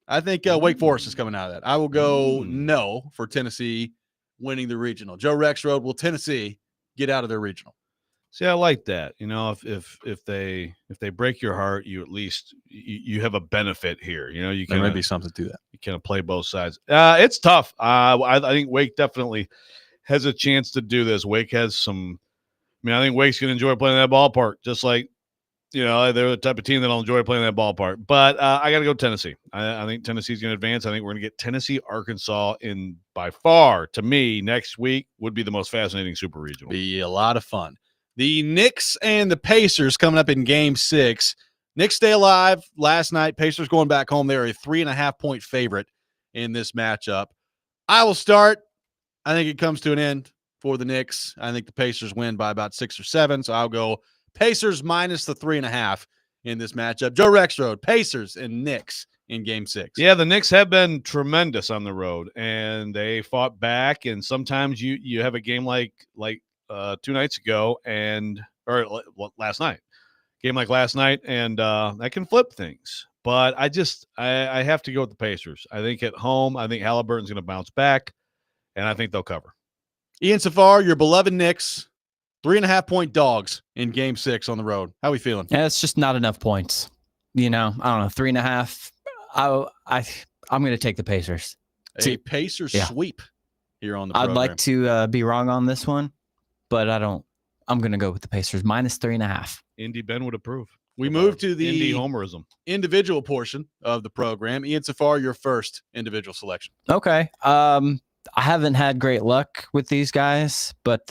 I think Wake Forest is coming out of that. I will go no for Tennessee winning the regional. Joe Rexrode, will Tennessee get out of their regional? See, I like that. If they break your heart, you at least you have a benefit here. You can there may be something to that. You kind of play both sides. It's tough. I think Wake definitely has a chance to do this. Wake has some. I think Wake's gonna enjoy playing that ballpark, just like they're the type of team that'll enjoy playing that ballpark. But I got to go Tennessee. I think Tennessee's going to advance. I think we're going to get Tennessee, Arkansas in by far. To me, next week would be the most fascinating super regional. Be a lot of fun. The Knicks and the Pacers coming up in Game 6. Knicks stay alive last night. Pacers going back home. They're a 3.5-point favorite in this matchup. I will start. I think it comes to an end for the Knicks. I think the Pacers win by about 6 or 7. So I'll go Pacers minus the 3.5 in this matchup. Joe Rexrode, Pacers and Knicks in Game 6. Yeah, the Knicks have been tremendous on the road, and they fought back. And sometimes you have a game like 2 nights ago or last night, game like last night, and that can flip things. But I have to go with the Pacers. I think at home, I think Halliburton's going to bounce back, and I think they'll cover. Ian Safar, your beloved Knicks, 3.5-point dogs in Game 6 on the road. How are we feeling? Yeah, it's just not enough points. I don't know, 3.5. I'm going to take the Pacers. A Pacers sweep here on the I'd program. like to be wrong on this one, but I don't. I'm going to go with the Pacers minus 3.5. Indy Ben would approve. We move to the Indy homerism individual portion of the program. Ian Safar, your first individual selection. Okay. I haven't had great luck with these guys, but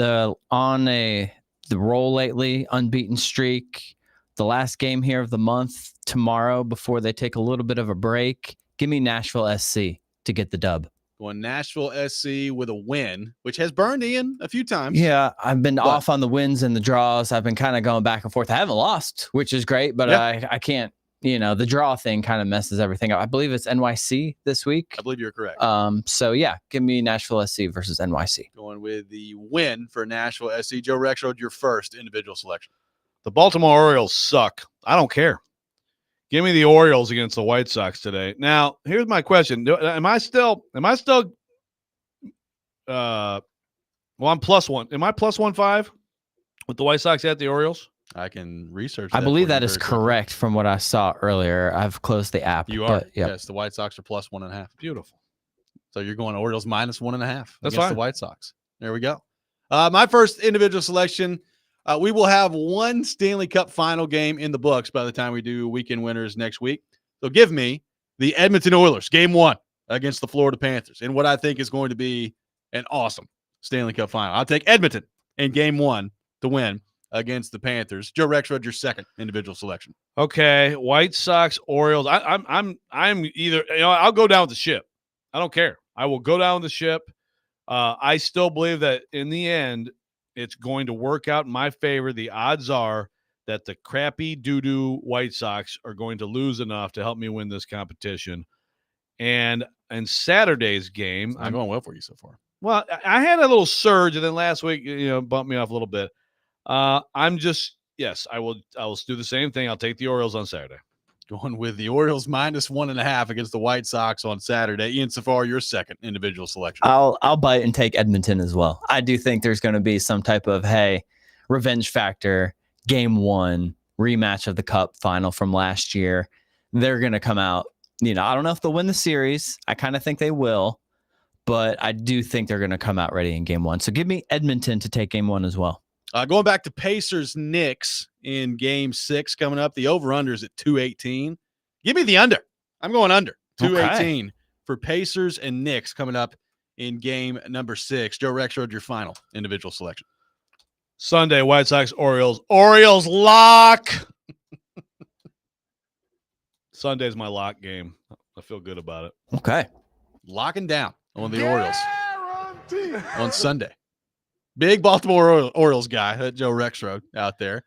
on the roll lately, unbeaten streak. The last game here of the month tomorrow before they take a little bit of a break. Give me Nashville SC to get the dub. Going Nashville SC with a win, which has burned Ian a few times. Yeah, I've been off on the wins and the draws. I've been kind of going back and forth. I haven't lost, which is great, but I can't, the draw thing kind of messes everything up. I believe it's NYC this week. I believe you're correct. So yeah, give me Nashville SC versus NYC. Going with the win for Nashville SC. Joe Rexrode, your first individual selection. The Baltimore Orioles suck. I don't care. Give me the Orioles against the White Sox today. Now, here's my question. Am I still I'm +1. Am I +1.5 with the White Sox at the Orioles? I can research. I believe that is correct from what I saw earlier. I've closed the app. You are. Yes, the White Sox are +1.5. Beautiful. So you're going Orioles -1.5 That's against fine. the White Sox. There we go. My first individual selection. We will have one Stanley Cup final game in the books by the time we do weekend winners next week. So give me the Edmonton Oilers, game 1 against the Florida Panthers, in what I think is going to be an awesome Stanley Cup final. I'll take Edmonton in game 1 to win against the Panthers. Joe Rexrode, your second individual selection. Okay, White Sox, Orioles. I'm either. I'll go down with the ship. I don't care. I will go down with the ship. I still believe that in the end, it's going to work out in my favor. The odds are that the crappy doo-doo White Sox are going to lose enough to help me win this competition. And in Saturday's game, I'm going well for you so far. Well, I had a little surge, and then last week, bumped me off a little bit. I will do the same thing. I'll take the Orioles on Saturday. Going with the Orioles -1.5 against the White Sox on Saturday. Ian Safar, your second individual selection. I'll bite and take Edmonton as well. I do think there's going to be some type of revenge factor. Game 1 rematch of the Cup final from last year. They're going to come out. I don't know if they'll win the series. I kind of think they will, but I do think they're going to come out ready in game 1. So give me Edmonton to take game 1 as well. Going back to Pacers-Knicks in game 6 coming up. The over-under is at 218. Give me the under. I'm going under. 218 for Pacers and Knicks coming up in game number 6. Joe Rexrode, your final individual selection. Sunday, White Sox, Orioles. Orioles lock. Sunday's my lock game. I feel good about it. Okay. Locking down on the Orioles on Sunday. Big Baltimore Orioles guy, Joe Rexrode out there.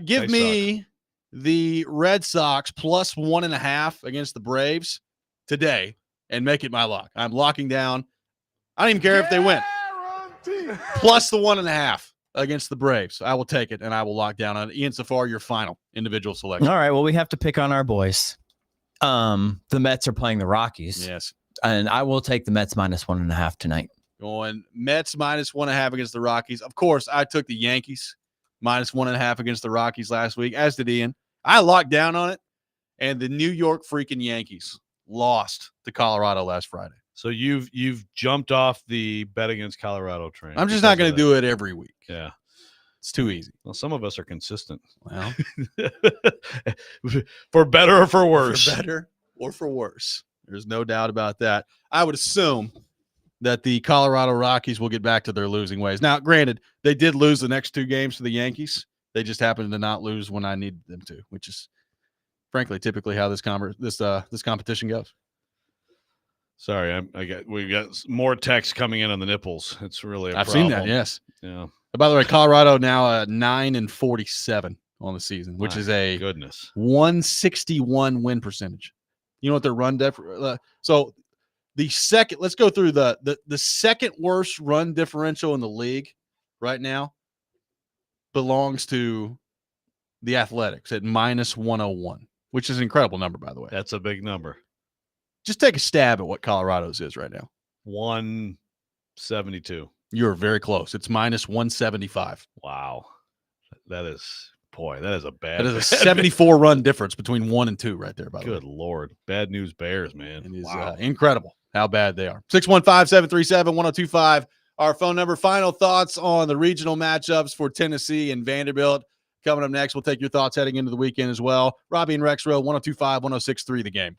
Give me the Red Sox +1.5 against the Braves today and make it my lock. I'm locking down. I don't even care if they win. Plus the 1.5 against the Braves. I will take it, and I will lock down on it. Ian Safar, your final individual selection. All right, well, we have to pick on our boys. The Mets are playing the Rockies. Yes. And I will take the Mets -1.5 tonight. Going Mets -1.5 against the Rockies. Of course, I took the Yankees -1.5 against the Rockies last week, as did Ian. I locked down on it, and the New York freaking Yankees lost to Colorado last Friday. So you've jumped off the bet against Colorado train. I'm just not going to do it every week. Yeah. It's too easy. Well, some of us are consistent. Well, for better or for worse. For better or for worse. There's no doubt about that. I would assume that the Colorado Rockies will get back to their losing ways. Now, granted, they did lose the next 2 games to the Yankees. They just happened to not lose when I needed them to, which is, frankly, typically how this competition goes. Sorry, we got more text coming in on the nipples. It's really a problem. I've seen that. Yes. Yeah. By the way, Colorado now 9-47 on the season, which is a 161 win percentage. You know what their run so the second, let's go through the second worst run differential in the league right now belongs to the Athletics at -101, which is an incredible number, by the way. That's a big number. Just take a stab at what Colorado's is right now. 172. You're very close. It's -175. Wow. That is a bad. That is a 74 run difference between 1 and 2 right there, by the way. Good Lord. Bad news Bears, man. It is wow. Incredible how bad they are. 615-737-1025. Our phone number. Final thoughts on the regional matchups for Tennessee and Vanderbilt. Coming up next, we'll take your thoughts heading into the weekend as well. Robbie and Rexrode, 102.5, 106.3 The Game.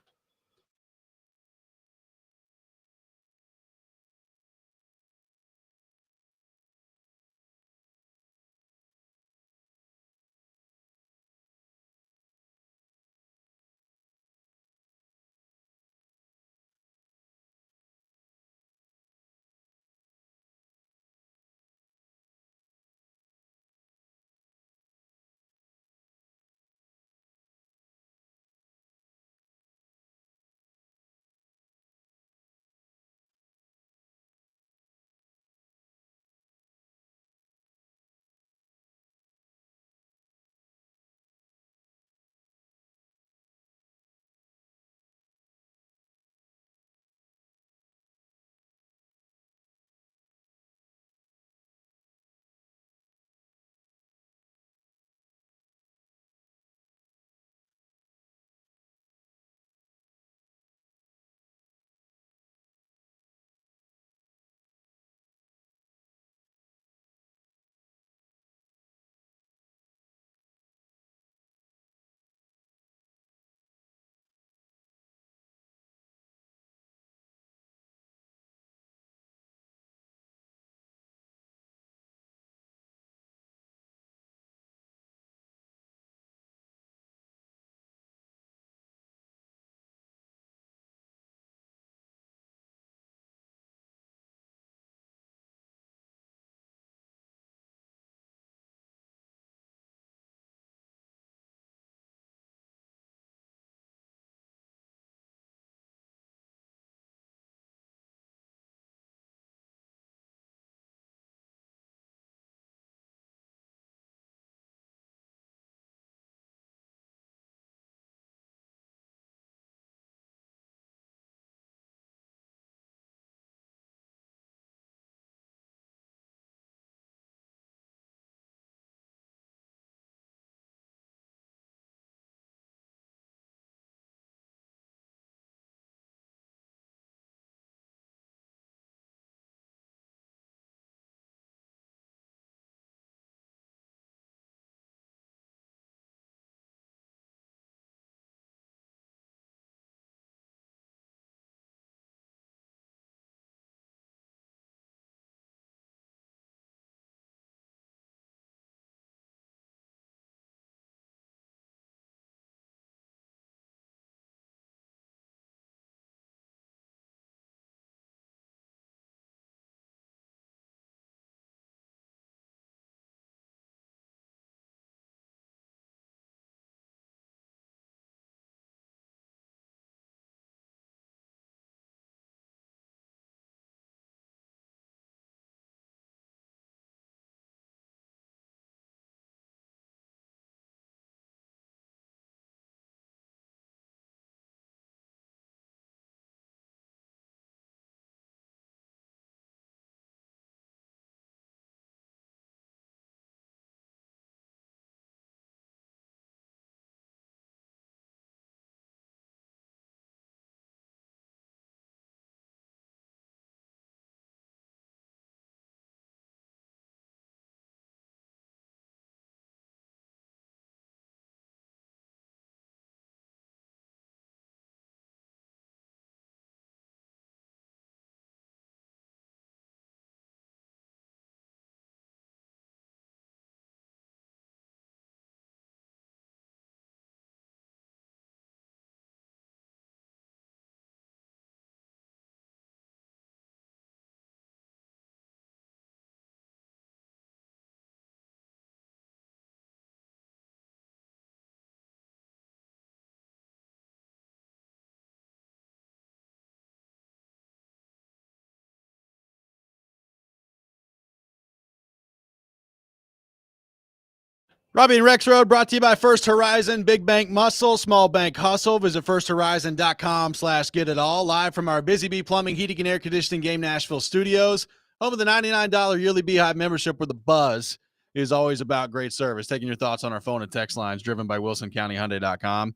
Robbie and REXRODE brought to you by First Horizon, Big Bank Muscle, Small Bank Hustle. Visit firsthorizon.com/getitall. Live from our Busy Bee Plumbing, Heating, and Air Conditioning Game Nashville studios. Home of the $99 yearly Beehive membership where the buzz is always about great service. Taking your thoughts on our phone and text lines driven by WilsonCountyHyundai.com.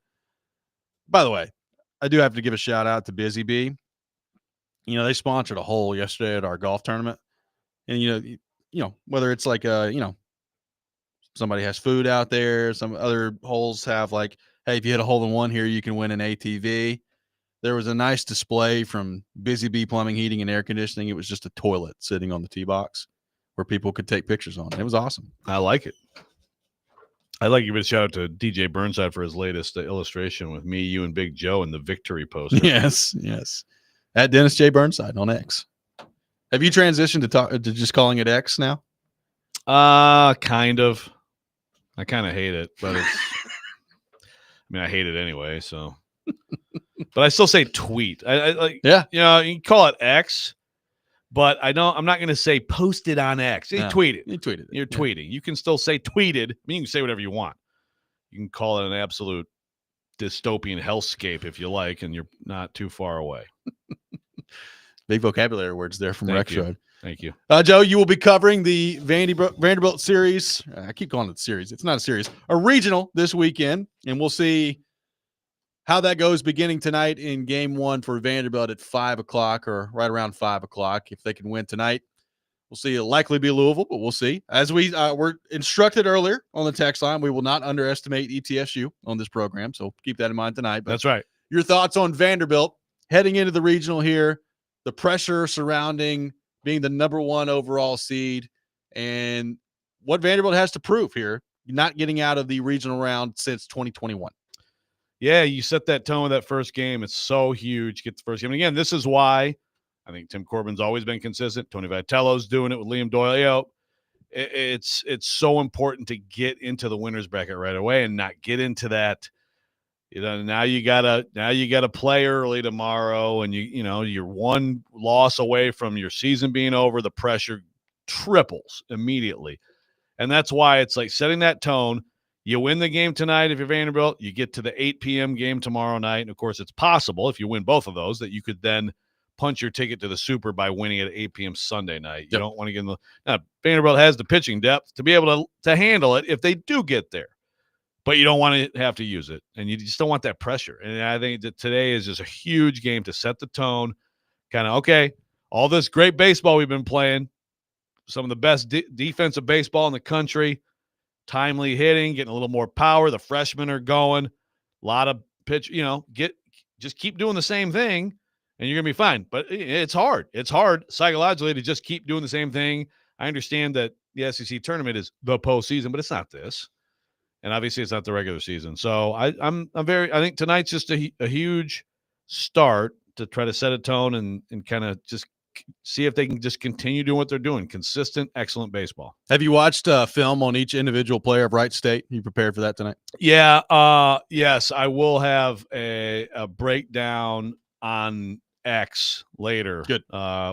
By the way, I do have to give a shout out to Busy Bee. You know, they sponsored a hole yesterday at our golf tournament. And, you know, whether it's like somebody has food out there. Some other holes have like, hey, if you hit a hole in one here, you can win an ATV. There was a nice display from Busy Bee Plumbing, Heating, and Air Conditioning. It was just a toilet sitting on the tee box where people could take pictures on. It was awesome. I like it. I'd like to give a shout out to DJ Burnside for his latest illustration with me, you, and Big Joe in the victory poster. Yes. At Dennis J. Burnside on X. Have you transitioned to just calling it X now? Kind of. I kind of hate it, but it's. I hate it anyway. So, but I still say tweet. I like. Yeah. You know, you can call it X, but I'm not going to say post it on X. You tweet it. You tweeted it. You're tweeting. You can still say tweeted. You can say whatever you want. You can call it an absolute dystopian hellscape if you like, and you're not too far away. Big vocabulary words there from REXRODE. Thank you. Joe, you will be covering the Vanderbilt series. I keep calling it series. It's not a series. A regional this weekend, and we'll see how that goes beginning tonight in game 1 for Vanderbilt at 5 o'clock or right around 5 o'clock. If they can win tonight, we'll see. It'll likely be Louisville, but we'll see. As we were instructed earlier on the text line, we will not underestimate ETSU on this program, so keep that in mind tonight. But that's right. Your thoughts on Vanderbilt heading into the regional here, the pressure surrounding being the number 1 overall seed, and what Vanderbilt has to prove here, not getting out of the regional round since 2021. Yeah, you set that tone with that first game. It's so huge. Get the first game. And again, this is why I think Tim Corbin's always been consistent. Tony Vitello's doing it with Liam Doyle. You know, it's so important to get into the winner's bracket right away and not get into that. You know, now you gotta play early tomorrow, and you're one loss away from your season being over. The pressure triples immediately, and that's why it's like setting that tone. You win the game tonight if you're Vanderbilt. You get to the 8 p.m. game tomorrow night, and of course, it's possible if you win both of those that you could then punch your ticket to the Super by winning at 8 p.m. Sunday night. You don't want to get in the now. Vanderbilt has the pitching depth to be able to handle it if they do get there. But you don't want to have to use it, and you just don't want that pressure. And I think that today is just a huge game to set the tone. Kind of, okay, all this great baseball we've been playing, some of the best defensive baseball in the country, timely hitting, getting a little more power. The freshmen are going, a lot of pitch. Just keep doing the same thing, and you're gonna be fine. But it's hard. It's hard psychologically to just keep doing the same thing. I understand that the SEC tournament is the postseason, but it's not this. And obviously, it's not the regular season. So I think tonight's just a huge start to try to set a tone and kind of just see if they can just continue doing what they're doing. Consistent, excellent baseball. Have you watched film on each individual player of Wright State? You prepared for that tonight? Yeah. Yes, I will have a breakdown on X later. Good.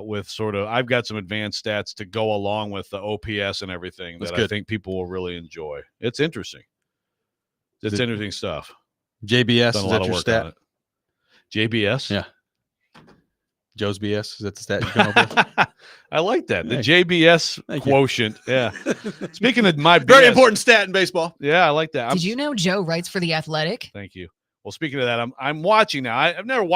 With sort of, I've got some advanced stats to go along with the OPS and everything that I think people will really enjoy. It's interesting. It's interesting stuff. JBS, is that your stat? JBS? Yeah. Joe's BS? Is that the stat you come up with? I like that. The JBS quotient. Yeah. Speaking of my BS, very important stat in baseball. Yeah, I like that. Did you know Joe writes for The Athletic? Thank you. Well, speaking of that, I'm watching now. I haven't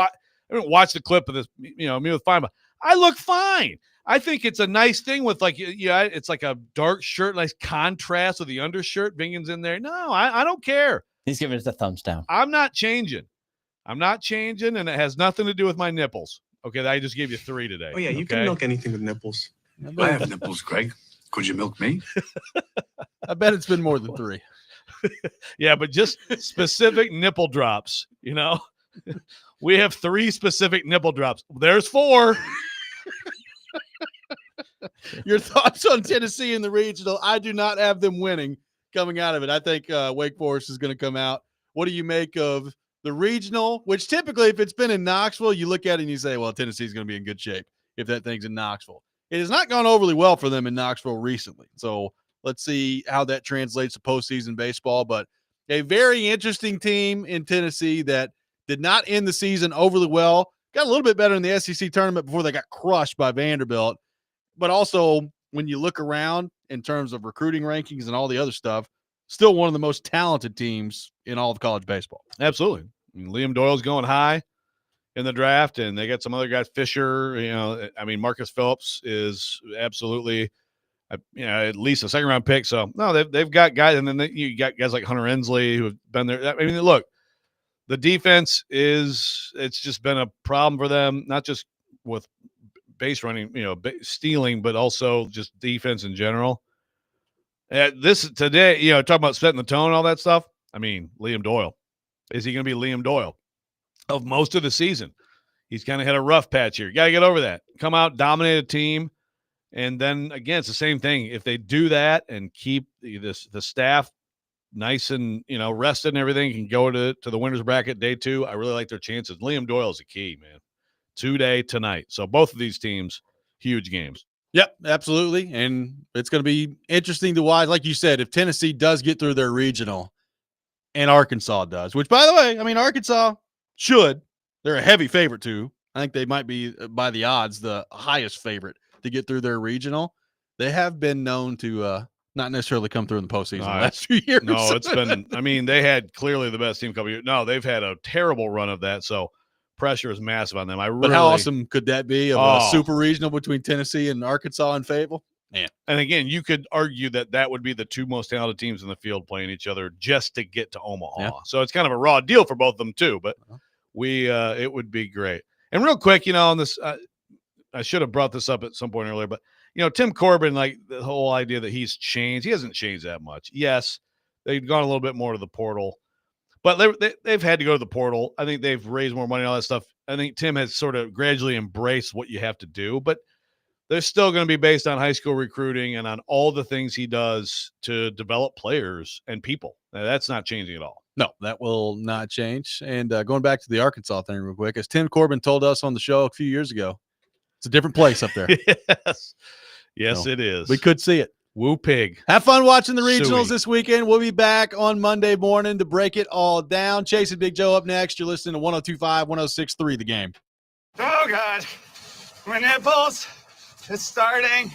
watched the clip of this, me with fine, but I look fine. I think it's a nice thing with it's like a dark shirt, nice contrast with the undershirt. Bingen's in there. No, I don't care. He's giving us the thumbs down. I'm not changing, and it has nothing to do with my nipples. Okay, I just gave you 3 today. Oh yeah, you can milk anything with nipples. I have nipples, Greg. Could you milk me? I bet it's been more than 3. Yeah, but just specific nipple drops. We have 3 specific nipple drops. There's 4. Your thoughts on Tennessee in the regional? I do not have them winning coming out of it. I think Wake Forest is going to come out. What do you make of the regional, which typically if it's been in Knoxville, you look at it and you say, well, Tennessee's going to be in good shape if that thing's in Knoxville. It has not gone overly well for them in Knoxville recently. So Let's see how that translates to postseason baseball. But a very interesting team in Tennessee that did not end the season overly well. Got a little bit better in the SEC tournament before they got crushed by Vanderbilt. But also, when you look around in terms of recruiting rankings and all the other stuff, still one of the most talented teams in all of college baseball. Absolutely. I mean, Liam Doyle's going high in the draft, and they got some other guys, Fisher. I mean, Marcus Phillips is absolutely, at least a second-round pick. So, no, they've got guys, and then you got guys like Hunter Ensley who have been there. I mean, look, the defense it's just been a problem for them, not just with base running, stealing, but also just defense in general. This today, talking about setting the tone and all that stuff. I mean, Liam Doyle. Is he going to be Liam Doyle of most of the season? He's kind of had a rough patch here. You got to get over that. Come out, dominate a team. And then, again, it's the same thing. If they do that and keep the staff nice and, rested and everything, can go to the winner's bracket day 2, I really like their chances. Liam Doyle is a key, man. Today, tonight. So both of these teams, huge games. Yep, absolutely. And it's going to be interesting to watch. Like you said, if Tennessee does get through their regional and Arkansas does, which, by the way, I mean, Arkansas should. They're a heavy favorite, too. I think they might be, by the odds, the highest favorite to get through their regional. They have been known to not necessarily come through in the postseason the last few years. No, it's been – I mean, they had clearly the best team a couple years. No, they've had a terrible run of that, so pressure is massive on them. But how awesome could that be of a super regional between Tennessee and Arkansas in Fayetteville? Man. And again, you could argue that would be the two most talented teams in the field playing each other just to get to Omaha. Yeah. So it's kind of a raw deal for both of them too, but it would be great. And real quick, on this, I should have brought this up at some point earlier, but Tim Corbin, like the whole idea that he's changed, he hasn't changed that much. Yes, they've gone a little bit more to the portal, but they've had to go to the portal. I think they've raised more money and all that stuff. I think Tim has sort of gradually embraced what you have to do, but they're still going to be based on high school recruiting and on all the things he does to develop players and people. Now, that's not changing at all. No, that will not change. And going back to the Arkansas thing real quick, as Tim Corbin told us on the show a few years ago, it's a different place up there. Yes, so it is. We could see it. Woo pig. Have fun watching the regionals this weekend. We'll be back on Monday morning to break it all down. Chase and Big Joe up next. You're listening to 102.5, 106.3 The Game. Oh, God. My nipples. It's starting.